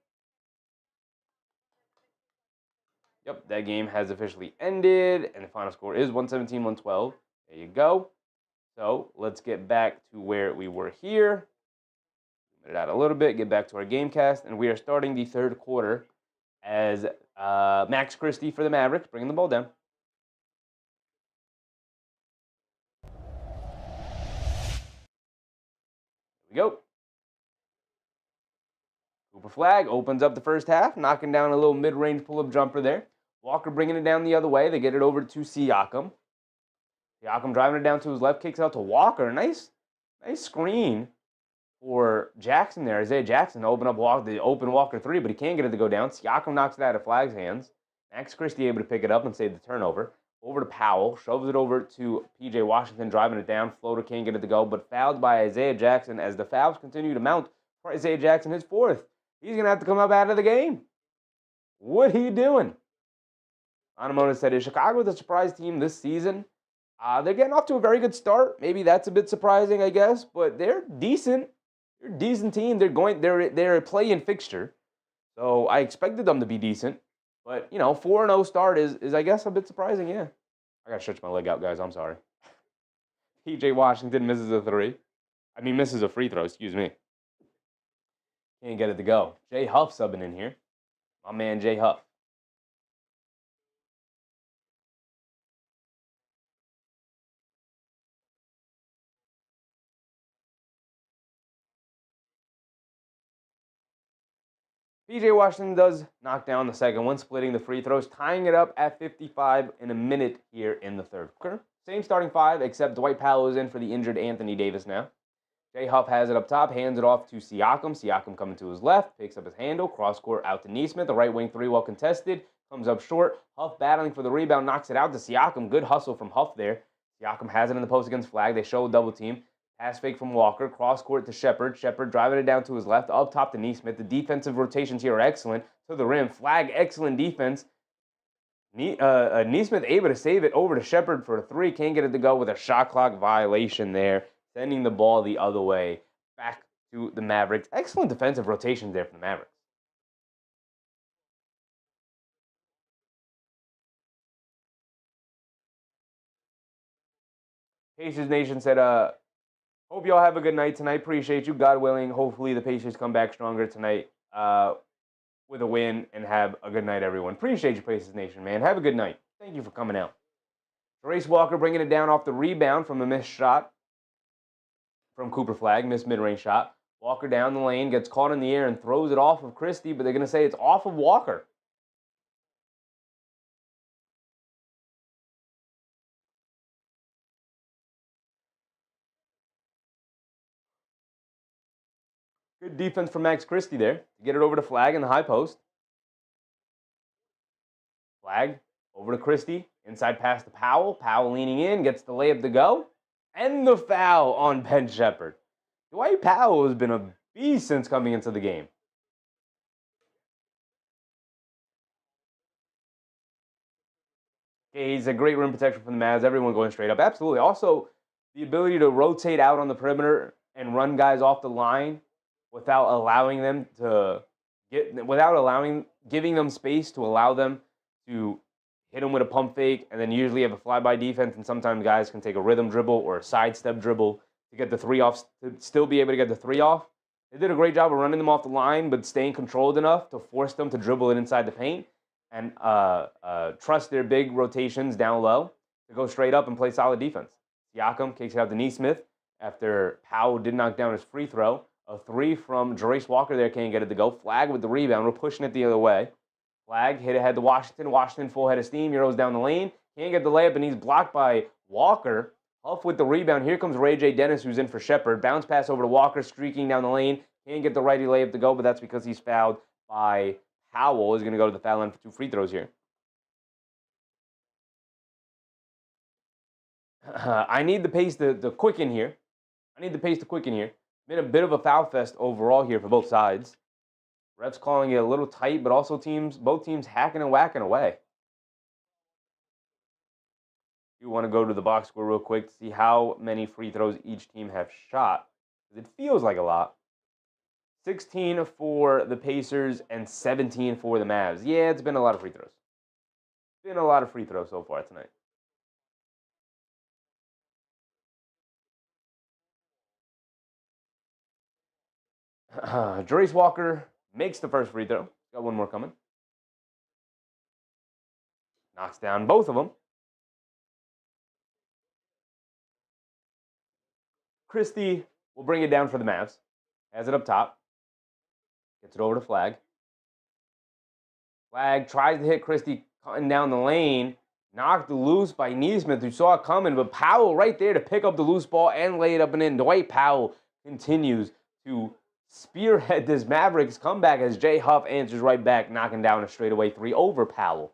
Yep, that game has officially ended, and the final score is 117-112. There you go. So let's get back to where we were here. Zoom it out a little bit, get back to our game cast, and we are starting the third quarter as Max Christie for the Mavericks, bringing the ball down. Here we go. Cooper Flagg opens up the first half, knocking down a little mid-range pull-up jumper there. Walker bringing it down the other way. They get it over to Siakam. Siakam driving it down to his left, kicks out to Walker. Nice screen for Jackson there. Isaiah Jackson to open up the open Walker 3, but he can't get it to go down. Siakam knocks it out of Flagg's hands. Max Christie able to pick it up and save the turnover. over to Powell, shoves it over to P.J. Washington, driving it down. Floater can't get it to go, but fouled by Isaiah Jackson as the fouls continue to mount for Isaiah Jackson, his fourth. He's going to have to come up out of the game. What are you doing? Anamona said, is Chicago the surprise team this season? They're getting off to a very good start. Maybe that's a bit surprising, I guess, but they're decent. They're a decent team. They're a play-in fixture, so I expected them to be decent. But, 4-0 start is, I guess, a bit surprising, yeah. I got to stretch my leg out, guys. I'm sorry. P.J. Washington misses a free throw, excuse me. Can't get it to go. Jay Huff subbing in here. My man, Jay Huff. P.J. Washington does knock down the second one, splitting the free throws, tying it up at 55 in a minute here in the third quarter. Same starting five, except Dwight Powell is in for the injured Anthony Davis now. Jay Huff has it up top, hands it off to Siakam. Siakam coming to his left, picks up his handle, cross-court out to Nesmith. The right wing three well contested, comes up short. Huff battling for the rebound, knocks it out to Siakam. Good hustle from Huff there. Siakam has it in the post against Flagg. They show a double team. Pass fake from Walker, cross-court to Shepard. Shepard driving it down to his left, up top to Nesmith. The defensive rotations here are excellent. To the rim, Flagg, excellent defense. Nesmith able to save it over to Shepard for a three. Can't get it to go with a shot clock violation there. Sending the ball the other way, back to the Mavericks. Excellent defensive rotations there for the Mavericks. Pacers Nation said, hope y'all have a good night tonight. Appreciate you. God willing, hopefully the Pacers come back stronger tonight with a win and have a good night, everyone. Appreciate you, Pacers Nation, man. Have a good night. Thank you for coming out. Trace Walker bringing it down off the rebound from a missed shot from Cooper Flagg, missed mid-range shot. Walker down the lane, gets caught in the air and throws it off of Christie, but they're going to say it's off of Walker. Good defense from Max Christie there to get it over to Flagg in the high post. Flagg over to Christie, inside pass to Powell. Powell leaning in, gets the layup to go. And the foul on Ben Shepard. Dwight Powell has been a beast since coming into the game. Okay, he's a great rim protection for the Mavs. Everyone going straight up. Absolutely. Also, the ability to rotate out on the perimeter and run guys off the line without giving them space to allow them to hit them with a pump fake, and then usually have a flyby defense, and sometimes guys can take a rhythm dribble or a sidestep dribble to get the three off, to still be able to get the three off. They did a great job of running them off the line, but staying controlled enough to force them to dribble it inside the paint and trust their big rotations down low to go straight up and play solid defense. Siakam kicks it out to Nesmith after Powell did knock down his free throw. A three from Trace Walker there, can't get it to go. Flagg with the rebound. We're pushing it the other way. Flagg hit ahead to Washington. Washington full head of steam. Euros down the lane. Can't get the layup, and he's blocked by Walker. Huff with the rebound. Here comes Ray J. Dennis, who's in for Shepard. Bounce pass over to Walker, streaking down the lane. Can't get the righty layup to go, but that's because he's fouled by Powell. He's going to go to the foul line for 2 free throws here. I need the pace to quicken here. Been a bit of a foul fest overall here for both sides. Refs calling it a little tight, but also both teams hacking and whacking away. You want to go to the box score real quick to see how many free throws each team have shot. It feels like a lot. 16 for the Pacers and 17 for the Mavs. Yeah, it's been a lot of free throws. Been a lot of free throws so far tonight. Trace Walker makes the first free throw. Got one more coming. Knocks down both of them. Christie will bring it down for the Mavs. Has it up top. Gets it over to Flagg. Flagg tries to hit Christie cutting down the lane. Knocked loose by Nesmith, who saw it coming, but Powell right there to pick up the loose ball and lay it up and in. Dwight Powell continues to spearhead this Mavericks comeback as Jay Huff answers right back, knocking down a straightaway three over Powell.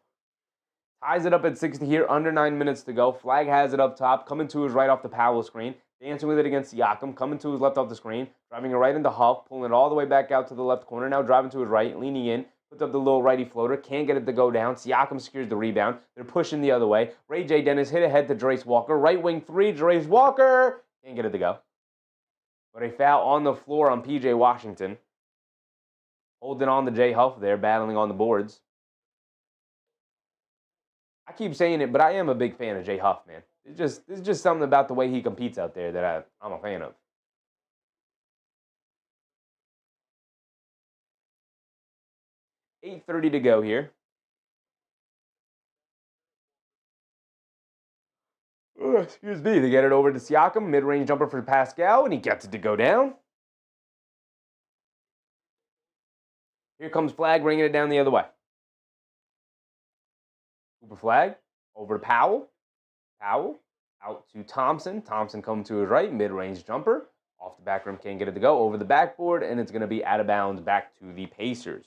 Ties it up at 60 here, under 9 minutes to go. Flagg has it up top, coming to his right off the Powell screen. Dancing with it against Siakam, coming to his left off the screen. Driving it right into Huff, pulling it all the way back out to the left corner. Now driving to his right, leaning in. Puts up the little righty floater. Can't get it to go down. Siakam secures the rebound. They're pushing the other way. Ray J. Dennis hit ahead to Jarace Walker. Right wing three, Jarace Walker. Can't get it to go. But a foul on the floor on P.J. Washington. Holding on to Jay Huff there, battling on the boards. I keep saying it, but I am a big fan of Jay Huff, man. It's just something about the way he competes out there that I'm a fan of. 8:30 to go here. Excuse me. They get it over to Siakam. Mid-range jumper for Pascal, and he gets it to go down. Here comes Flagg, bringing it down the other way. Cooper Flagg over to Powell. Powell out to Thompson. Thompson coming to his right. Mid-range jumper. Off the back rim, can't get it to go. Over the backboard, and it's going to be out of bounds back to the Pacers.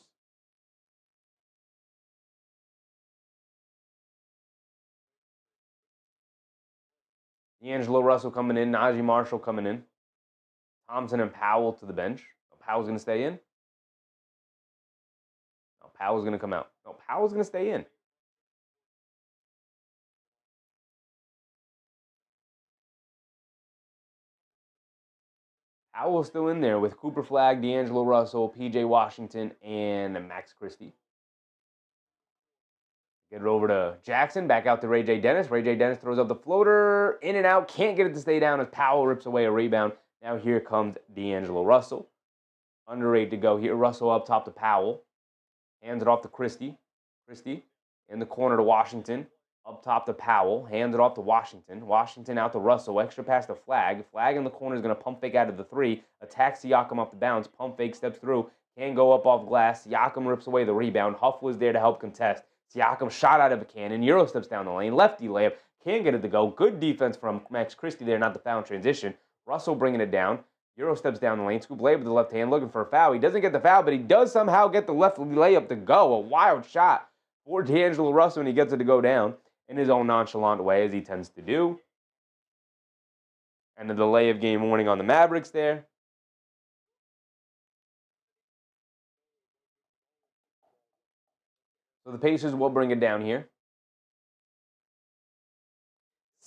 D'Angelo Russell coming in. Najee Marshall coming in. Thompson and Powell to the bench. Powell's going to stay in. No, Powell's going to come out. No, Powell's going to stay in. Powell's still in there with Cooper Flagg, D'Angelo Russell, P.J. Washington, and Max Christie. Get it over to Jackson, back out to Ray J. Dennis. Ray J. Dennis throws up the floater, in and out, can't get it to stay down as Powell rips away a rebound. Now here comes D'Angelo Russell. Under 8 to go here. Russell up top to Powell. Hands it off to Christie. Christie in the corner to Washington. Up top to Powell. Hands it off to Washington. Washington out to Russell. Extra pass to Flagg. Flagg in the corner is going to pump fake out of the 3. Attacks Siakam off the bounce. Pump fake, steps through. Can go up off glass. Siakam rips away the rebound. Huff was there to help contest. Siakam shot out of a cannon. Euro steps down the lane. Lefty layup. Can't get it to go. Good defense from Max Christie there, not the foul in transition. Russell bringing it down. Euro steps down the lane. Scoop layup with the left hand, looking for a foul. He doesn't get the foul, but he does somehow get the left layup to go. A wild shot for D'Angelo Russell, and he gets it to go down in his own nonchalant way, as he tends to do. And the delay of game warning on the Mavericks there. So the Pacers will bring it down here.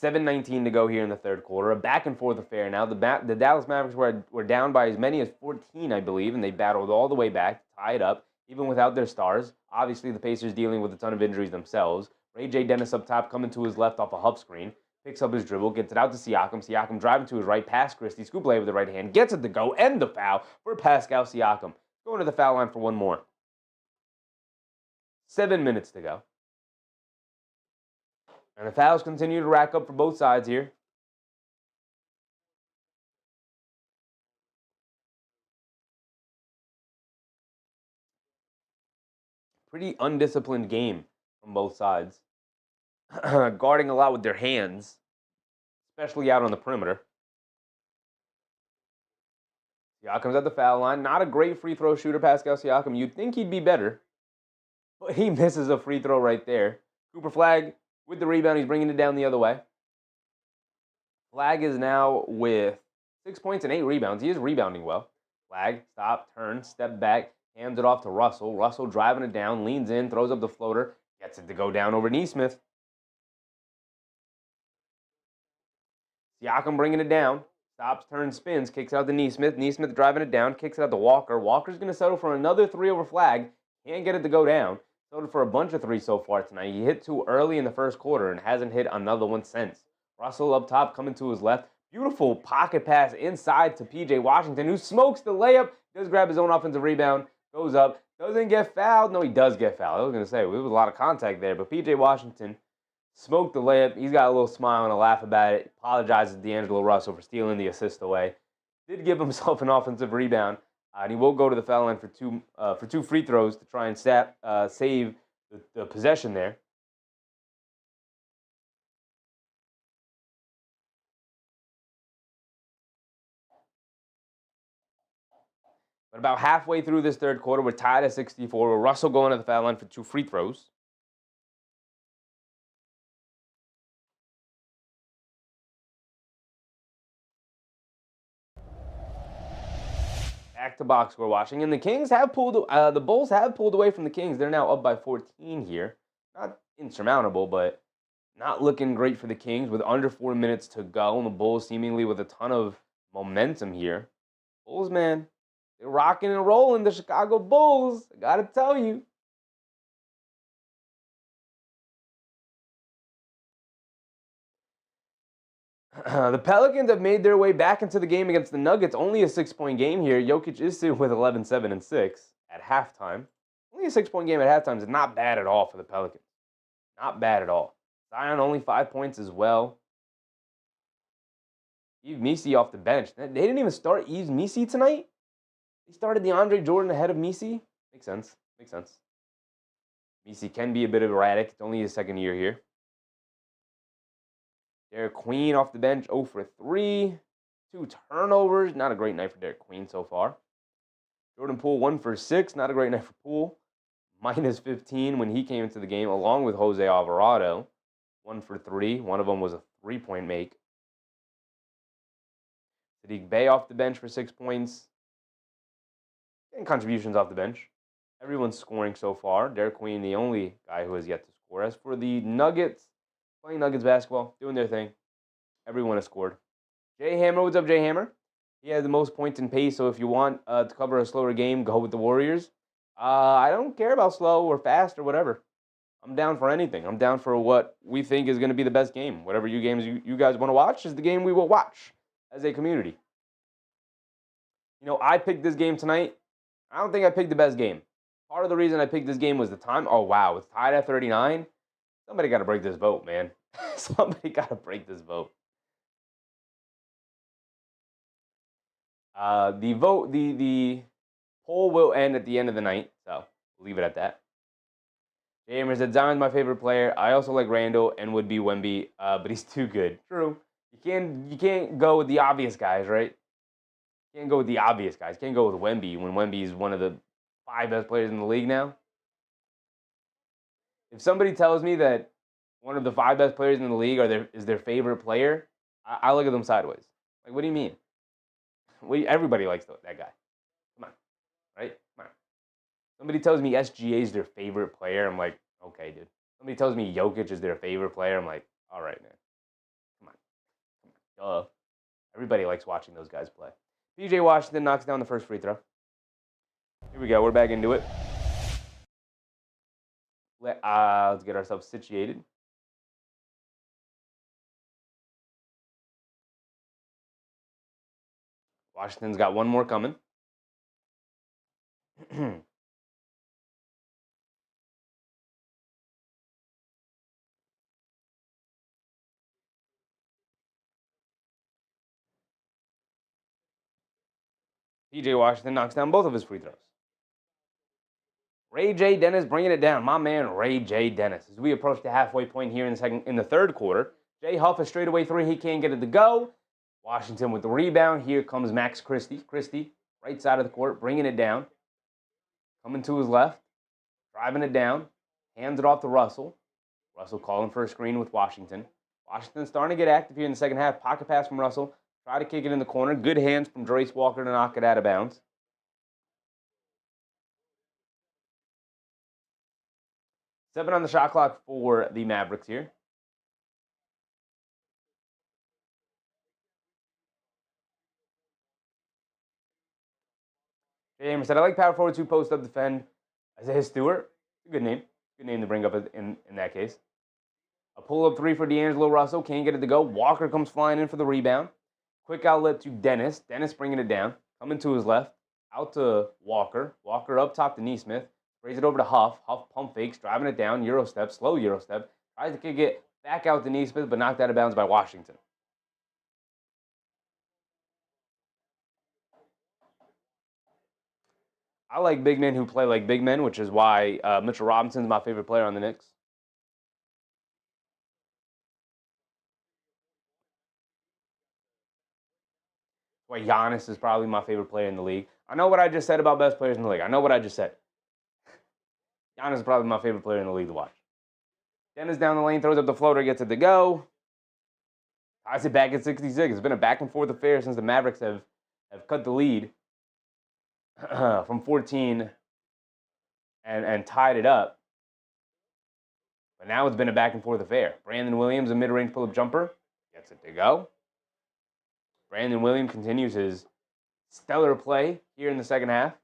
7:19 to go here in the third quarter. A back and forth affair now. The Dallas Mavericks were down by as many as 14, I believe, and they battled all the way back to tie it up, even without their stars. Obviously, the Pacers dealing with a ton of injuries themselves. Ray J. Dennis up top, coming to his left off a Huff screen. Picks up his dribble, gets it out to Siakam. Siakam driving to his right, past Christie. Scoop lay with the right hand, gets it to go, and the foul for Pascal Siakam. Going to the foul line for one more. 7 minutes to go. And the fouls continue to rack up for both sides here. Pretty undisciplined game from both sides. Guarding a lot with their hands, especially out on the perimeter. Siakam's at the foul line. Not a great free throw shooter, Pascal Siakam. You'd think he'd be better, but he misses a free throw right there. Cooper Flagg with the rebound. He's bringing it down the other way. Flagg is now with 6 points and 8 rebounds. He is rebounding well. Flagg, stop, turn, step back, hands it off to Russell. Russell driving it down, leans in, throws up the floater, gets it to go down over Nesmith. Siakam bringing it down. Stops, turns, spins, kicks out to Nesmith. Nesmith driving it down, kicks it out to Walker. Walker's going to settle for another 3 over Flagg. Can't get it to go down. Settled for a bunch of 3 so far tonight. He hit 2 early in the first quarter and hasn't hit another one since. Russell up top, coming to his left. Beautiful pocket pass inside to P.J. Washington, who smokes the layup. Does grab his own offensive rebound. Goes up. Doesn't get fouled. No, he does get fouled. I was going to say, there was a lot of contact there. But P.J. Washington smoked the layup. He's got a little smile and a laugh about it. Apologizes to D'Angelo Russell for stealing the assist away. Did give himself an offensive rebound. And he will go to the foul line for two free throws to try and save the possession there. But about halfway through this third quarter, we're tied at 64. With Russell going to the foul line for 2 free throws. Back to box score watching. And the Kings have pulled, the Bulls have pulled away from the Kings. They're now up by 14 here. Not insurmountable, but not looking great for the Kings with under 4 minutes to go. And the Bulls seemingly with a ton of momentum here. Bulls, man, they're rocking and rolling. The Chicago Bulls, I gotta tell you. The Pelicans have made their way back into the game against the Nuggets. Only a 6-point game here. Jokic is sitting with 11, 7, and 6 at halftime. Only a 6-point game at halftime is not bad at all for the Pelicans. Not bad at all. Zion only 5 points as well. Yves Missi off the bench. They didn't even start Yves Missi tonight? They started DeAndre Jordan ahead of Missi? Makes sense. Makes sense. Missi can be a bit erratic. It's only his second year here. Derek Queen off the bench, 0 for 3. 2 turnovers. Not a great night for Derek Queen so far. Jordan Poole, 1 for 6. Not a great night for Poole. Minus 15 when he came into the game, along with Jose Alvarado. 1 for 3. One of them was a 3-point make. Sadiq Bey off the bench for 6 points. And contributions off the bench. Everyone's scoring so far. Derek Queen, the only guy who has yet to score. As for the Nuggets, playing Nuggets basketball, doing their thing. Everyone has scored. Jay Hammer, what's up, Jay Hammer? He has the most points in pace, so if you want to cover a slower game, go with the Warriors. I don't care about slow or fast or whatever. I'm down for anything. I'm down for what we think is going to be the best game. Whatever you guys want to watch is the game we will watch as a community. You know, I picked this game tonight. I don't think I picked the best game. Part of the reason I picked this game was the time. Oh, wow. It's tied at 39. Somebody got to break this vote, man. Somebody got to break this vote. The poll will end at the end of the night, so we'll leave it at that. Jamer said Zion's my favorite player. I also like Randall and would be Wemby, but he's too good. True. You can't go with the obvious guys, right? You can't go with the obvious guys. You can't go with Wemby when Wemby is one of the 5 best players in the league now. If somebody tells me that one of the 5 best players in the league is their favorite player, I look at them sideways. Like, what do you mean? Everybody likes that guy. Come on, right? Come on. Somebody tells me SGA is their favorite player, I'm like, okay, dude. Somebody tells me Jokic is their favorite player, I'm like, all right, man. Come on. Duh. Everybody likes watching those guys play. PJ Washington knocks down the first free throw. Here we go. We're back into it. Let's get ourselves situated. Washington's got one more coming. PJ Washington knocks down both of his free throws. Ray J. Dennis bringing it down. My man, Ray J. Dennis. As we approach the halfway point here in the third quarter, Jay Huff a straightaway 3. He can't get it to go. Washington with the rebound. Here comes Max Christie. Christie, right side of the court, bringing it down. Coming to his left. Driving it down. Hands it off to Russell. Russell calling for a screen with Washington. Washington starting to get active here in the second half. Pocket pass from Russell. Try to kick it in the corner. Good hands from Jarace Walker to knock it out of bounds. 7 on the shot clock for the Mavericks here. James said, I like power forwards who post up defend. Isaiah Stewart, a good name. Good name to bring up in that case. A pull-up 3 for D'Angelo Russell. Can't get it to go. Walker comes flying in for the rebound. Quick outlet to Dennis. Dennis bringing it down. Coming to his left. Out to Walker. Walker up top to Neesmith. Raise it over to Huff. Huff pump fakes. Driving it down. Euro step. Slow Euro step. Tries to kick it back out to Neesmith, but knocked out of bounds by Washington. I like big men who play like big men, which is why Mitchell Robinson's my favorite player on the Knicks. Why Giannis is probably my favorite player in the league. I know what I just said about best players in the league. I know what I just said. Giannis is probably my favorite player in the league to watch. Dennis down the lane, throws up the floater, gets it to go. Ties it back at 66. It's been a back and forth affair since the Mavericks have cut the lead. from 14 and tied it up. But now it's been a back and forth affair. Brandon Williams, a mid-range pull-up jumper, gets it to go. Brandon Williams continues his stellar play here in the second half.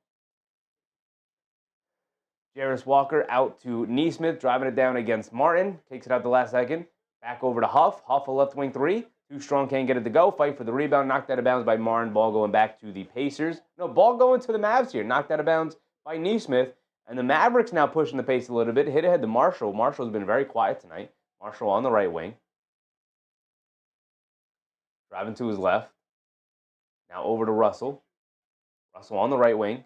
Jarris Walker out to Neesmith, driving it down against Martin. Takes it out the last second. Back over to Huff. Huff, a left wing three. Too strong, can't get it to go. Fight for the rebound. Knocked out of bounds by Martin. Ball going back to the Pacers. No, ball going to the Mavs here. Knocked out of bounds by Neesmith. And the Mavericks now pushing the pace a little bit. Hit ahead to Marshall. Marshall's been very quiet tonight. Marshall on the right wing. Driving to his left. Now over to Russell. Russell on the right wing.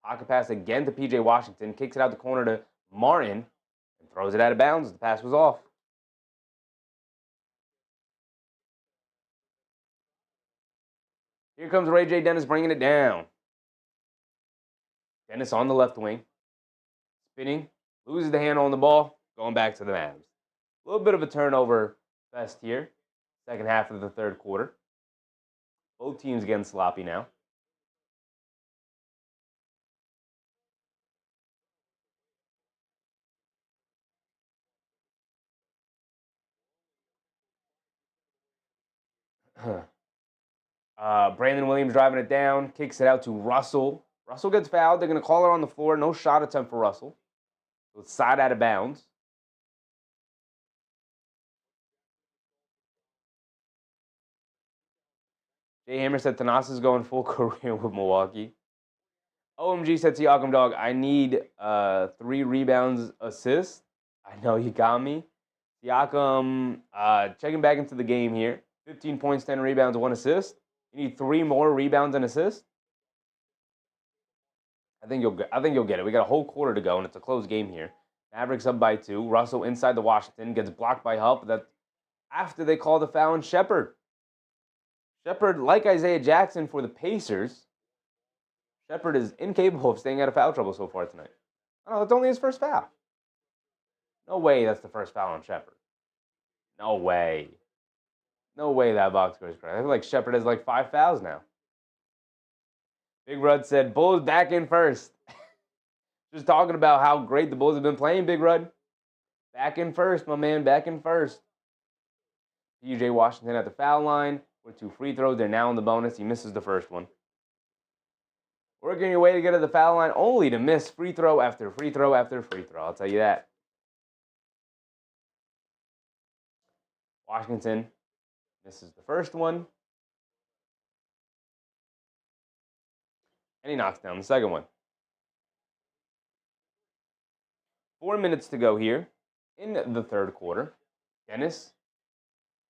Pocket pass again to P.J. Washington. Kicks it out the corner to Martin. And throws it out of bounds. The pass was off. Here comes Ray J. Dennis bringing it down. Dennis on the left wing. Spinning. Loses the handle on the ball. Going back to the Mavs. A little bit of a turnover fest here. Second half of the third quarter. Both teams getting sloppy now. Brandon Williams driving it down. Kicks it out to Russell. Russell gets fouled. They're going to call it on the floor. No shot attempt for Russell. So it's side out of bounds. Jay Hammer said Thanasis is going full career with Milwaukee. OMG said Siakam, dog, I need 3 rebounds, assists. I know you got me. Siakam checking back into the game here. 15 points, 10 rebounds, 1 assist. You need 3 more rebounds and assists. I think you'll get it. We got a whole quarter to go, and it's a close game here. Mavericks up by 2. Russell inside the Washington gets blocked by Huff. That's after they call the foul on Shepherd. Shepherd, like Isaiah Jackson for the Pacers, Shepherd is incapable of staying out of foul trouble so far tonight. Oh, that's only his first foul. No way that's the first foul on Shepherd. No way. No way that box score is correct. I feel like Shepherd has like 5 fouls now. Big Rud said, Bulls back in first. Just talking about how great the Bulls have been playing, Big Rud. Back in first, my man, back in first. P.J. Washington at the foul line with 2 free throws. They're now in the bonus. He misses the first one. Working your way to get to the foul line only to miss free throw after free throw after free throw. I'll tell you that. Washington misses the first one. And he knocks down the second one. 4 minutes to go here in the third quarter. Dennis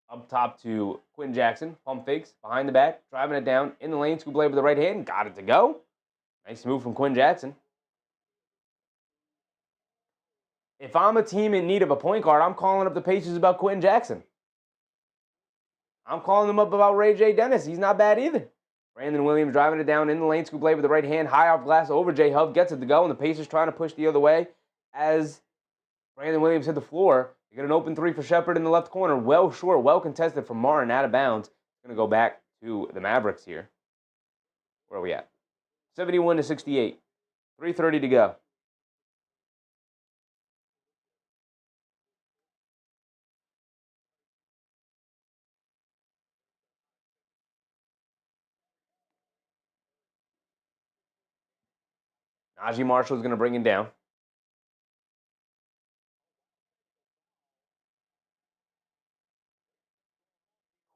up top to Quentin Jackson. Pump fakes behind the back. Driving it down in the lane. Scoop blade with the right hand. Got it to go. Nice move from Quentin Jackson. If I'm a team in need of a point guard, I'm calling up the Pacers about Quentin Jackson. I'm calling them up about Ray J. Dennis. He's not bad either. Brandon Williams driving it down in the lane. Scoop blade with the right hand. High off glass over J. Huff. Gets it to go. And the Pacers trying to push the other way as Brandon Williams hit the floor. You get an open 3 for Shepherd in the left corner. Well short. Well contested from Martin out of bounds. Going to go back to the Mavericks here. Where are we at? 71-68. 3:30 to go. Najee Marshall is going to bring him down.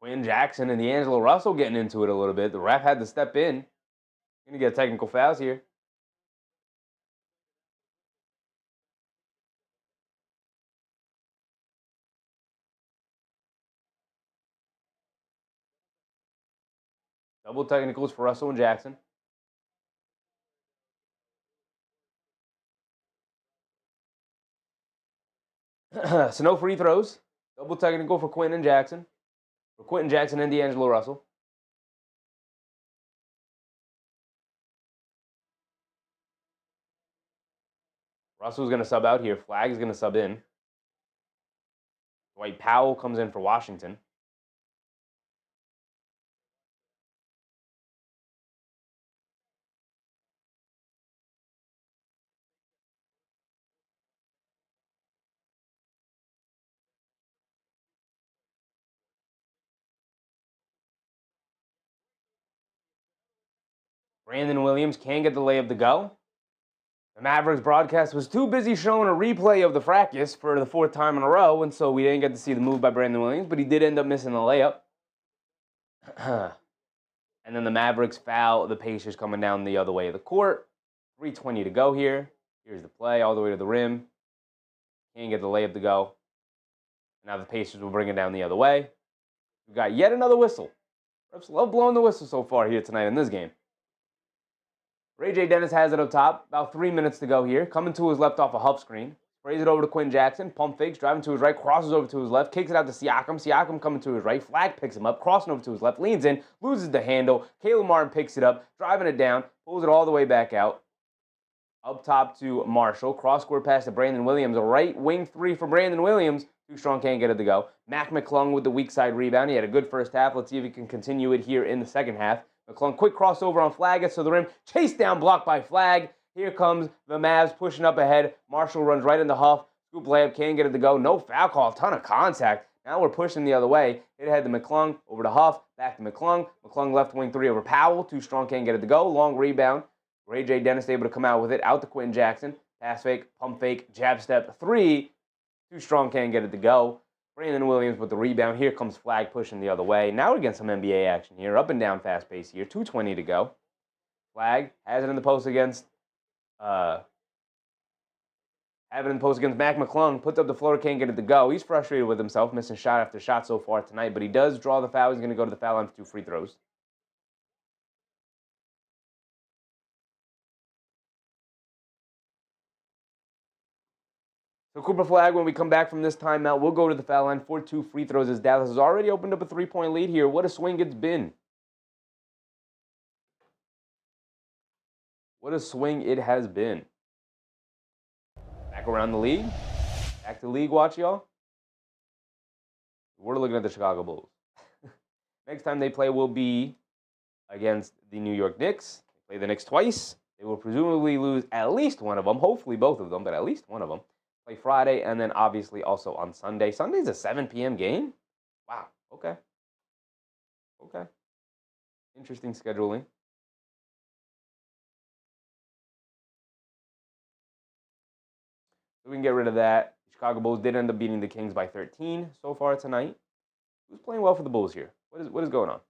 Quinn Jackson and D'Angelo Russell getting into it a little bit. The ref had to step in. Going to get technical fouls here. Double technicals for Russell and Jackson. So no free throws. Double technical for Quentin Jackson. For Quentin Jackson and D'Angelo Russell. Russell's going to sub out here. Flagg is going to sub in. Dwight Powell comes in for Washington. Brandon Williams can't get the layup to go. The Mavericks broadcast was too busy showing a replay of the fracas for the 4th time in a row, and so we didn't get to see the move by Brandon Williams, but he did end up missing the layup. And then the Mavericks foul the Pacers coming down the other way of the court. 3:20 to go here. Here's the play all the way to the rim. Can't get the layup to go. Now the Pacers will bring it down the other way. We've got yet another whistle. Refs love blowing the whistle so far here tonight in this game. Ray J. Dennis has it up top. About 3 minutes to go here. Coming to his left off a huff screen. Sprays it over to Quinn Jackson. Pump fakes. Driving to his right. Crosses over to his left. Kicks it out to Siakam. Siakam coming to his right. Flagg picks him up. Crossing over to his left. Leans in. Loses the handle. Caleb Martin picks it up. Driving it down. Pulls it all the way back out. Up top to Marshall. Cross-court pass to Brandon Williams. A right wing three for Brandon Williams. Too strong, can't get it to go. Mac McClung with the weak side rebound. He had a good first half. Let's see if he can continue it here in the second half. McClung, quick crossover on Flagg, gets to the rim. Chase down, blocked by Flagg. Here comes the Mavs pushing up ahead. Marshall runs right into Huff. Scoop layup, can't get it to go. No foul call, ton of contact. Now we're pushing the other way. Hit ahead to McClung, over to Huff, back to McClung. McClung left wing three over Powell. Too strong, can't get it to go. Long rebound. Ray J. Dennis able to come out with it. Out to Quinn Jackson. Pass fake, pump fake, jab step, three. Too strong, can't get it to go. Brandon Williams with the rebound. Here comes Flagg pushing the other way. Now we're getting some NBA action here. Up and down fast pace here. 2:20 to go. Flagg has it in the post against Mac McClung. Puts up the floater, can't get it to go. He's frustrated with himself, missing shot after shot so far tonight, but he does draw the foul. He's going to go to the foul line for 2 free throws. So Cooper Flagg, when we come back from this timeout, we'll go to the foul line for 2 free throws as Dallas has already opened up a 3-point lead here. What a swing it's been. What a swing it has been. Back around the league. Back to league watch, y'all. We're looking at the Chicago Bulls. Next time they play will be against the New York Knicks. They play the Knicks twice. They will presumably lose at least one of them. Hopefully both of them, but at least one of them. Play Friday, and then obviously also on Sunday. Sunday's a 7 p.m. game? Wow, okay. Okay. Interesting scheduling. So we can get rid of that. The Chicago Bulls did end up beating the Kings by 13 so far tonight. Who's playing well for the Bulls here? What is going on?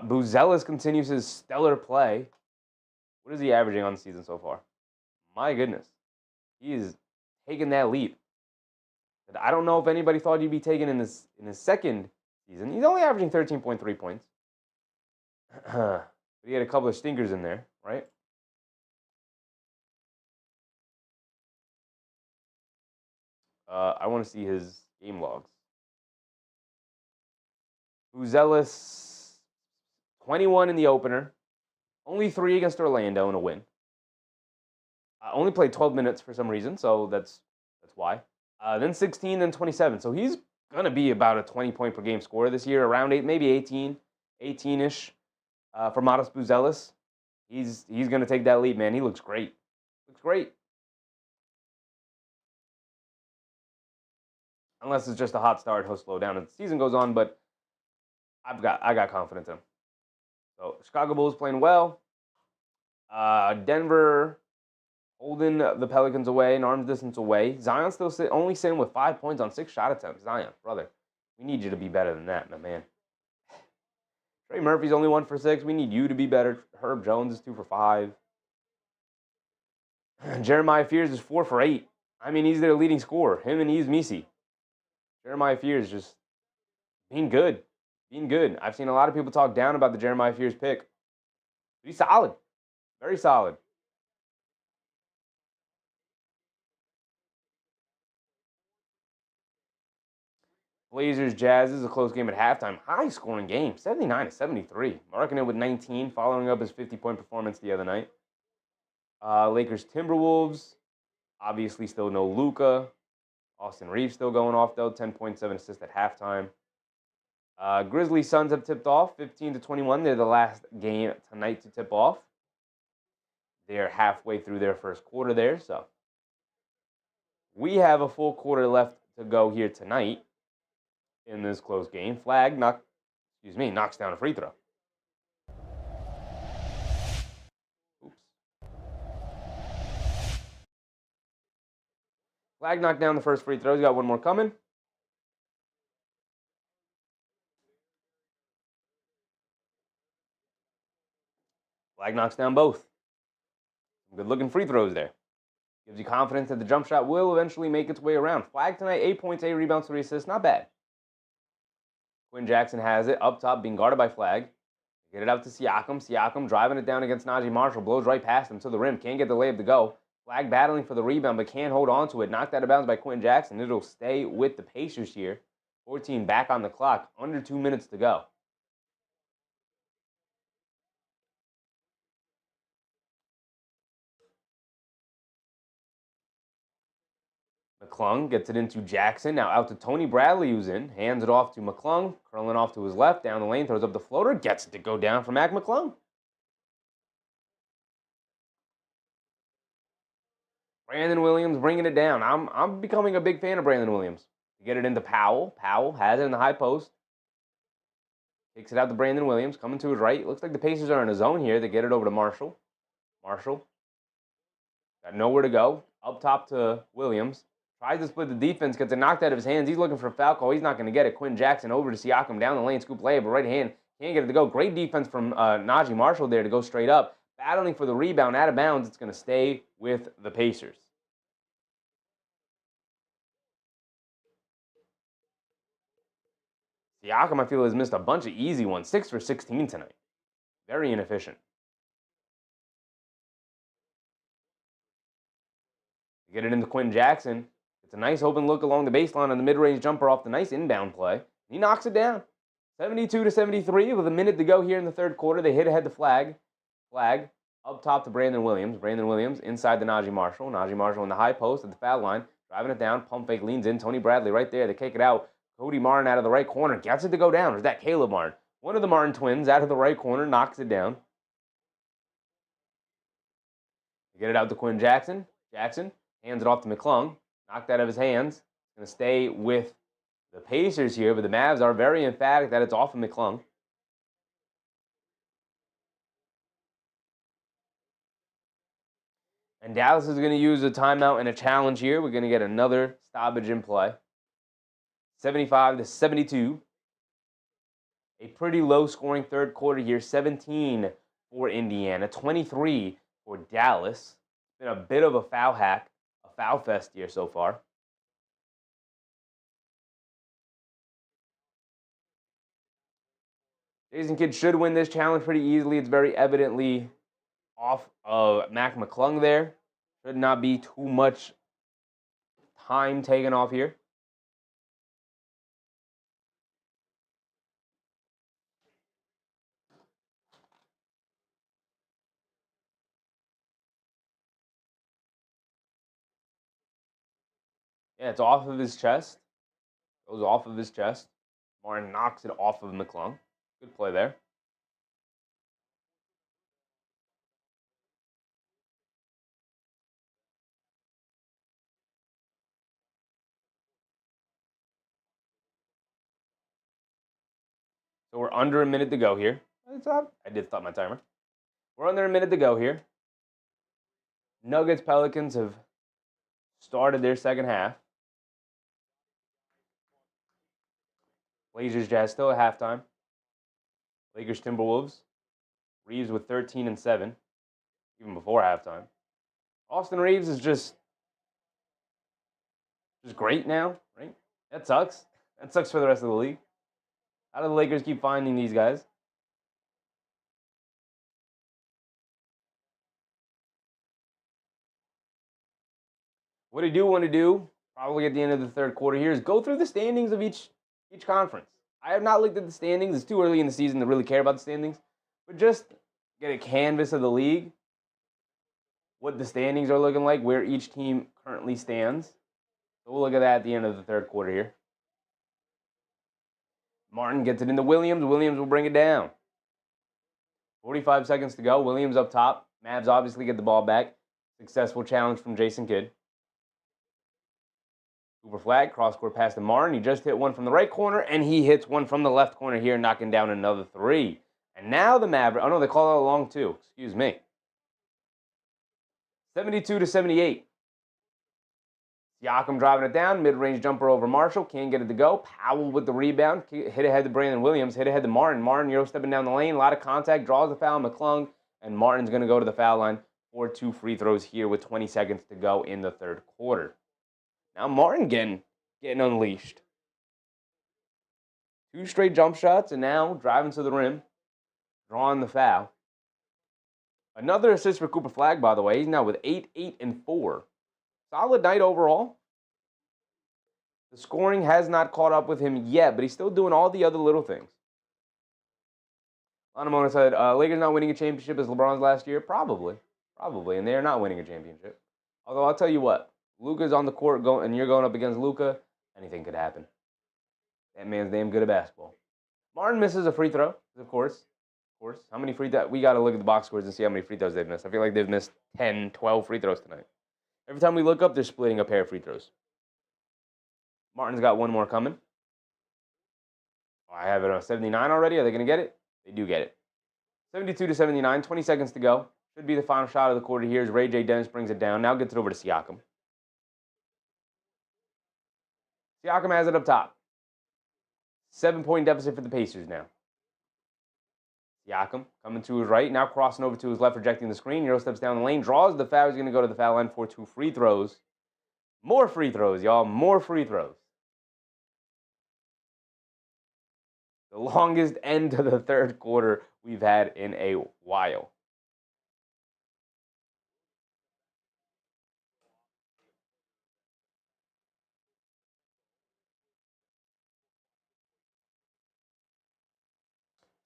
Buzelis continues his stellar play. What is he averaging on the season so far? My goodness. He is taking that leap that I don't know if anybody thought he'd be taking in his second season. He's only averaging 13.3 points. But he had a couple of stinkers in there, right? I want to see his game logs. Buzelis, 21 in the opener. Only 3 against Orlando in a win. Only played 12 minutes for some reason, so that's why. Then 16, then 27. So he's going to be about a 20-point per game scorer this year, around 8, maybe 18-ish for Modest Buzelis. He's going to take that lead, man. He looks great. Looks great. Unless it's just a hot start, he'll slow down as the season goes on, but I got confidence in him. So Chicago Bulls playing well. Denver holding the Pelicans away, an arm's distance away. Zion still only sitting with 5 points on 6 shot attempts. Zion, brother, we need you to be better than that, my man. Trey Murphy's only 1 for 6. We need you to be better. Herb Jones is 2 for 5. Jeremiah Fears is 4 for 8. I mean, he's their leading scorer. Him and Yves Missi. Jeremiah Fears just being good. Being good. I've seen a lot of people talk down about the Jeremiah Fears pick. But he's solid. Very solid. Blazers Jazz is a close game at halftime. High scoring game. 79-73. Marking it with 19, following up his 50-point performance the other night. Lakers Timberwolves. Obviously still no Luka. Austin Reeves still going off, though. 10.7 assists at halftime. Grizzlies Suns have tipped off 15-21. They're the last game tonight to tip off. They're halfway through their first quarter there, so we have a full quarter left to go here tonight in this close game. Flagg knocks down a free throw. Flagg knocked down the first free throw. He's got one more coming. Flagg knocks down both. Good-looking free throws there. Gives you confidence that the jump shot will eventually make its way around. Flagg tonight, 8 points, 8 rebounds, 3 assists. Not bad. Quinn Jackson has it up top, being guarded by Flagg. Get it out to Siakam. Siakam driving it down against Najee Marshall. Blows right past him to the rim. Can't get the layup to go. Flagg battling for the rebound, but can't hold on to it. Knocked out of bounds by Quinn Jackson. It'll stay with the Pacers here. 14 back on the clock. Under 2 minutes to go. McClung gets it into Jackson. Now out to Tony Bradley, who's in. Hands it off to McClung. Curling off to his left. Down the lane. Throws up the floater. Gets it to go down for Mac McClung. Brandon Williams bringing it down. I'm becoming a big fan of Brandon Williams. Get it into Powell. Powell has it in the high post. Takes it out to Brandon Williams. Coming to his right. Looks like the Pacers are in a zone here. They get it over to Marshall. Marshall. Got nowhere to go. Up top to Williams. Tries to split the defense. Gets it knocked out of his hands. He's looking for a foul call. He's not going to get it. Quinn Jackson over to Siakam. Down the lane. Scoop layup. Right hand. Can't get it to go. Great defense from Najee Marshall there to go straight up. Battling for the rebound. Out of bounds. It's going to stay with the Pacers. Siakam, I feel, has missed a bunch of easy ones. 6 for 16 tonight. Very inefficient. Get it into Quinn Jackson. It's a nice open look along the baseline on the mid-range jumper off the nice inbound play. He knocks it down. 72-73 with a minute to go here in the third quarter. They hit ahead to Flagg. Flagg up top to Brandon Williams. Brandon Williams inside to Najee Marshall. Najee Marshall in the high post at the foul line. Driving it down. Pump fake leans in. Tony Bradley right there. They kick it out. Cody Martin out of the right corner. Gets it to go down. Or is that Caleb Martin? One of the Martin twins out of the right corner. Knocks it down. They get it out to Quinn Jackson. Jackson hands it off to McClung. Knocked out of his hands. Going to stay with the Pacers here, but the Mavs are very emphatic that it's off of McClung. And Dallas is going to use a timeout and a challenge here. We're going to get another stoppage in play. 75-72. A pretty low-scoring third quarter here. 17 for Indiana. 23 for Dallas. It's been a bit of a foul hack. Foul fest here so far. Jason Kidd should win this challenge pretty easily. It's very evidently off of Mac McClung there. Should not be too much time taken off here. Yeah, it's off of his chest. Goes off of his chest. Martin knocks it off of McClung. Good play there. So we're under a minute to go here. I did stop my timer. We're under a minute to go here. Nuggets, Pelicans have started their second half. Blazers, Jazz still at halftime. Lakers, Timberwolves. Reeves with 13 and 7, even before halftime. Austin Reeves is just great now, right? That sucks. That sucks for the rest of the league. How do the Lakers keep finding these guys? What I do want to do, probably at the end of the third quarter here, is go through the standings of each conference. I have not looked at the standings. It's too early in the season to really care about the standings. But just get a canvas of the league, what the standings are looking like, where each team currently stands. So we'll look at that at the end of the third quarter here. Martin gets it into Williams. Williams will bring it down. 45 seconds to go. Williams up top. Mavs obviously get the ball back. Successful challenge from Jason Kidd. Cooper Flagg, cross-court pass to Martin. He just hit one from the right corner, and he hits one from the left corner here, knocking down another three. And now the Mavericks. Oh, no, they call it a long two. Excuse me. 72-78. Siakam driving it down, mid-range jumper over Marshall, can't get it to go. Powell with the rebound, hit ahead to Brandon Williams, hit ahead to Martin. Martin, Euro stepping down the lane, a lot of contact, draws the foul, McClung, and Martin's going to go to the foul line for 2 free throws here with 20 seconds to go in the third quarter. Now Martin getting unleashed. 2 straight jump shots, and now driving to the rim, drawing the foul. Another assist for Cooper Flagg, by the way. He's now with 8, 8, and 4. Solid night overall. The scoring has not caught up with him yet, but he's still doing all the other little things. Lanamona said, Lakers not winning a championship as LeBron's last year? Probably. And they are not winning a championship. Although I'll tell you what, Luka's on the court and you're going up against Luka, anything could happen. That man's damn good at basketball. Martin misses a free throw, of course. How many free throws? We got to look at the box scores and see how many free throws they've missed. I feel like they've missed 10, 12 free throws tonight. Every time we look up, they're splitting a pair of free throws. Martin's got one more coming. Oh, I have it on 79 already. Are they going to get it? They do get it. 72-79, 20 seconds to go. Should be the final shot of the quarter here as Ray J. Dennis brings it down. Now gets it over to Siakam. Siakam has it up top. 7-point deficit for the Pacers now. Siakam coming to his right, now crossing over to his left, rejecting the screen. Euro steps down the lane, draws the foul. He's going to go to the foul line for 2 free throws. More free throws, y'all. More free throws. The longest end to the third quarter we've had in a while.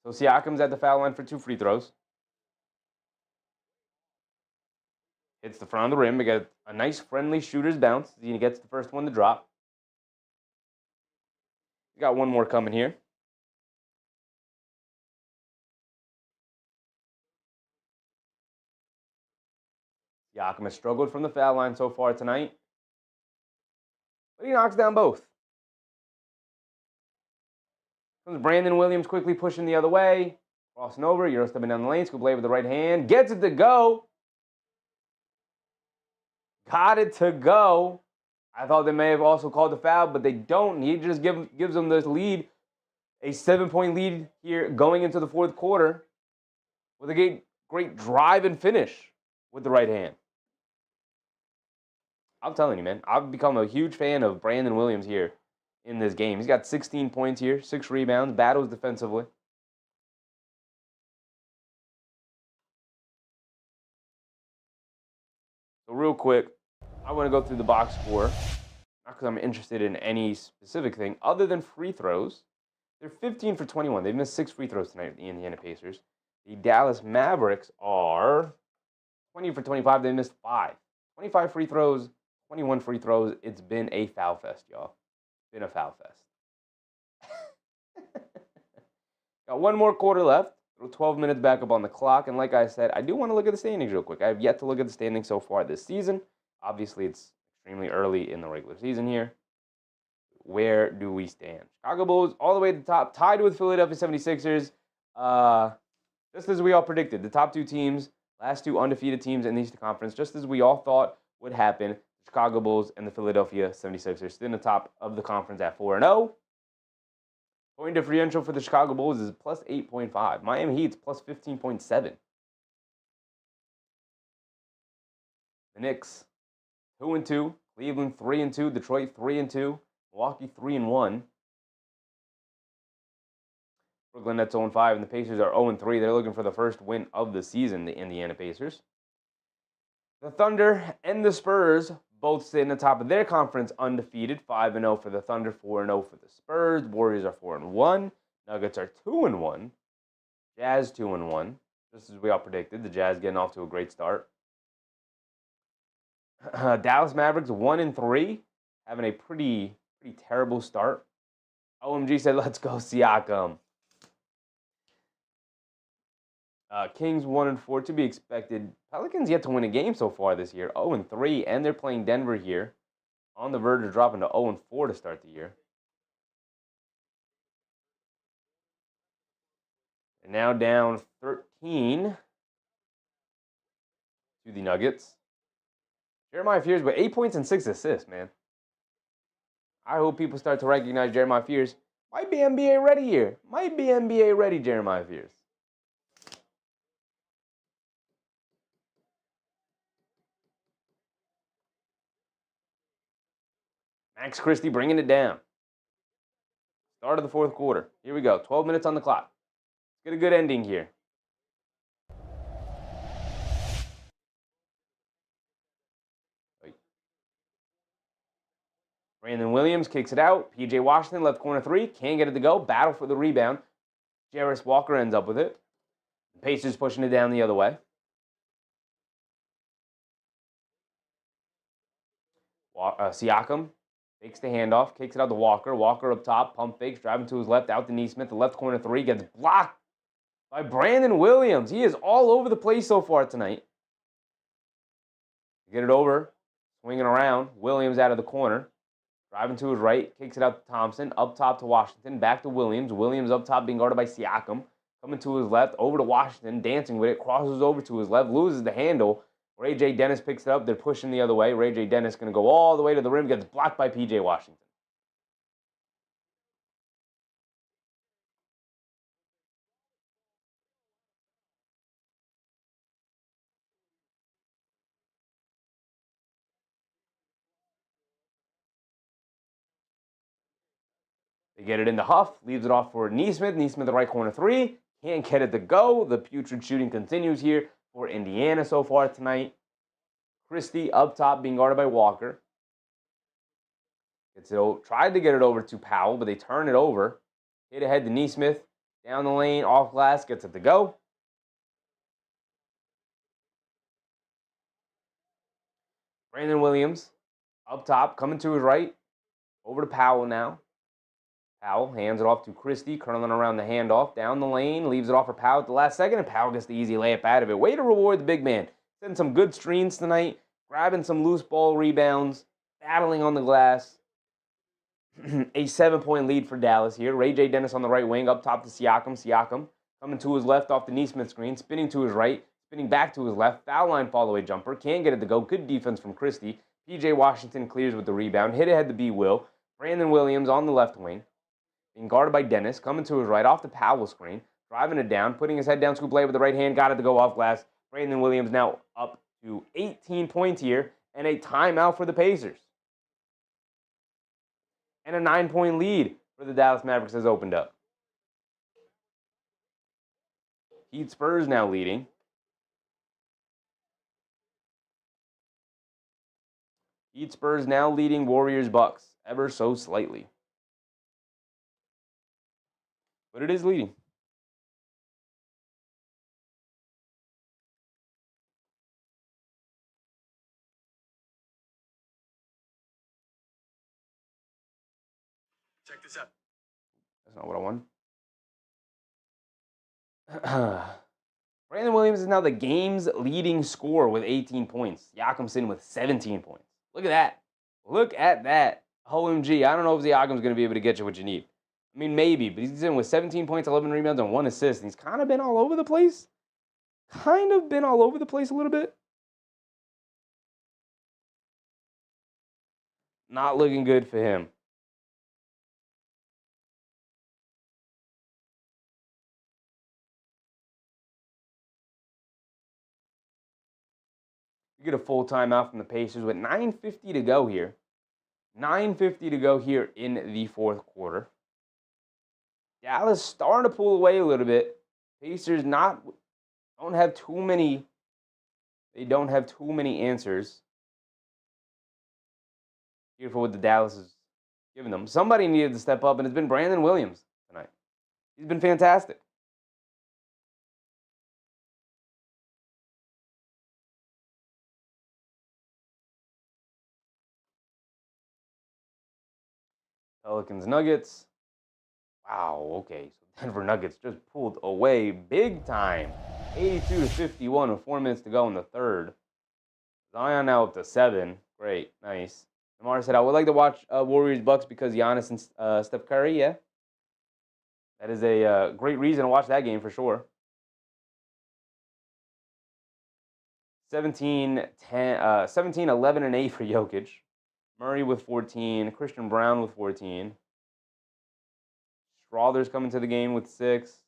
So Siakam's at the foul line for 2 free throws. Hits the front of the rim. We get a nice friendly shooter's bounce. He gets the first one to drop. We got one more coming here. Siakam has struggled from the foul line so far tonight, but he knocks down both. Comes Brandon Williams quickly pushing the other way. Crossing over, Euro stepping down the lane. Scoop play with the right hand. Gets it to go. Got it to go. I thought they may have also called the foul, but they don't. He just gives them this lead. A 7-point lead here going into the fourth quarter with a great drive and finish with the right hand. I'm telling you, man, I've become a huge fan of Brandon Williams here in this game. He's got 16 points here, 6 rebounds, battles defensively. So real quick, I want to go through the box score, not because I'm interested in any specific thing other than free throws. They're 15 for 21. They've missed 6 free throws tonight, the Indiana Pacers. The Dallas Mavericks are 20 for 25. They missed 5. 25 free throws, 21 free throws. It's been a foul fest, y'all. Been a foul fest. Got one more quarter left. 12 minutes back up on the clock. And like I said, I do want to look at the standings real quick. I have yet to look at the standings so far this season. Obviously, it's extremely early in the regular season here. Where do we stand? Chicago Bulls all the way to the top, tied with Philadelphia 76ers. Just as we all predicted, the top 2 teams, last 2 undefeated teams in the Eastern Conference, just as we all thought would happen, the Chicago Bulls and the Philadelphia 76ers still in the top of the conference at 4-0. Point differential for the Chicago Bulls is plus 8.5. Miami Heat's plus 15.7. The Knicks, 2-2. Cleveland, 3-2. Detroit, 3-2. Milwaukee, 3-1. Brooklyn Nets 0-5, and the Pacers are 0-3. They're looking for the first win of the season, the Indiana Pacers. The Thunder and the Spurs both sit in the top of their conference undefeated, 5-0 for the Thunder, 4-0 for the Spurs. Warriors are 4-1. Nuggets are 2-1. Jazz 2-1. Just as we all predicted, the Jazz getting off to a great start. Dallas Mavericks 1-3, having a pretty terrible start. OMG said, "Let's go Siakam." Kings 1-4 to be expected. Pelicans yet to win a game so far this year, 0-3, and they're playing Denver here, on the verge of dropping to 0-4 to start the year. And now down 13 to the Nuggets. Jeremiah Fears with 8 points and 6 assists, man. I hope people start to recognize Jeremiah Fears. Might be NBA ready here. Might be NBA ready, Jeremiah Fears. Max Christie bringing it down. Start of the fourth quarter. Here we go. 12 minutes on the clock. Let's get a good ending here. Brandon Williams kicks it out. P.J. Washington, left corner three. Can't get it to go. Battle for the rebound. Jarris Walker ends up with it. The Pacers pushing it down the other way. Siakam takes the handoff, kicks it out to Walker. Walker up top, pump fakes, driving to his left, out to Neesmith. The left corner three gets blocked by Brandon Williams. He is all over the place so far tonight. Get it over, swinging around. Williams out of the corner. Driving to his right, kicks it out to Thompson. Up top to Washington, back to Williams. Williams up top being guarded by Siakam. Coming to his left, over to Washington, dancing with it. Crosses over to his left, loses the handle. Ray J. Dennis picks it up. They're pushing the other way. Ray J. Dennis going to go all the way to the rim. Gets blocked by P.J. Washington. They get it into Huff. Leaves it off for Neesmith. Neesmith, the right corner three. Can't get it to go. The putrid shooting continues here for Indiana so far tonight. Christie up top being guarded by Walker. Tried to get it over to Powell, but they turn it over. Hit ahead to Neesmith. Down the lane, off glass, gets it to go. Brandon Williams up top, coming to his right. Over to Powell now. Powell hands it off to Christie, curling around the handoff. Down the lane, leaves it off for Powell at the last second, and Powell gets the easy layup out of it. Way to reward the big man. Sending some good screens tonight, grabbing some loose ball rebounds, battling on the glass. A 7-point lead for Dallas here. Ray J. Dennis on the right wing, up top to Siakam. Siakam coming to his left off the Neesmith screen, spinning to his right, spinning back to his left. Foul line fall-away jumper. Can't get it to go. Good defense from Christie. P.J. Washington clears with the rebound. Hit ahead to B. Will. Brandon Williams on the left wing, being guarded by Dennis, coming to his right off the Powell screen, driving it down, putting his head down, scoop lay with the right hand, got it to go off glass. Brandon Williams now up to 18 points here, and a timeout for the Pacers. And a 9-point lead for the Dallas Mavericks has opened up. Heat Spurs now leading. Heat Spurs now leading Warriors Bucks ever so slightly. But it is leading. Check this out. That's not what I want. Brandon Williams is now the game's leading scorer with 18 points. Siakam's with 17 points. Look at that. Look at that. OMG. I don't know if Siakam's going to be able to get you what you need. I mean, maybe, but he's in with 17 points, 11 rebounds, and 1 assist. And he's kind of been all over the place. A little bit. Not looking good for him. You get a full timeout from the Pacers with 9:50 to go here. 9:50 to go here in the fourth quarter. Dallas starting to pull away a little bit. Pacers don't have too many. They don't have too many answers here for what the Dallas is giving them. Somebody needed to step up, and it's been Brandon Williams tonight. He's been fantastic. Pelicans Nuggets. Wow, okay. So Denver Nuggets just pulled away big time. 82-51 with 4 minutes to go in the third. Zion now up to 7. Great, nice. Lamar said, I would like to watch Warriors Bucks because Giannis and Steph Curry, yeah. That is a great reason to watch that game for sure. 17, 11, and 8 for Jokic. Murray with 14. Christian Brown with 14. Strawther's coming to the game with 6.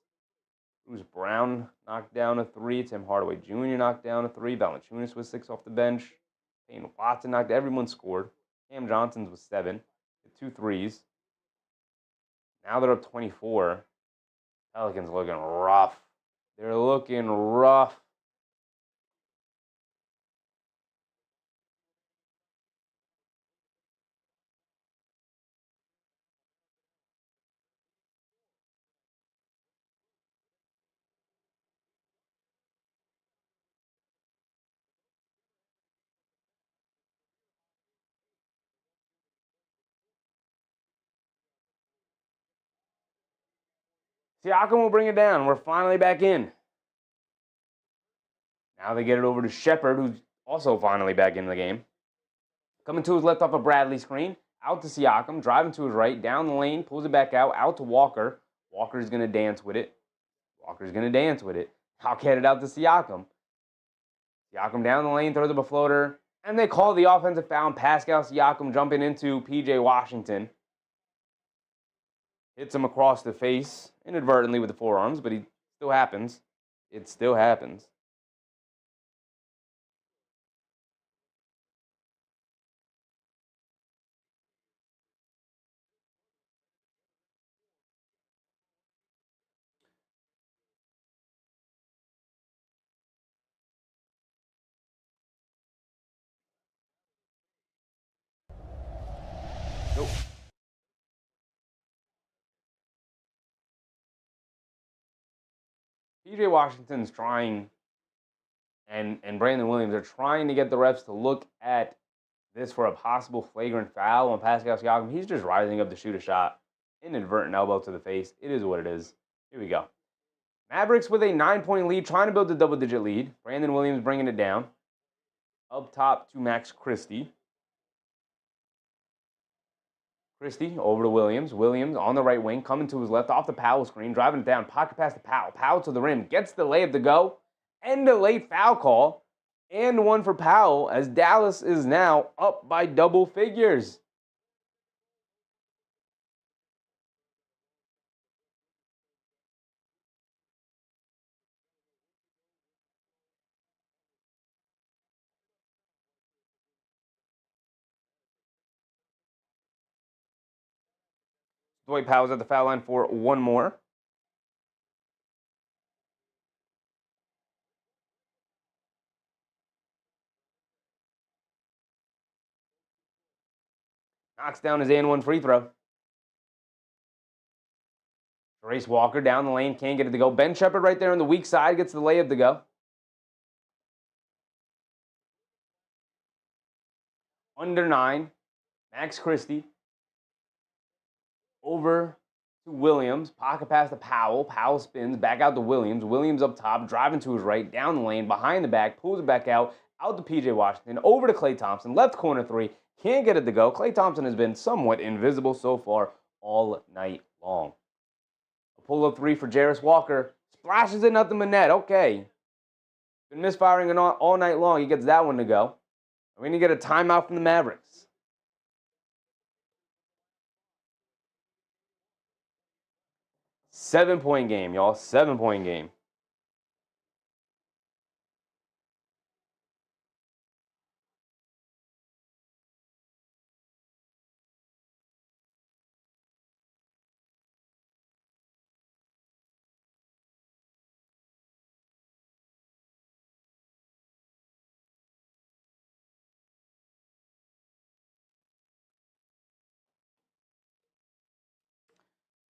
Bruce Brown knocked down a 3. Tim Hardaway Jr. knocked down a 3. Valanciunas with 6 off the bench. Payne Watson knocked. Everyone scored. Cam Johnson's with 7. 2 threes. Now they're up 24. Pelicans looking rough. They're looking rough. Siakam will bring it down. We're finally back in. Now they get it over to Shepherd, who's also finally back in the game. Coming to his left off a Bradley screen. Out to Siakam. Driving to his right. Down the lane. Pulls it back out. Out to Walker. Walker's going to dance with it. Walker's going to dance with it. I'll get it out to Siakam. Siakam down the lane. Throws up a floater. And they call the offensive foul. Pascal Siakam jumping into P.J. Washington. Hits him across the face inadvertently with the forearms, but it still happens. It still happens. Nope. P.J. Washington's trying, and Brandon Williams are trying to get the refs to look at this for a possible flagrant foul on Pascal Siakam. He's just rising up to shoot a shot. Inadvertent elbow to the face. It is what it is. Here we go. Mavericks with a 9-point lead, trying to build a double-digit lead. Brandon Williams bringing it down. Up top to Max Christie. Christie over to Williams. Williams on the right wing, coming to his left off the Powell screen, driving it down, pocket pass to Powell. Powell to the rim, gets the layup to go, and a late foul call, and one for Powell, as Dallas is now up by double figures. Dwight Powell's at the foul line for one more. Knocks down his and one free throw. Trace Walker down the lane, can't get it to go. Ben Shepherd right there on the weak side gets the layup to go. Under 9, Max Christie. Over to Williams. Pocket pass to Powell. Powell spins back out to Williams. Williams up top, driving to his right, down the lane, behind the back, pulls it back out to P.J. Washington, over to Klay Thompson, left corner 3, can't get it to go. Klay Thompson has been somewhat invisible so far all night long. A pull-up 3 for Jarris Walker. Splashes it, nothing but net. Okay. Been misfiring all night long. He gets that one to go. We're going to get a timeout from the Mavericks. 7-point game, y'all. 7-point game.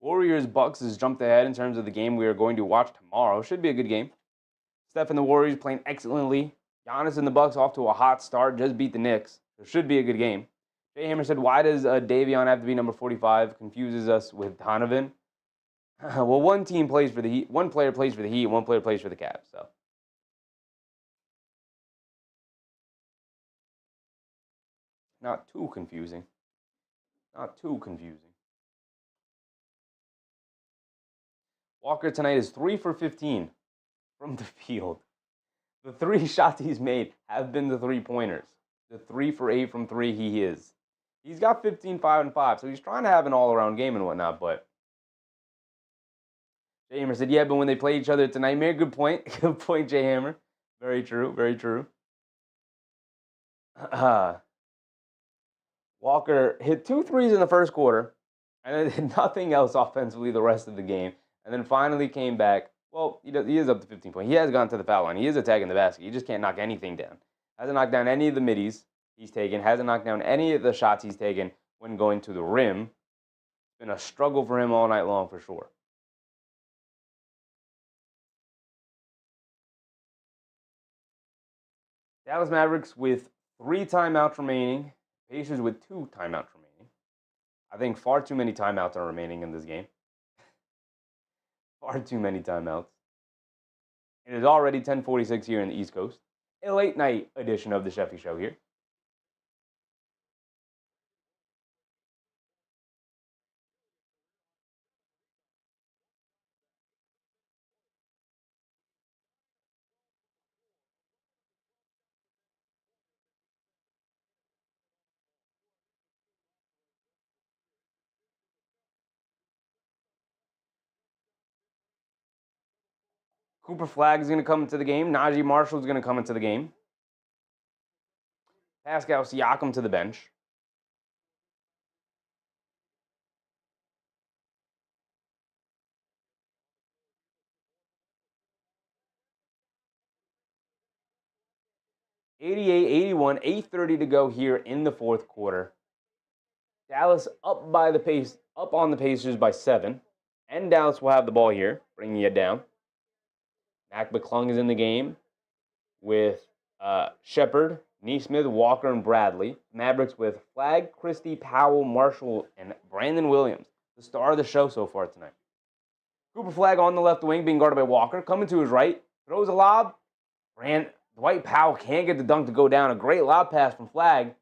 Warriors Bucks has jumped ahead in terms of the game we are going to watch tomorrow. Should be a good game. Steph and the Warriors playing excellently. Giannis and the Bucks off to a hot start. Just beat the Knicks. So should be a good game. Jay Hammer said, "Why does Davion have to be number 45? Confuses us with Donovan." Well, one team plays for the Heat. One player plays for the Heat. One player plays for the Cavs. So not too confusing. Not too confusing. Walker tonight is 3 for 15 from the field. The 3 shots he's made have been the 3-pointers. The 3 for 8 from 3 he is. He's got 15, 5, and 5, so he's trying to have an all-around game and whatnot, but Jay Hammer said, yeah, but when they play each other, it's a nightmare. Good point. Good point, Jay Hammer. Very true. Very true. Walker hit 2 threes in the first quarter and then did nothing else offensively the rest of the game. And then finally came back. Well, he is up to 15 points. He has gone to the foul line. He is attacking the basket. He just can't knock anything down. Hasn't knocked down any of the middies he's taken. Hasn't knocked down any of the shots he's taken when going to the rim. It's been a struggle for him all night long for sure. Dallas Mavericks with 3 timeouts remaining. Pacers with 2 timeouts remaining. I think far too many timeouts are remaining in this game. Far too many timeouts. It is already 10:46 here in the East Coast. A late night edition of the Sheffy Show here. Cooper Flagg is going to come into the game. Najee Marshall is going to come into the game. Pascal Siakam to the bench. (88-81), 8:30 to go here in the fourth quarter. Dallas up on the Pacers by 7, and Dallas will have the ball here, bringing it down. Mac McClung is in the game with Shepard, Neesmith, Walker, and Bradley. Mavericks with Flagg, Christie, Powell, Marshall, and Brandon Williams, the star of the show so far tonight. Cooper Flagg on the left wing, being guarded by Walker. Coming to his right, throws a lob. Dwight Powell can't get the dunk to go down. A great lob pass from Flagg.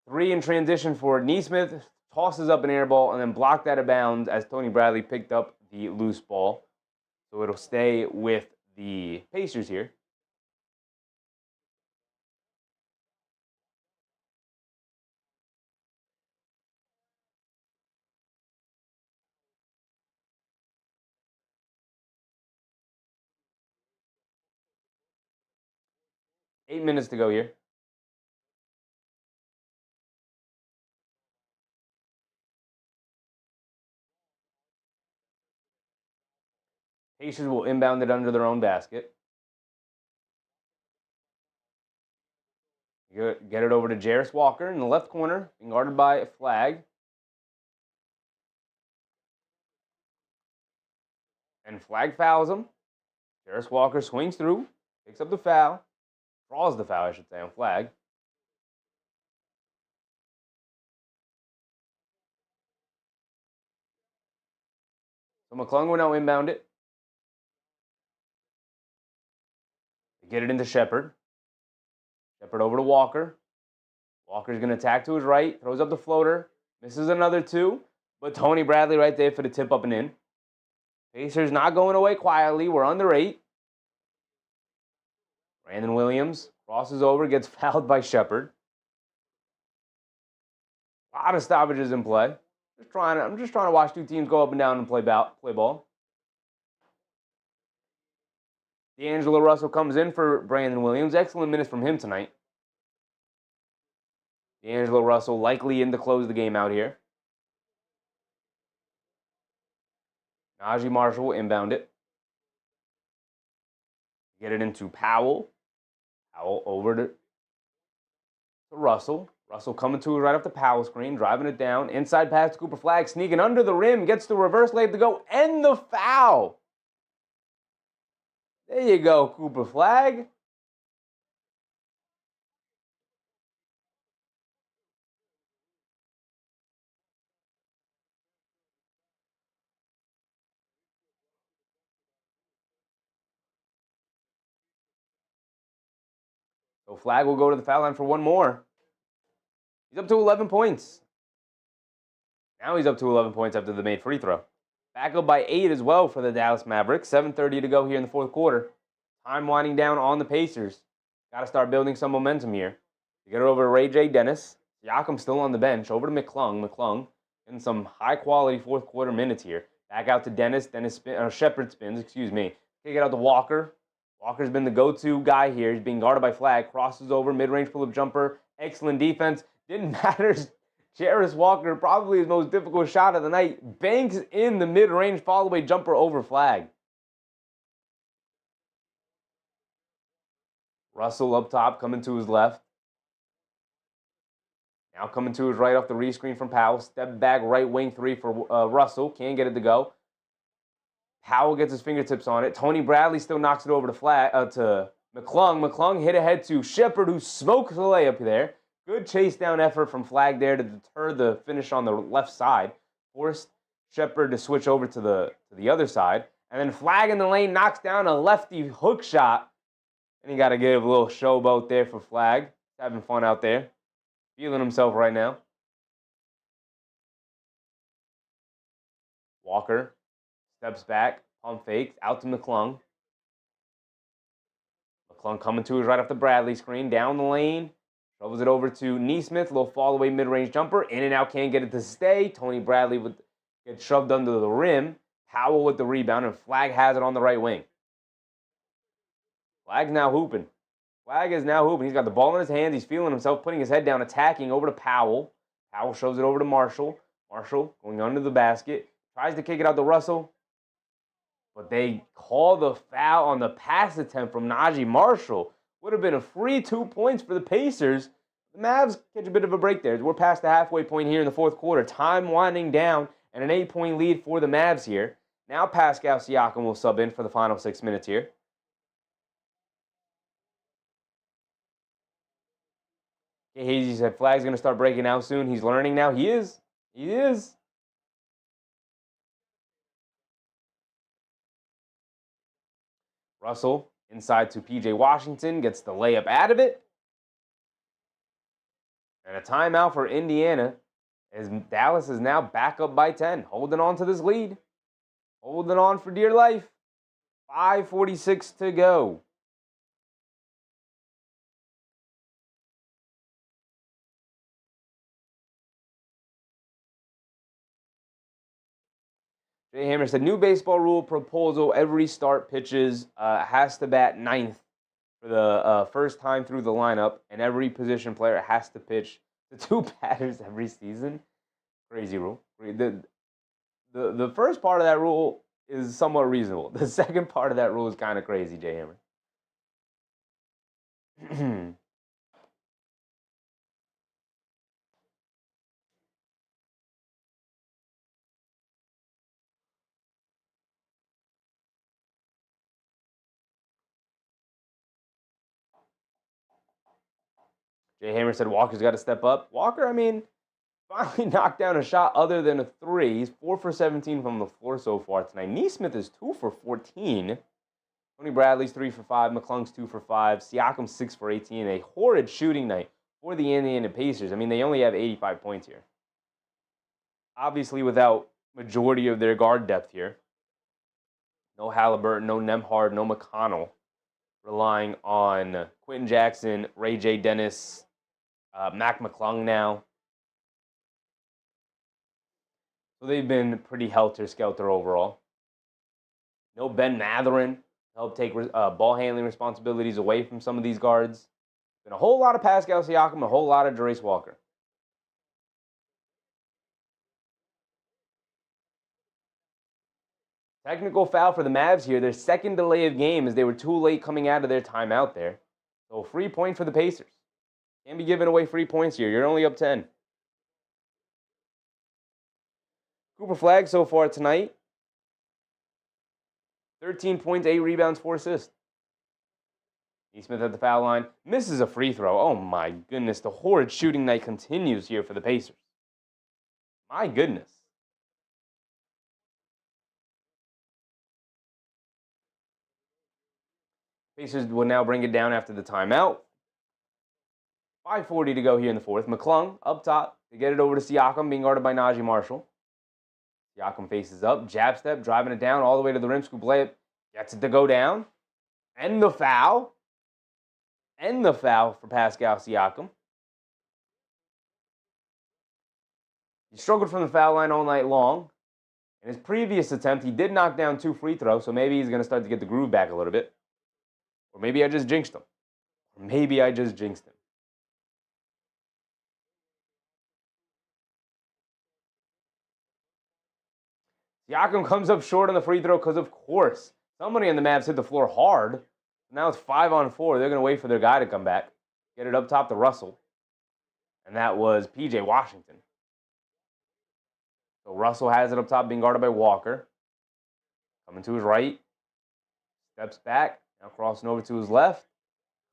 3 in transition for Neesmith. Tosses up an air ball and then blocked out of bounds as Tony Bradley picked up the loose ball. So it'll stay with the Pacers here. Eight minutes to go here. Pacers will inbound it under their own basket. Get it over to Jarris Walker in the left corner, being guarded by Flagg. And Flagg fouls him. Jarris Walker swings through, picks up the foul, draws the foul, I should say, on Flagg. So McClung will now inbound it. Get it into Shepard. Shepard over to Walker. Walker's going to attack to his right. Throws up the floater. Misses another 2. But Tony Bradley right there for the tip up and in. Pacers not going away quietly. We're under 8. Brandon Williams crosses over. Gets fouled by Shepard. A lot of stoppages in play. I'm just trying to watch 2 teams go up and down and play ball. D'Angelo Russell comes in for Brandon Williams. Excellent minutes from him tonight. D'Angelo Russell likely in to close the game out here. Najee Marshall will inbound it. Get it into Powell. Powell over to Russell. Russell coming to it right off the Powell screen, driving it down. Inside pass to Cooper Flagg, sneaking under the rim, gets the reverse layup to go, and the foul. There you go, Cooper Flagg. So Flagg will go to the foul line for one more. He's up to 11 points. Now he's up to 11 points after the made free throw. Back up by 8 as well for the Dallas Mavericks. 7:30 to go here in the fourth quarter. Time winding down on the Pacers. Got to start building some momentum here. You get it over to Ray J. Dennis. Siakam still on the bench. Over to McClung. McClung in some high-quality fourth quarter minutes here. Back out to Dennis. Shepard spins, excuse me. Kick it out to Walker. Walker's been the go-to guy here. He's being guarded by Flagg. Crosses over, mid-range pull-up jumper. Excellent defense. Didn't matter. Jarris Walker, probably his most difficult shot of the night, banks in the mid-range follow-away jumper over Flagg. Russell up top, coming to his left. Now coming to his right off the rescreen from Powell. Step back right wing three for Russell. Can't get it to go. Powell gets his fingertips on it. Tony Bradley still knocks it over to McClung. McClung hit ahead to Shepard, who smokes the layup there. Good chase down effort from Flagg there to deter the finish on the left side. Forced Shepard to switch over to the other side. And then Flagg in the lane knocks down a lefty hook shot. And you got to give a little showboat there for Flagg. He's having fun out there. Feeling himself right now. Walker steps back, pump fakes, out to McClung. McClung coming to his right off the Bradley screen, down the lane. Shovels it over to Nesmith, little fall away mid-range jumper. In and out, can't get it to stay. Tony Bradley gets shoved under the rim. Powell with the rebound, and Flagg has it on the right wing. Flagg's now hooping. Flagg is now hooping. He's got the ball in his hands. He's feeling himself, putting his head down, attacking over to Powell. Powell shoves it over to Marshall. Marshall going under the basket. Tries to kick it out to Russell. But they call the foul on the pass attempt from Najee Marshall. Would have been a free 2 points for the Pacers. The Mavs catch a bit of a break there. We're past the halfway point here in the fourth quarter. Time winding down and an 8-point lead for the Mavs here. Now Pascal Siakam will sub in for the final 6 minutes here. Hazy said Flagg's going to start breaking out soon. He's learning now. He is. He is. Russell inside to P.J. Washington. Gets the layup out of it. And a timeout for Indiana as Dallas is now back up by 10. Holding on to this lead. Holding on for dear life. 5:46 to go. Jay Hammer said, new baseball rule proposal, every start pitches has to bat ninth for the first time through the lineup, and every position player has to pitch the two batters every season. Crazy rule. The first part of that rule is somewhat reasonable. The second part of that rule is kind of crazy, Jay Hammer. Jay Hammer said Walker's got to step up. Walker, I mean, finally knocked down a shot other than a three. He's 4 for 17 from the floor so far tonight. Nesmith is 2 for 14. Tony Bradley's 3 for 5. McClung's 2 for 5. Siakam's 6 for 18. A horrid shooting night for the Indiana Pacers. I mean, they only have 85 points here. Obviously, without majority of their guard depth here. No Halliburton, no Nembhard, no McConnell. Relying on Quentin Jackson, Ray J. Dennis, Mac McClung now. So they've been pretty helter-skelter overall. No Ben Mathurin to help take ball handling responsibilities away from some of these guards. Been a whole lot of Pascal Siakam, a whole lot of Jarace Walker. Technical foul for the Mavs here. Their second delay of game as they were too late coming out of their timeout there. So free point for the Pacers. Can't be giving away free points here. You're only up 10. Cooper Flagg so far tonight. 13 points, 8 rebounds, 4 assists. Nesmith at the foul line. Misses a free throw. Oh my goodness. The horrid shooting night continues here for the Pacers. My goodness. Pacers will now bring it down after the timeout. 5:40 to go here in the fourth. McClung up top to get it over to Siakam, being guarded by Najee Marshall. Siakam faces up, jab step, driving it down all the way to the rim, scoop layup. Gets it to go down. And the foul. And the foul for Pascal Siakam. He struggled from the foul line all night long. In his previous attempt, he did knock down 2 free throws, so maybe he's going to start to get the groove back a little bit. Or maybe I just jinxed him. Siakam comes up short on the free throw because, of course, somebody on the Mavs hit the floor hard. Now it's 5-on-4. They're going to wait for their guy to come back. Get it up top to Russell. And that was P.J. Washington. So Russell has it up top, being guarded by Walker. Coming to his right. Steps back. Now crossing over to his left.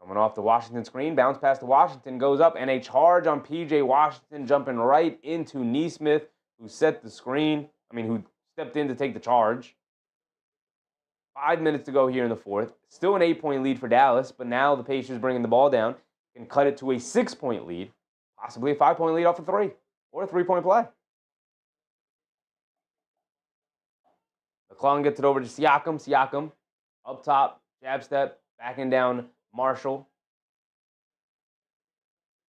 Coming off the Washington screen. Bounce pass to Washington. Goes up. And a charge on P.J. Washington, jumping right into Nesmith, who set the screen. Who stepped in to take the charge. 5 minutes to go here in the fourth. Still an 8-point lead for Dallas, but now the Pacers bringing the ball down can cut it to a 6-point lead, possibly a 5-point lead off a 3 or a 3-point play. McClellan gets it over to Siakam. Siakam up top, jab step, backing down Marshall.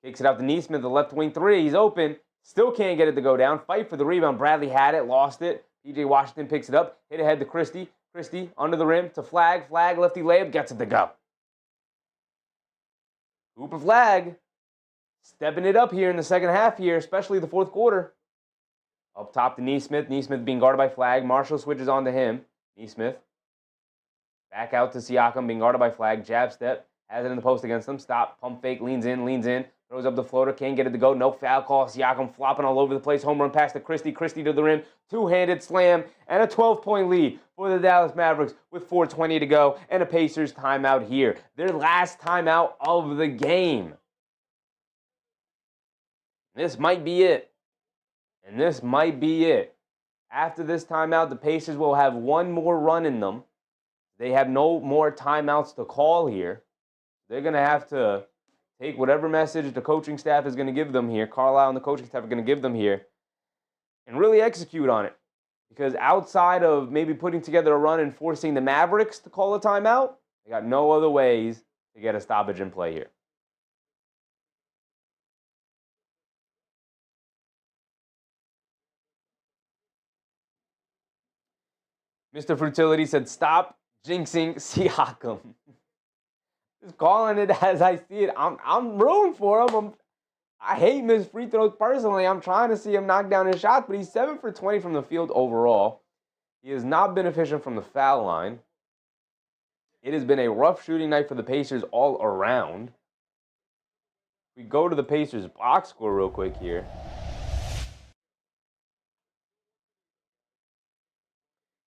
Kicks it out to Nesmith, the left wing 3. He's open. Still can't get it to go down. Fight for the rebound. Bradley had it, lost it. P.J. Washington picks it up. Hit ahead to Christie. Christie under the rim to Flagg. Flagg, lefty layup, gets it to go. Cooper Flagg stepping it up here in the second half here, especially the fourth quarter. Up top to Nesmith. Nesmith being guarded by Flagg. Marshall switches on to him. Nesmith. Back out to Siakam, being guarded by Flagg. Jab step. Has it in the post against him. Stop. Pump fake. Leans in. Throws up the floater. Can't get it to go. No foul call. Siakam flopping all over the place. Home run pass to Christie. Christie to the rim. Two-handed slam. And a 12-point lead for the Dallas Mavericks with 4:20 to go. And a Pacers timeout here. Their last timeout of the game. This might be it. And this might be it. After this timeout, the Pacers will have one more run in them. They have no more timeouts to call here. They're going to have to take whatever message the coaching staff is going to give them here, Carlisle and the coaching staff are going to give them here, and really execute on it. Because outside of maybe putting together a run and forcing the Mavericks to call a timeout, they got no other ways to get a stoppage in play here. Mr. Frutility said, stop jinxing Siakam. Just calling it as I see it. I'm rooting for him. I hate missed free throws personally. I'm trying to see him knock down his shots, but he's 7 for 20 from the field overall. He has not been efficient from the foul line. It has been a rough shooting night for the Pacers all around. We go to the Pacers box score real quick here.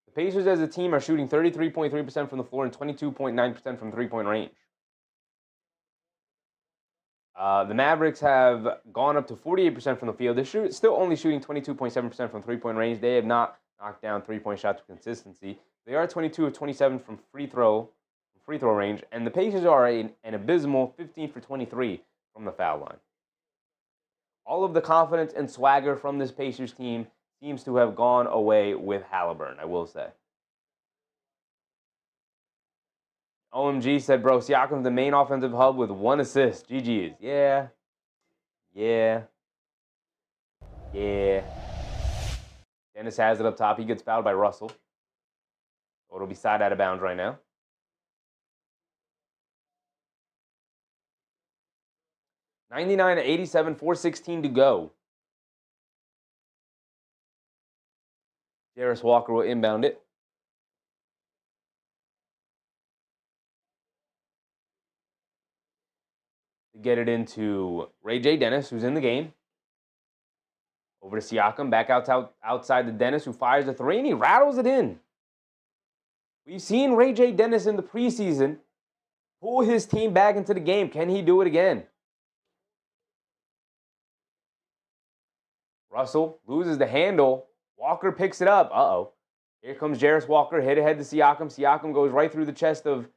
The Pacers as a team are shooting 33.3% from the floor and 22.9% from three-point range. The Mavericks have gone up to 48% from the field. They're still only shooting 22.7% from three-point range. They have not knocked down three-point shots with consistency. They are 22 of 27 from free throw range, and the Pacers are an abysmal 15 for 23 from the foul line. All of the confidence and swagger from this Pacers team seems to have gone away with Halliburton, I will say. OMG said, bro, Siakam's the main offensive hub with 1 assist. GG's. Yeah. Dennis has it up top. He gets fouled by Russell. So it'll be side out of bounds right now. 99-87, 4:16 to go. Jarris Walker will inbound it. To get it into Ray J. Dennis, who's in the game. Over to Siakam, back outside to Dennis, who fires a 3, and he rattles it in. We've seen Ray J. Dennis in the preseason pull his team back into the game. Can he do it again? Russell loses the handle. Walker picks it up. Uh-oh. Here comes Jarris Walker, hit ahead to Siakam. Siakam goes right through the chest of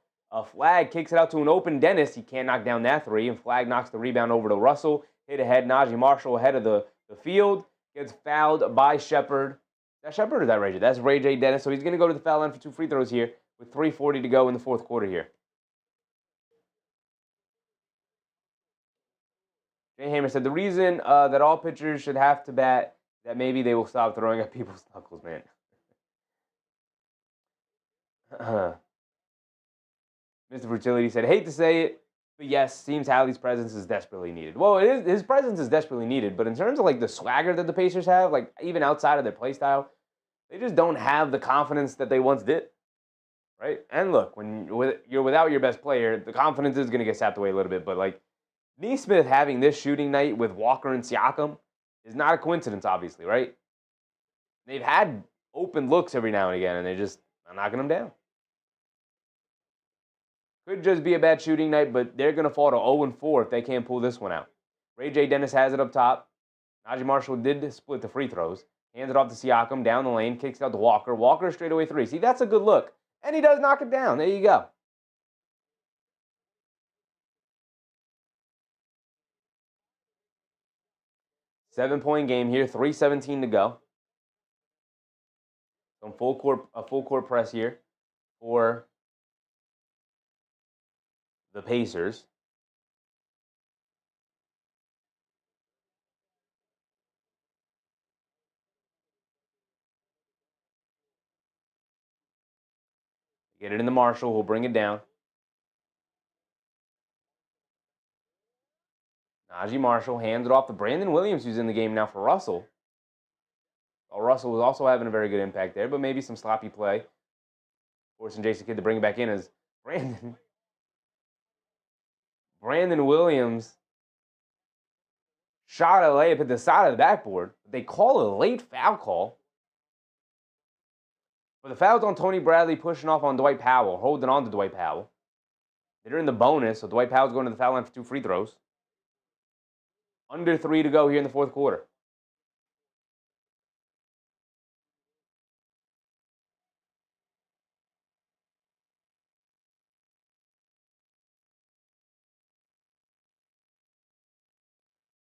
Flagg, kicks it out to an open Dennis. He can't knock down that 3, and Flagg knocks the rebound over to Russell. Hit ahead, Najee Marshall ahead of the field. Gets fouled by Shepard. Is that Shepard or is that Ray J? That's Ray J. Dennis. So he's going to go to the foul line for 2 free throws here with 3:40 to go in the fourth quarter here. Jay Hammer said, the reason that all pitchers should have to bat that maybe they will stop throwing at people's knuckles, man. Mr. Fertility said, hate to say it, but yes, seems Hallie's presence is desperately needed. Well, his presence is desperately needed, but in terms of like the swagger that the Pacers have, like even outside of their play style, they just don't have the confidence that they once did, right? And look, when you're without your best player, the confidence is going to get sapped away a little bit, but like Nesmith having this shooting night with Walker and Siakam is not a coincidence, obviously, right? They've had open looks every now and again, and they just are knocking them down. Could just be a bad shooting night, but they're going to fall to 0-4 if they can't pull this one out. Ray J. Dennis has it up top. Najee Marshall did split the free throws. Hands it off to Siakam, down the lane, kicks it out to Walker. Walker straightaway three. See, that's a good look. And he does knock it down. There you go. Seven-point game here, 3:17 to go. Some a full court press here for the Pacers. Get it into Marshall, who'll bring it down. Najee Marshall hands it off to Brandon Williams, who's in the game now for Russell. Well, Russell was also having a very good impact there, but maybe some sloppy play. Forcing Jason Kidd to bring it back in as Brandon Williams shot a layup at the side of the backboard. They call a late foul call. But the foul's on Tony Bradley pushing off on Dwight Powell, holding on to Dwight Powell. They're in the bonus, so Dwight Powell's going to the foul line for 2 free throws. Under 3 to go here in the fourth quarter.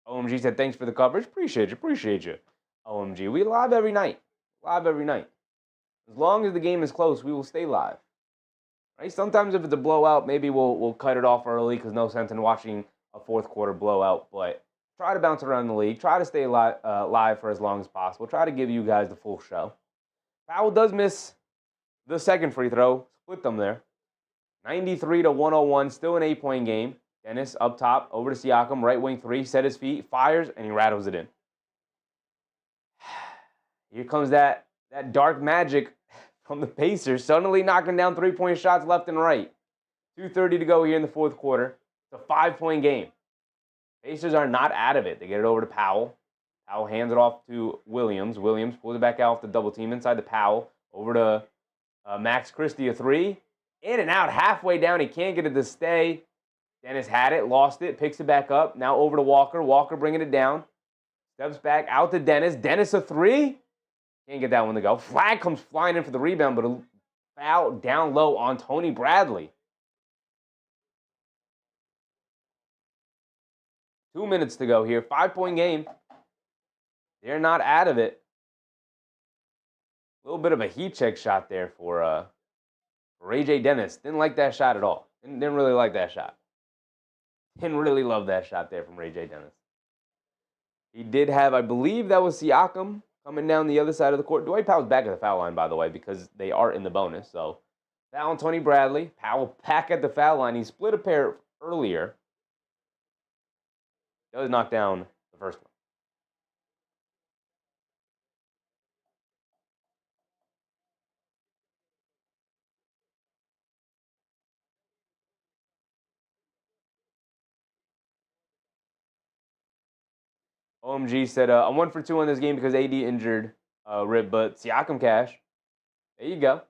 OMG said, thanks for the coverage. Appreciate you. OMG, we live every night. As long as the game is close, we will stay live. Right? Sometimes if it's a blowout, maybe we'll cut it off early because no sense in watching a fourth quarter blowout. But try to bounce around the league. Try to stay live for as long as possible. Try to give you guys the full show. Powell does miss the second free throw. Split them there. 93 to 101. Still an 8-point game. Dennis up top, over to Siakam, right wing three, set his feet, fires, and he rattles it in. Here comes that dark magic from the Pacers, suddenly knocking down 3-point shots left and right. 2:30 to go here in the fourth quarter. It's a 5-point game. Pacers are not out of it. They get it over to Powell. Powell hands it off to Williams. Williams pulls it back out off the double team inside to Powell. Over to Max Christie, a three. In and out, halfway down. He can't get it to stay. Dennis had it, lost it, picks it back up. Now over to Walker. Walker bringing it down. Steps back out to Dennis. Dennis a three. Can't get that one to go. Flagg comes flying in for the rebound, but a foul down low on Tony Bradley. 2 minutes to go here. 5-point game. They're not out of it. A little bit of a heat check shot there for Ray J. Dennis. Didn't like that shot at all. Didn't really like that shot. Didn't really love that shot there from Ray J. Dennis. He did have, I believe that was Siakam coming down the other side of the court. Dwight Powell's back at the foul line, by the way, because they are in the bonus. So, foul on Tony Bradley. Powell back at the foul line. He split a pair earlier. Does knock down the first one. OMG said, I'm 1 for 2 on this game because AD injured Rip, but Siakam cash. There you go.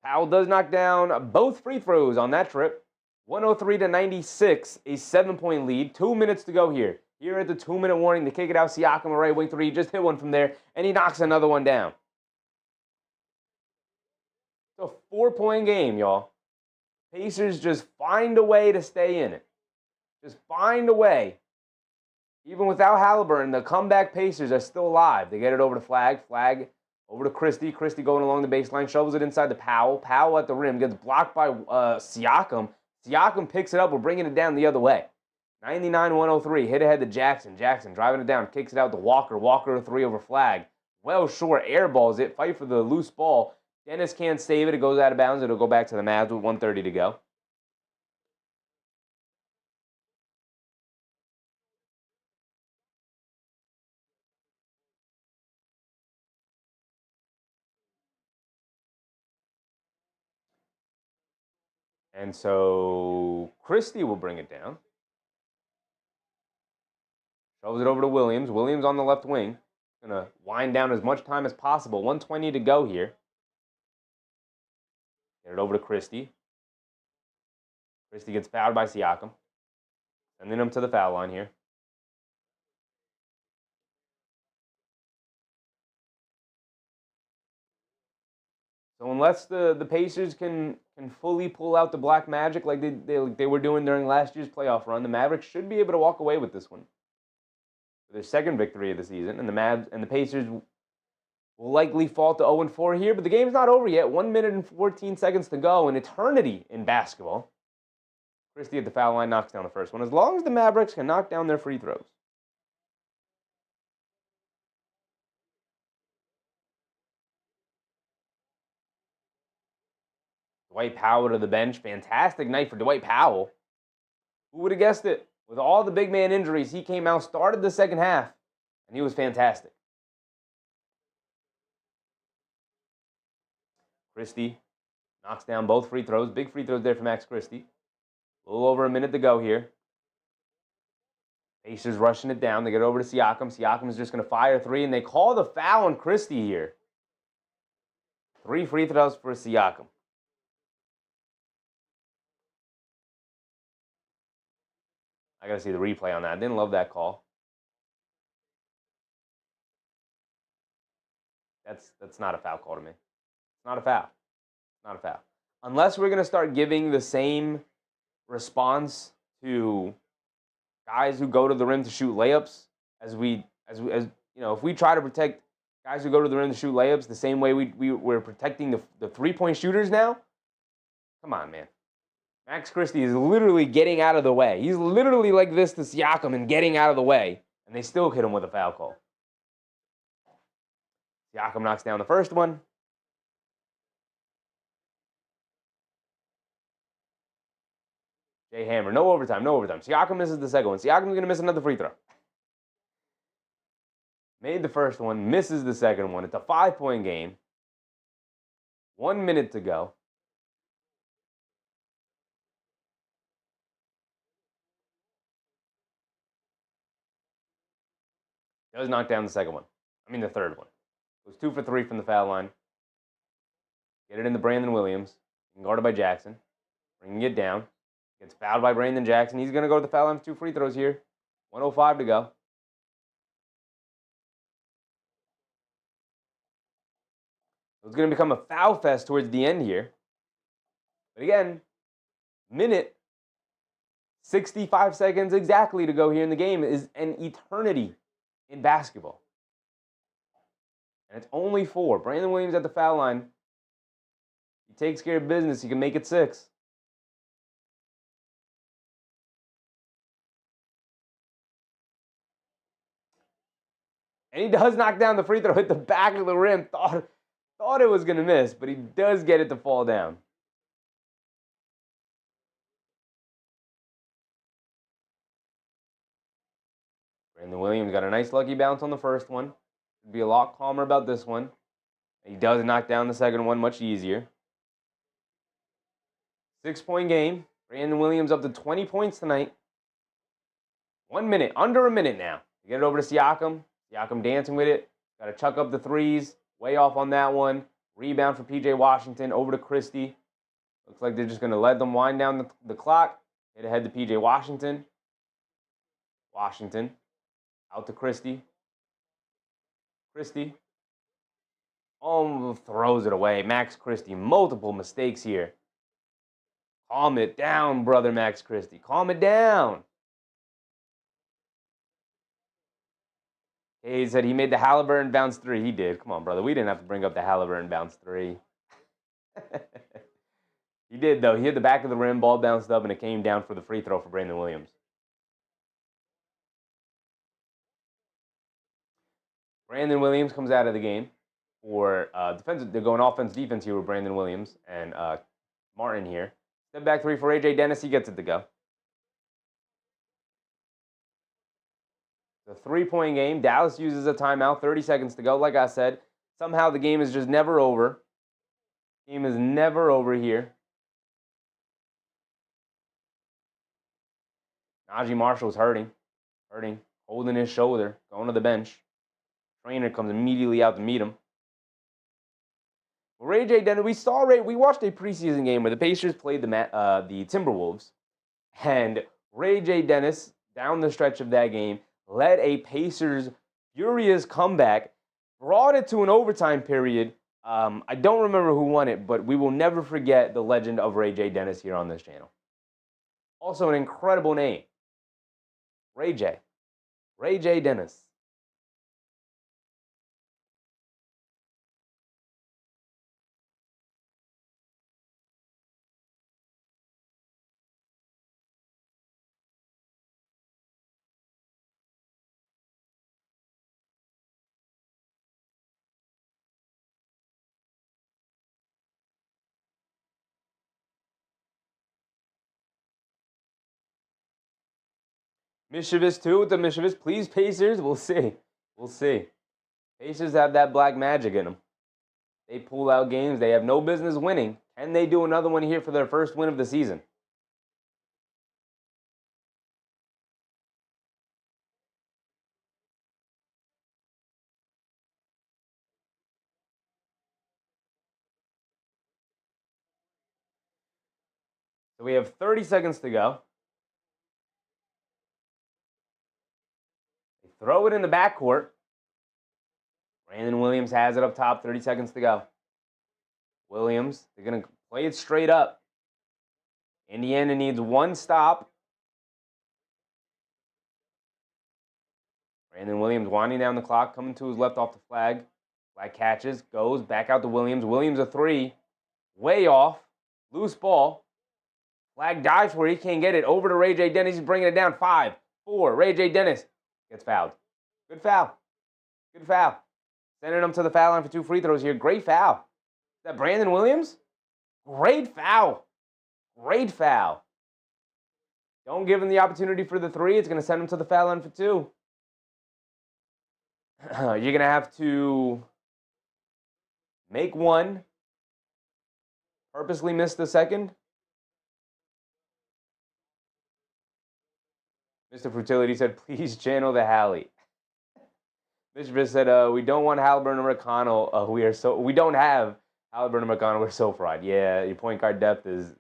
Powell does knock down both free throws on that trip. 103 to 96, a 7-point lead. 2 minutes to go here. Here at the 2-minute warning to kick it out. Siakam, a right wing three, just hit one from there, and he knocks another one down. It's a 4-point game, y'all. Pacers just find a way to stay in it. Just find a way. Even without Halliburton, the comeback Pacers are still alive. They get it over to Flagg. Flagg over to Christie. Christie going along the baseline. Shovels it inside to Powell. Powell at the rim. Gets blocked by Siakam. Siakam picks it up. We're bringing it down the other way. 99-103. Hit ahead to Jackson. Jackson driving it down. Kicks it out to Walker. Walker 3 over Flagg. Well short. Airballs it. Fight for the loose ball. Dennis can't save it. It goes out of bounds. It'll go back to the Mavs with 1:30 to go. And so Christie will bring it down. Shoves it over to Williams. Williams on the left wing. Going to wind down as much time as possible. 1:20 to go here. Get it over to Christie. Christie gets fouled by Siakam. Sending him to the foul line here. So unless the Pacers can fully pull out the black magic like they were doing during last year's playoff run, the Mavericks should be able to walk away with this one. Their second victory of the season, and the Pacers will likely fall to 0-4 here, but the game's not over yet. 1 minute and 14 seconds to go, an eternity in basketball. Christie at the foul line knocks down the first one. As long as the Mavericks can knock down their free throws. Dwight Powell to the bench. Fantastic night for Dwight Powell. Who would have guessed it? With all the big man injuries, he came out, started the second half, and he was fantastic. Christie knocks down both free throws. Big free throws there for Max Christie. A little over a minute to go here. Pacers rushing it down. They get over to Siakam. Siakam is just going to fire 3, and they call the foul on Christie here. 3 free throws for Siakam. I got to see the replay on that. I didn't love that call. That's not a foul call to me. It's not a foul. Not a foul. Unless we're going to start giving the same response to guys who go to the rim to shoot layups as you know, if we try to protect guys who go to the rim to shoot layups the same way we're protecting the three-point shooters now. Come on, man. Max Christie is literally getting out of the way. He's literally like this to Siakam and getting out of the way, and they still hit him with a foul call. Siakam knocks down the first one. Jay Hammer, no overtime. Siakam misses the second one. Siakam's going to miss another free throw. Made the first one, misses the second one. It's a 5-point game. 1 minute to go. Does knock down the second one. The third one. It was 2 for 3 from the foul line. Get it into Brandon Williams. Guarded by Jackson. Bringing it down. Gets fouled by Brandon Jackson. He's going to go to the foul line for 2 free throws here. 1:05 to go. It's going to become a foul fest towards the end here. But again, minute 65 seconds exactly to go here in the game is an eternity in basketball. And it's only 4. Brandon Williams at the foul line. He takes care of business. He can make it 6. And he does knock down the free throw, hit the back of the rim. Thought it was going to miss, but he does get it to fall down. Brandon Williams got a nice lucky bounce on the first one. Should be a lot calmer about this one. He does knock down the second one much easier. 6-point game. Brandon Williams up to 20 points tonight. 1 minute, under a minute now. Get it over to Siakam. Siakam dancing with it. Got to chuck up the threes. Way off on that one. Rebound for P.J. Washington. Over to Christie. Looks like they're just going to let them wind down the clock. Hit ahead to P.J. Washington. Washington. Out to Christie. Christie. Throws it away. Max Christie. Multiple mistakes here. Calm it down, brother Max Christie. Calm it down. He said he made the Halliburton bounce 3. He did. Come on, brother. We didn't have to bring up the Halliburton bounce 3. He did, though. He hit the back of the rim. Ball bounced up, and it came down for the free throw for Brandon Williams. Brandon Williams comes out of the game for defensive. They're going offense-defense here with Brandon Williams and Martin here. Step back three for A.J. Dennis. He gets it to go. It's a 3-point game. Dallas uses a timeout. 30 seconds to go. Like I said, somehow the game is just never over. Game is never over here. Najee Marshall's hurting, holding his shoulder, going to the bench. Trainer comes immediately out to meet him. Ray J. Dennis, we watched a preseason game where the Pacers played the Timberwolves, and Ray J. Dennis, down the stretch of that game, led a Pacers furious comeback, brought it to an overtime period. I don't remember who won it, but we will never forget the legend of Ray J. Dennis here on this channel. Also an incredible name. Ray J. Dennis. Mischievous too with the mischievous. Please, Pacers. We'll see. Pacers have that black magic in them. They pull out games they have no business winning. Can they do another one here for their first win of the season? So we have 30 seconds to go. They throw it in the backcourt. Brandon Williams has it up top, 30 seconds to go. Williams, they're going to play it straight up. Indiana needs one stop. Brandon Williams winding down the clock, coming to his left off the Flagg. Flagg catches, goes, back out to Williams. Williams a three, way off, loose ball. Flagg dives where he can't get it. Over to Ray J. Dennis, he's bringing it down. 5, 4, Ray J. Dennis gets fouled. Good foul. Sending him to the foul line for 2 free throws here. Great foul. Is that Brandon Williams? Great foul. Don't give him the opportunity for the 3. It's going to send him to the foul line for 2. You're going to have to make 1. Purposely miss the second. Mr. Frutility said, please channel the Hallie. Mr. said, we don't want Halliburton or McConnell. We don't have Halliburton or McConnell. We're so fried. Yeah, your point guard depth is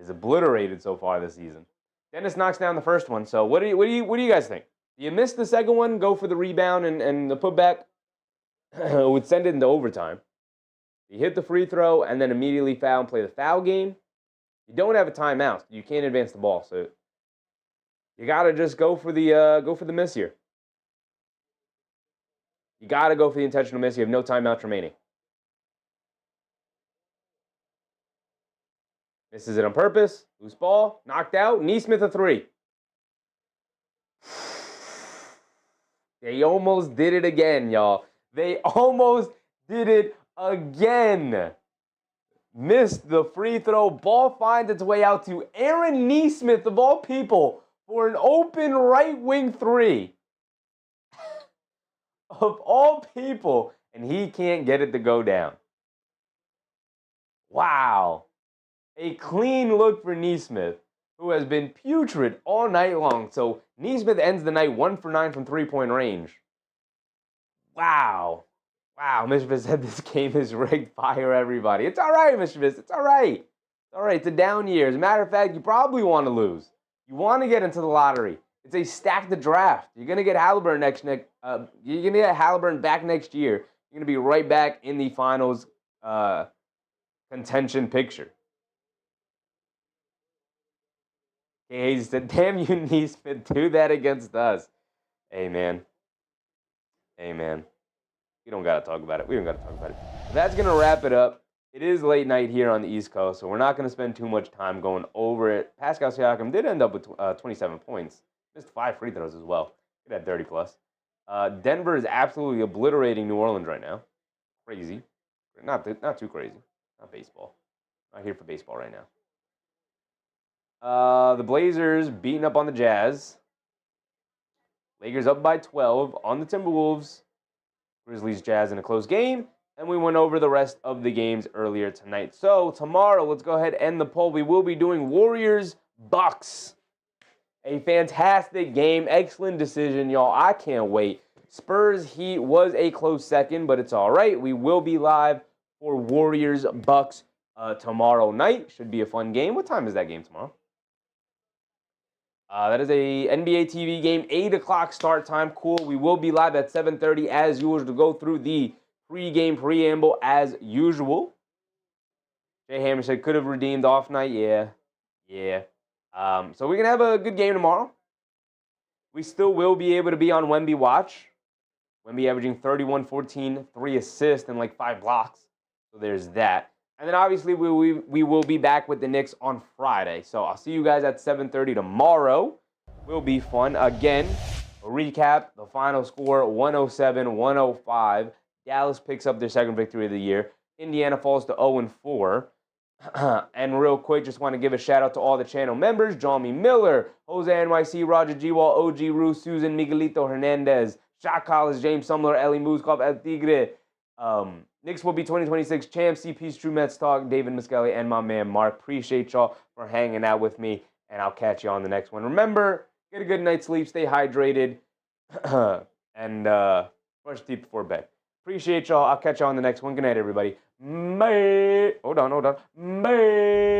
obliterated so far this season. Dennis knocks down the first one. So what do you guys think? Do you miss the second one? Go for the rebound and the putback? Would send it into overtime. You hit the free throw and then immediately foul and play the foul game. You don't have a timeout. You can't advance the ball. So you gotta just go for the miss here. You gotta go for the intentional miss. You have no timeouts remaining. Misses it on purpose. Loose ball. Knocked out. Nesmith a 3. They almost did it again, y'all. They almost did it again. Missed the free throw. Ball finds its way out to Aaron Nesmith, of all people, for an open right wing 3. Of all people, and he can't get it to go down. Wow. A clean look for Nesmith, who has been putrid all night long. So Nesmith ends the night 1 for 9 from 3-point range. Wow. Mischievous said this game is rigged. Fire everybody. It's all right, Mischievous. It's all right. It's a down year. As a matter of fact, you probably want to lose. You want to get into the lottery. It's a stack the draft. You're gonna get Halliburton you're gonna get Halliburton back next year. You're gonna be right back in the finals contention picture. Okay, he said, "Damn you, Nesmith, do that against us." Hey man. We don't gotta talk about it. That's gonna wrap it up. It is late night here on the East Coast, so we're not gonna spend too much time going over it. Pascal Siakam did end up with 27 points. Missed 5 free throws as well. He had 30 plus. Denver is absolutely obliterating New Orleans right now. Crazy. Not too crazy. Not baseball. Not here for baseball right now. The Blazers beating up on the Jazz. Lakers up by 12 on the Timberwolves. Grizzlies, Jazz in a close game. And we went over the rest of the games earlier tonight. So tomorrow, let's go ahead and end the poll. We will be doing Warriors, Bucks. A fantastic game. Excellent decision, y'all. I can't wait. Spurs Heat was a close second, but it's all right. We will be live for Warriors, Bucks tomorrow night. Should be a fun game. What time is that game tomorrow? That is a NBA TV game, 8 o'clock start time. Cool. We will be live at 7:30 as usual to go through the pre-game preamble as usual. Jay Hammer said, could have redeemed off night. Yeah. So we're going to have a good game tomorrow. We still will be able to be on Wemby Watch. Wemby averaging 31, 14, 3 assists, and like 5 blocks. So there's that. And then obviously we will be back with the Knicks on Friday. So I'll see you guys at 7:30 tomorrow. Will be fun. Again, a recap, the final score, 107-105. Dallas picks up their second victory of the year. Indiana falls to 0-4. And real quick, just want to give a shout out to all the channel members. Johnny Miller, Jose NYC, Roger G-Wall, OG Rue, Susan, Miguelito Hernandez, Shot Collins, James Sumler, Ellie Muzkov, El Tigre. Knicks will be 2026 champs. CP's True Mets Talk, David Miskelly, and my man Mark. Appreciate y'all for hanging out with me, and I'll catch you on the next one. Remember, get a good night's sleep, stay hydrated, and brush teeth before bed. Appreciate y'all. I'll catch you on the next one. Good night, everybody. Bye. Hold on. Bye.